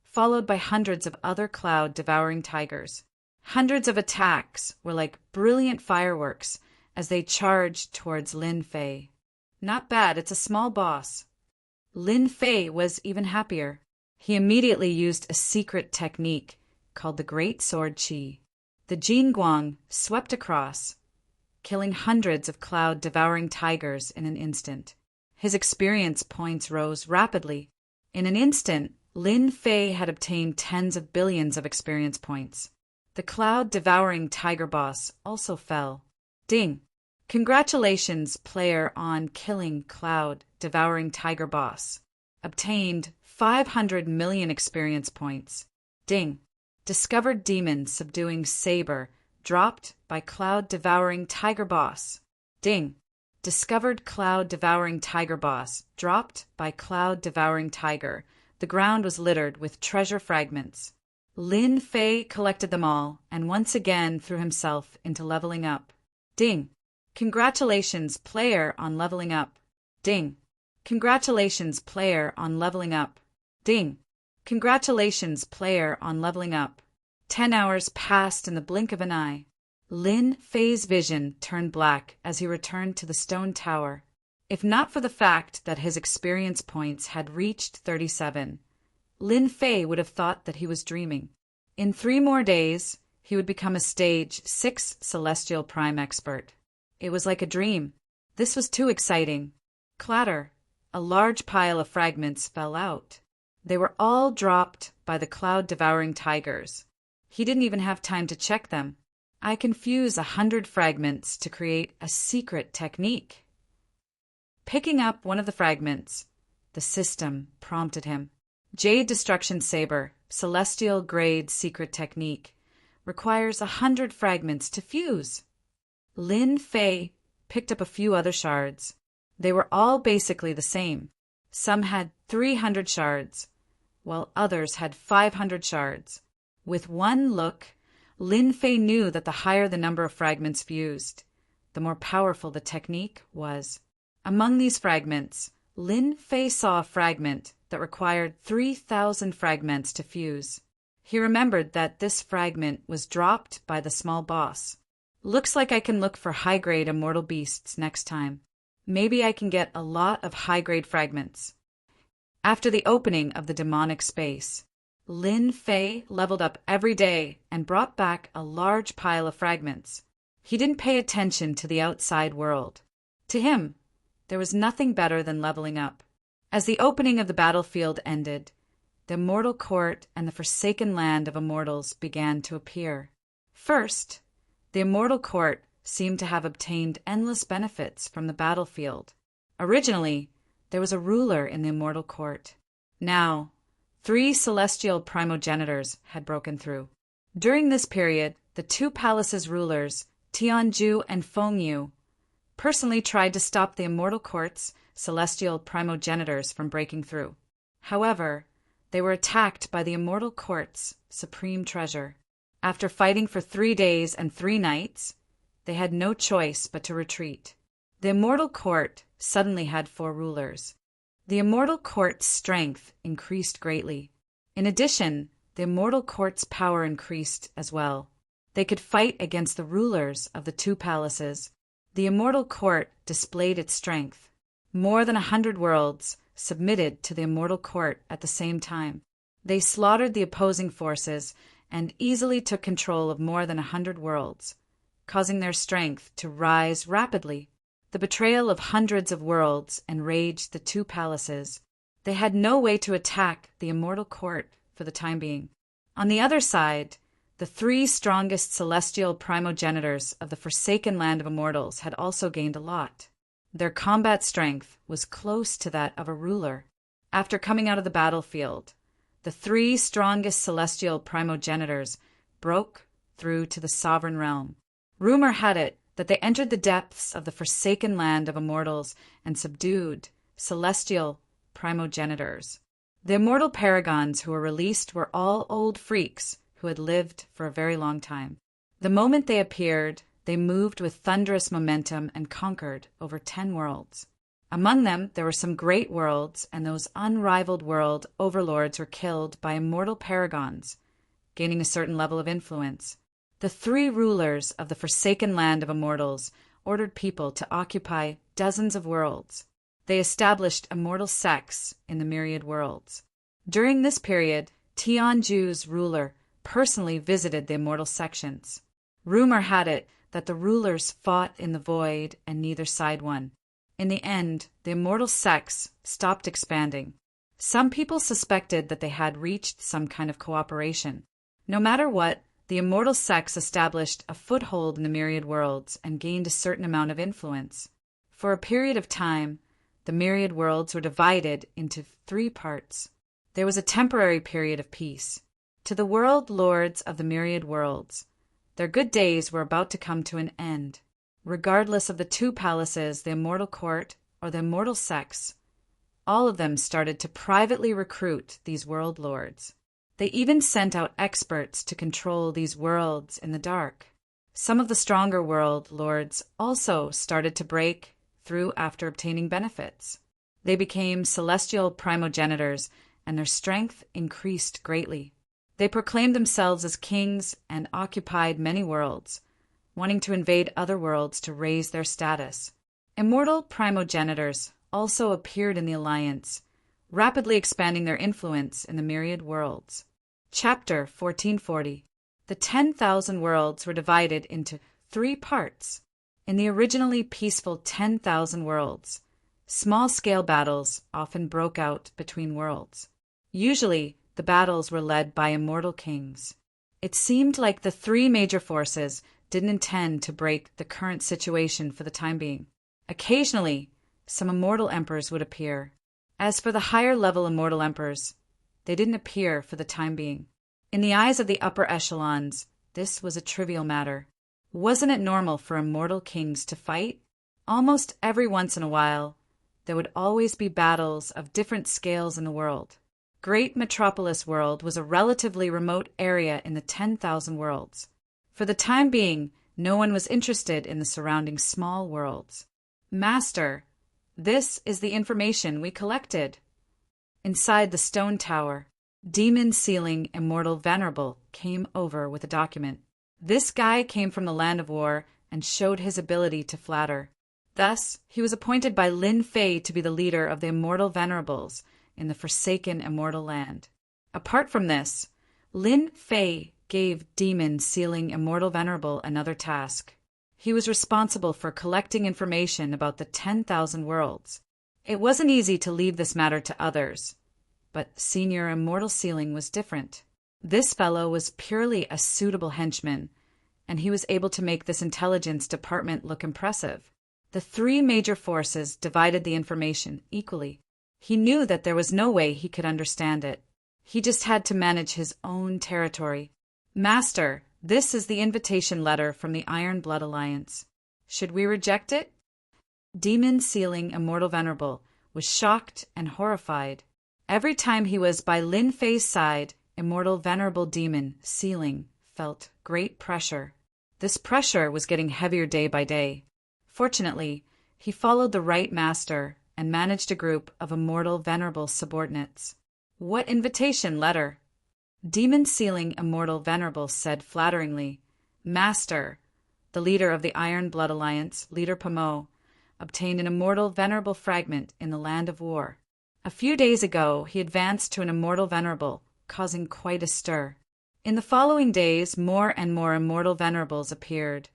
followed by hundreds of other cloud-devouring tigers. Hundreds of attacks were like brilliant fireworks as they charged towards Lin Fei. Not bad, it's a small boss. Lin Fei was even happier. He immediately used a secret technique called the Great Sword Qi. The Jingguang swept across, killing hundreds of cloud-devouring tigers in an instant. His experience points rose rapidly. In an instant, Lin Fei had obtained tens of billions of experience points. The cloud-devouring tiger boss also fell. Ding! Congratulations, player, on killing cloud-devouring tiger boss. Obtained 500,000,000 experience points. Ding! Discovered demon subduing saber, dropped by cloud-devouring tiger boss. Ding! Discovered cloud-devouring tiger boss, dropped by cloud-devouring tiger. The ground was littered with treasure fragments. Lin Fei collected them all and once again threw himself into leveling up. Ding! Congratulations, player, on leveling up. Ding! Congratulations, player, on leveling up. Ding! Congratulations, player, on leveling up. 10 hours passed in the blink of an eye. Lin Fei's vision turned black as he returned to the stone tower. If not for the fact that his experience points had reached 37, Lin Fei would have thought that he was dreaming. In 3 more days, he would become a stage 6 celestial prime expert. It was like a dream. This was too exciting. Clatter! A large pile of fragments fell out. They were all dropped by the cloud-devouring tigers. He didn't even have time to check them. I can fuse 100 fragments to create a secret technique. Picking up one of the fragments, the system prompted him. Jade Destruction Saber, Celestial Grade Secret Technique, requires 100 fragments to fuse. Lin Fei picked up a few other shards. They were all basically the same. Some had 300 shards, while others had 500 shards. With one look, Lin Fei knew that the higher the number of fragments fused, the more powerful the technique was. Among these fragments, Lin Fei saw a fragment that required 3,000 fragments to fuse. He remembered that this fragment was dropped by the small boss. Looks like I can look for high-grade immortal beasts next time. Maybe I can get a lot of high-grade fragments. After the opening of the demonic space, Lin Fei leveled up every day and brought back a large pile of fragments. He didn't pay attention to the outside world. To him, there was nothing better than leveling up. As the opening of the battlefield ended, the Immortal Court and the Forsaken Land of Immortals began to appear. First, the Immortal Court seemed to have obtained endless benefits from the battlefield. Originally, there was a ruler in the Immortal Court. Now, 3 celestial primogenitors had broken through. During this period, the 2 palaces' rulers, Tianju and Fengyu, personally tried to stop the Immortal Court's celestial primogenitors from breaking through. However, they were attacked by the Immortal Court's supreme treasure. After fighting for 3 days and 3 nights, they had no choice but to retreat. The Immortal Court suddenly had 4 rulers. The Immortal Court's strength increased greatly. In addition, the Immortal Court's power increased as well. They could fight against the rulers of the 2 palaces. The Immortal Court displayed its strength. More than 100 worlds submitted to the Immortal Court at the same time. They slaughtered the opposing forces and easily took control of more than 100 worlds, causing their strength to rise rapidly. The betrayal of hundreds of worlds enraged the 2 palaces. They had no way to attack the Immortal Court for the time being. On the other side, the 3 strongest celestial primogenitors of the Forsaken Land of Immortals had also gained a lot. Their combat strength was close to that of a ruler. After coming out of the battlefield, the 3 strongest celestial primogenitors broke through to the sovereign realm. Rumor had it that they entered the depths of the Forsaken Land of Immortals and subdued celestial primogenitors. The immortal paragons who were released were all old freaks who had lived for a very long time. The moment they appeared, they moved with thunderous momentum and conquered over 10 worlds. Among them, there were some great worlds, and those unrivaled world overlords were killed by immortal paragons, gaining a certain level of influence. The 3 rulers of the Forsaken Land of Immortals ordered people to occupy dozens of worlds. They established immortal sects in the myriad worlds. During this period, Tianju's ruler personally visited the immortal sections. Rumor had it that the rulers fought in the void and neither side won. In the end, the immortal sects stopped expanding. Some people suspected that they had reached some kind of cooperation. No matter what, the immortal sects established a foothold in the myriad worlds and gained a certain amount of influence. For a period of time, the myriad worlds were divided into 3 parts. There was a temporary period of peace. To the world lords of the myriad worlds, their good days were about to come to an end. Regardless of the 2 palaces, the Immortal Court, or the immortal sects, all of them started to privately recruit these world lords. They even sent out experts to control these worlds in the dark. Some of the stronger world lords also started to break through after obtaining benefits. They became celestial primogenitors, and their strength increased greatly. They proclaimed themselves as kings and occupied many worlds, wanting to invade other worlds to raise their status. Immortal primogenitors also appeared in the Alliance, rapidly expanding their influence in the myriad worlds. Chapter 1440. The 10,000 worlds were divided into 3 parts. In the originally peaceful 10,000 worlds, small-scale battles often broke out between worlds. Usually, the battles were led by immortal kings. It seemed like the 3 major forces, didn't intend to break the current situation for the time being. Occasionally, some immortal emperors would appear. As for the higher-level immortal emperors, they didn't appear for the time being. In the eyes of the upper echelons, this was a trivial matter. Wasn't it normal for immortal kings to fight? Almost every once in a while, there would always be battles of different scales in the world. Great Metropolis World was a relatively remote area in the 10,000 worlds. For the time being, no one was interested in the surrounding small worlds. Master, this is the information we collected. Inside the stone tower, Demon Sealing Immortal Venerable came over with a document. This guy came from the land of war and showed his ability to flatter. Thus, he was appointed by Lin Fei to be the leader of the Immortal Venerables in the Forsaken Immortal Land. Apart from this, Lin Fei gave Demon Sealing Immortal Venerable another task. He was responsible for collecting information about the 10,000 worlds. It wasn't easy to leave this matter to others, but Senior Immortal Sealing was different. This fellow was purely a suitable henchman, and he was able to make this intelligence department look impressive. The three major forces divided the information equally. He knew that there was no way he could understand it. He just had to manage his own territory. Master, this is the invitation letter from the Iron Blood Alliance. Should we reject it? Demon Sealing Immortal Venerable was shocked and horrified. Every time he was by Lin Fei's side, Immortal Venerable Demon Sealing felt great pressure. This pressure was getting heavier day by day. Fortunately, he followed the right master and managed a group of Immortal Venerable subordinates. What invitation letter? Demon Sealing Immortal Venerable said flatteringly, Master, the leader of the Iron Blood Alliance, Leader Pamo, obtained an Immortal Venerable fragment in the land of war. A few days ago, he advanced to an Immortal Venerable, causing quite a stir. In the following days, more and more Immortal Venerables appeared,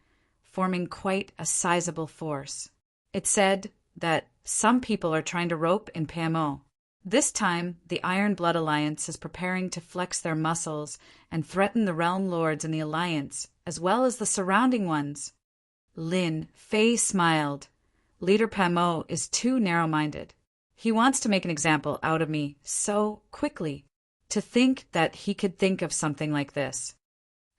forming quite a sizable force. It said that some people are trying to rope in PMO. This time, the Iron Blood Alliance is preparing to flex their muscles and threaten the Realm Lords in the Alliance, as well as the surrounding ones. Lin Fei smiled. Leader PMO is too narrow-minded. He wants to make an example out of me so quickly. To think that he could think of something like this.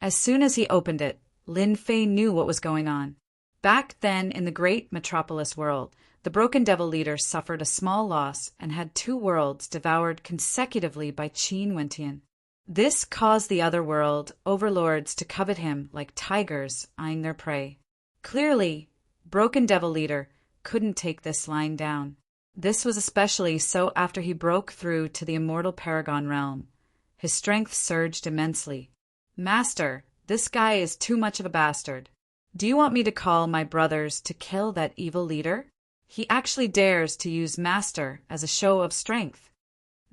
As soon as he opened it, Lin Fei knew what was going on. Back then in the great Metropolis world, the Broken Devil leader suffered a small loss and had 2 worlds devoured consecutively by Qin Wentian. This caused the other world overlords to covet him like tigers eyeing their prey. Clearly, Broken Devil leader couldn't take this lying down. This was especially so after he broke through to the Immortal Paragon realm. His strength surged immensely. Master, this guy is too much of a bastard. Do you want me to call my brothers to kill that evil leader? He actually dares to use Master as a show of strength.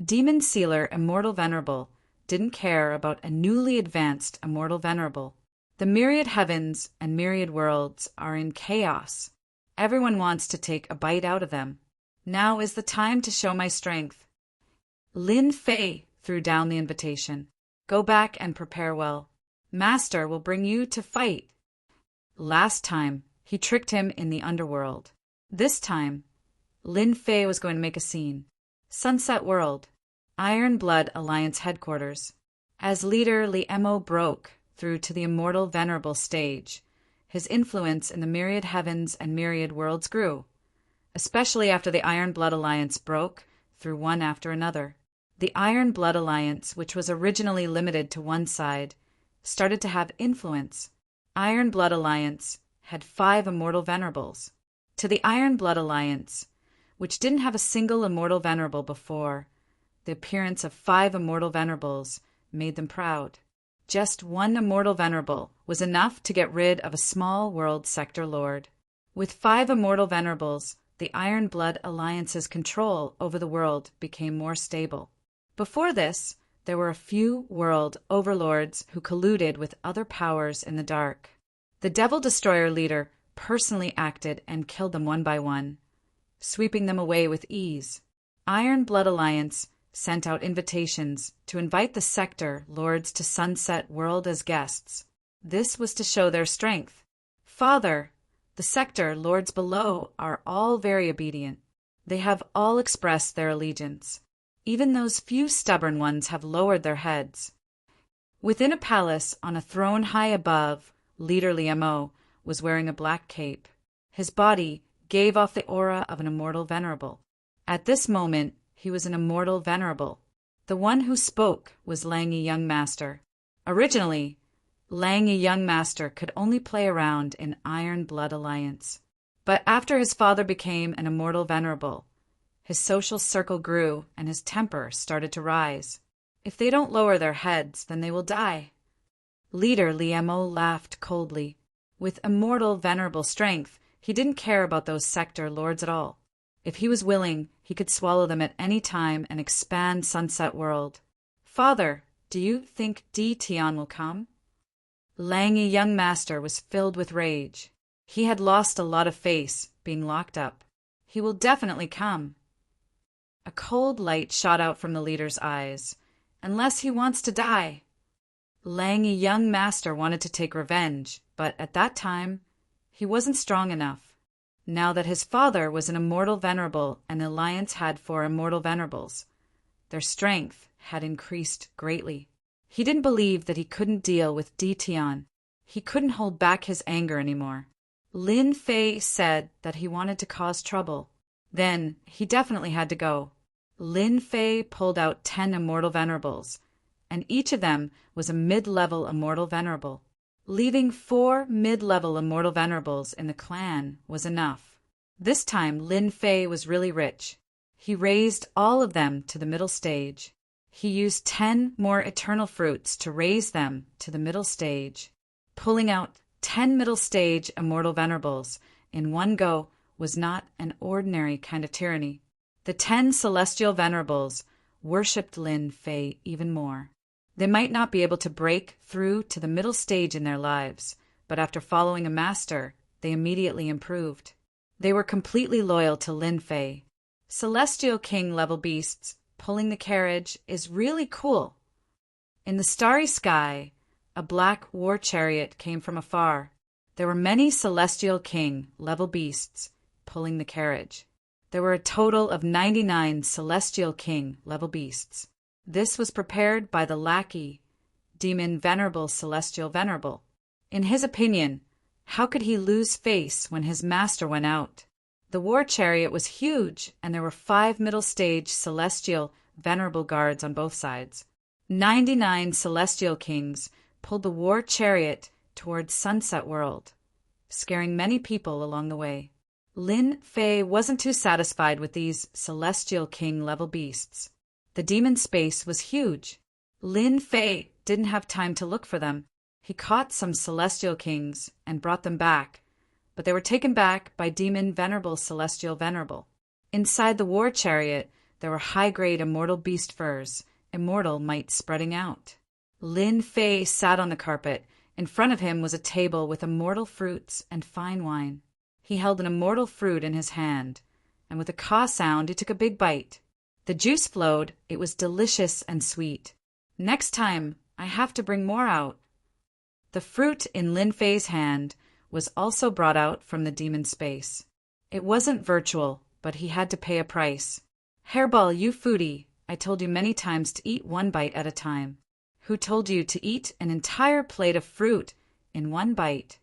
Demon Sealer Immortal Venerable didn't care about a newly advanced Immortal Venerable. The myriad heavens and myriad worlds are in chaos. Everyone wants to take a bite out of them. Now is the time to show my strength. Lin Fei threw down the invitation. Go back and prepare well. Master will bring you to fight. Last time, he tricked him in the underworld. This time, Lin Fei was going to make a scene. Sunset World, Iron Blood Alliance headquarters. As leader Li Emo broke through to the Immortal Venerable stage, his influence in the myriad heavens and myriad worlds grew, especially after the Iron Blood Alliance broke through one after another. The Iron Blood Alliance, which was originally limited to one side, started to have influence. Iron Blood Alliance had 5 Immortal Venerables. To the Iron Blood Alliance, which didn't have a single Immortal Venerable before, the appearance of 5 Immortal Venerables made them proud. Just 1 Immortal Venerable was enough to get rid of a small world sector lord. With 5 Immortal Venerables, the Iron Blood Alliance's control over the world became more stable. Before this, there were a few world overlords who colluded with other powers in the dark. The Devil Destroyer leader personally acted and killed them one by one, sweeping them away with ease. Iron Blood Alliance sent out invitations to invite the sector lords to Sunset World as guests. This was to show their strength. Father, the sector lords below are all very obedient. They have all expressed their allegiance. Even those few stubborn ones have lowered their heads. Within a palace, on a throne high above, Leader Liamo was wearing a black cape. His body gave off the aura of an immortal venerable. At this moment, he was an immortal venerable. The one who spoke was Langi Young Master. Originally, Langi Young Master could only play around in Iron Blood Alliance. But after his father became an immortal venerable, his social circle grew and his temper started to rise. If they don't lower their heads, then they will die. Leader Liamo laughed coldly. With immortal venerable strength, he didn't care about those sector lords at all. If he was willing, he could swallow them at any time and expand Sunset World. Father, do you think Di Tian will come? Langi Young Master was filled with rage. He had lost a lot of face, being locked up. He will definitely come. A cold light shot out from the leader's eyes. Unless he wants to die. Langi Young Master wanted to take revenge, but at that time, he wasn't strong enough. Now that his father was an immortal venerable and the Alliance had 4 immortal venerables, their strength had increased greatly. He didn't believe that he couldn't deal with Di Tian. He couldn't hold back his anger anymore. Lin Fei said that he wanted to cause trouble. Then he definitely had to go. Lin Fei pulled out 10 immortal venerables, and each of them was a mid-level immortal venerable. Leaving 4 mid-level immortal venerables in the clan was enough. This time Lin Fei was really rich. He raised all of them to the middle stage. He used 10 more eternal fruits to raise them to the middle stage. Pulling out 10 middle stage immortal venerables in one go was not an ordinary kind of tyranny. The 10 celestial venerables worshipped Lin Fei even more. They might not be able to break through to the middle stage in their lives, but after following a master, they immediately improved. They were completely loyal to Lin Fei. Celestial King level beasts pulling the carriage is really cool. In the starry sky, a black war chariot came from afar. There were many Celestial King level beasts pulling the carriage. There were a total of 99 Celestial King level beasts. This was prepared by the lackey, Demon Venerable Celestial Venerable. In his opinion, how could he lose face when his master went out? The war chariot was huge, and there were 5 middle stage Celestial Venerable guards on both sides. 99 Celestial Kings pulled the war chariot towards Sunset World, scaring many people along the way. Lin Fei wasn't too satisfied with these Celestial King level beasts. The demon space was huge. Lin Fei didn't have time to look for them. He caught some Celestial Kings and brought them back, but they were taken back by Demon Venerable Celestial Venerable. Inside the war chariot, there were high-grade immortal beast furs, immortal might spreading out. Lin Fei sat on the carpet. In front of him was a table with immortal fruits and fine wine. He held an immortal fruit in his hand, and with a caw sound he took a big bite. The juice flowed. It was delicious and sweet. Next time, I have to bring more out. The fruit in Lin Fei's hand was also brought out from the demon space. It wasn't virtual, but he had to pay a price. Hairball, you foodie, I told you many times to eat 1 bite at a time. Who told you to eat an entire plate of fruit in 1 bite?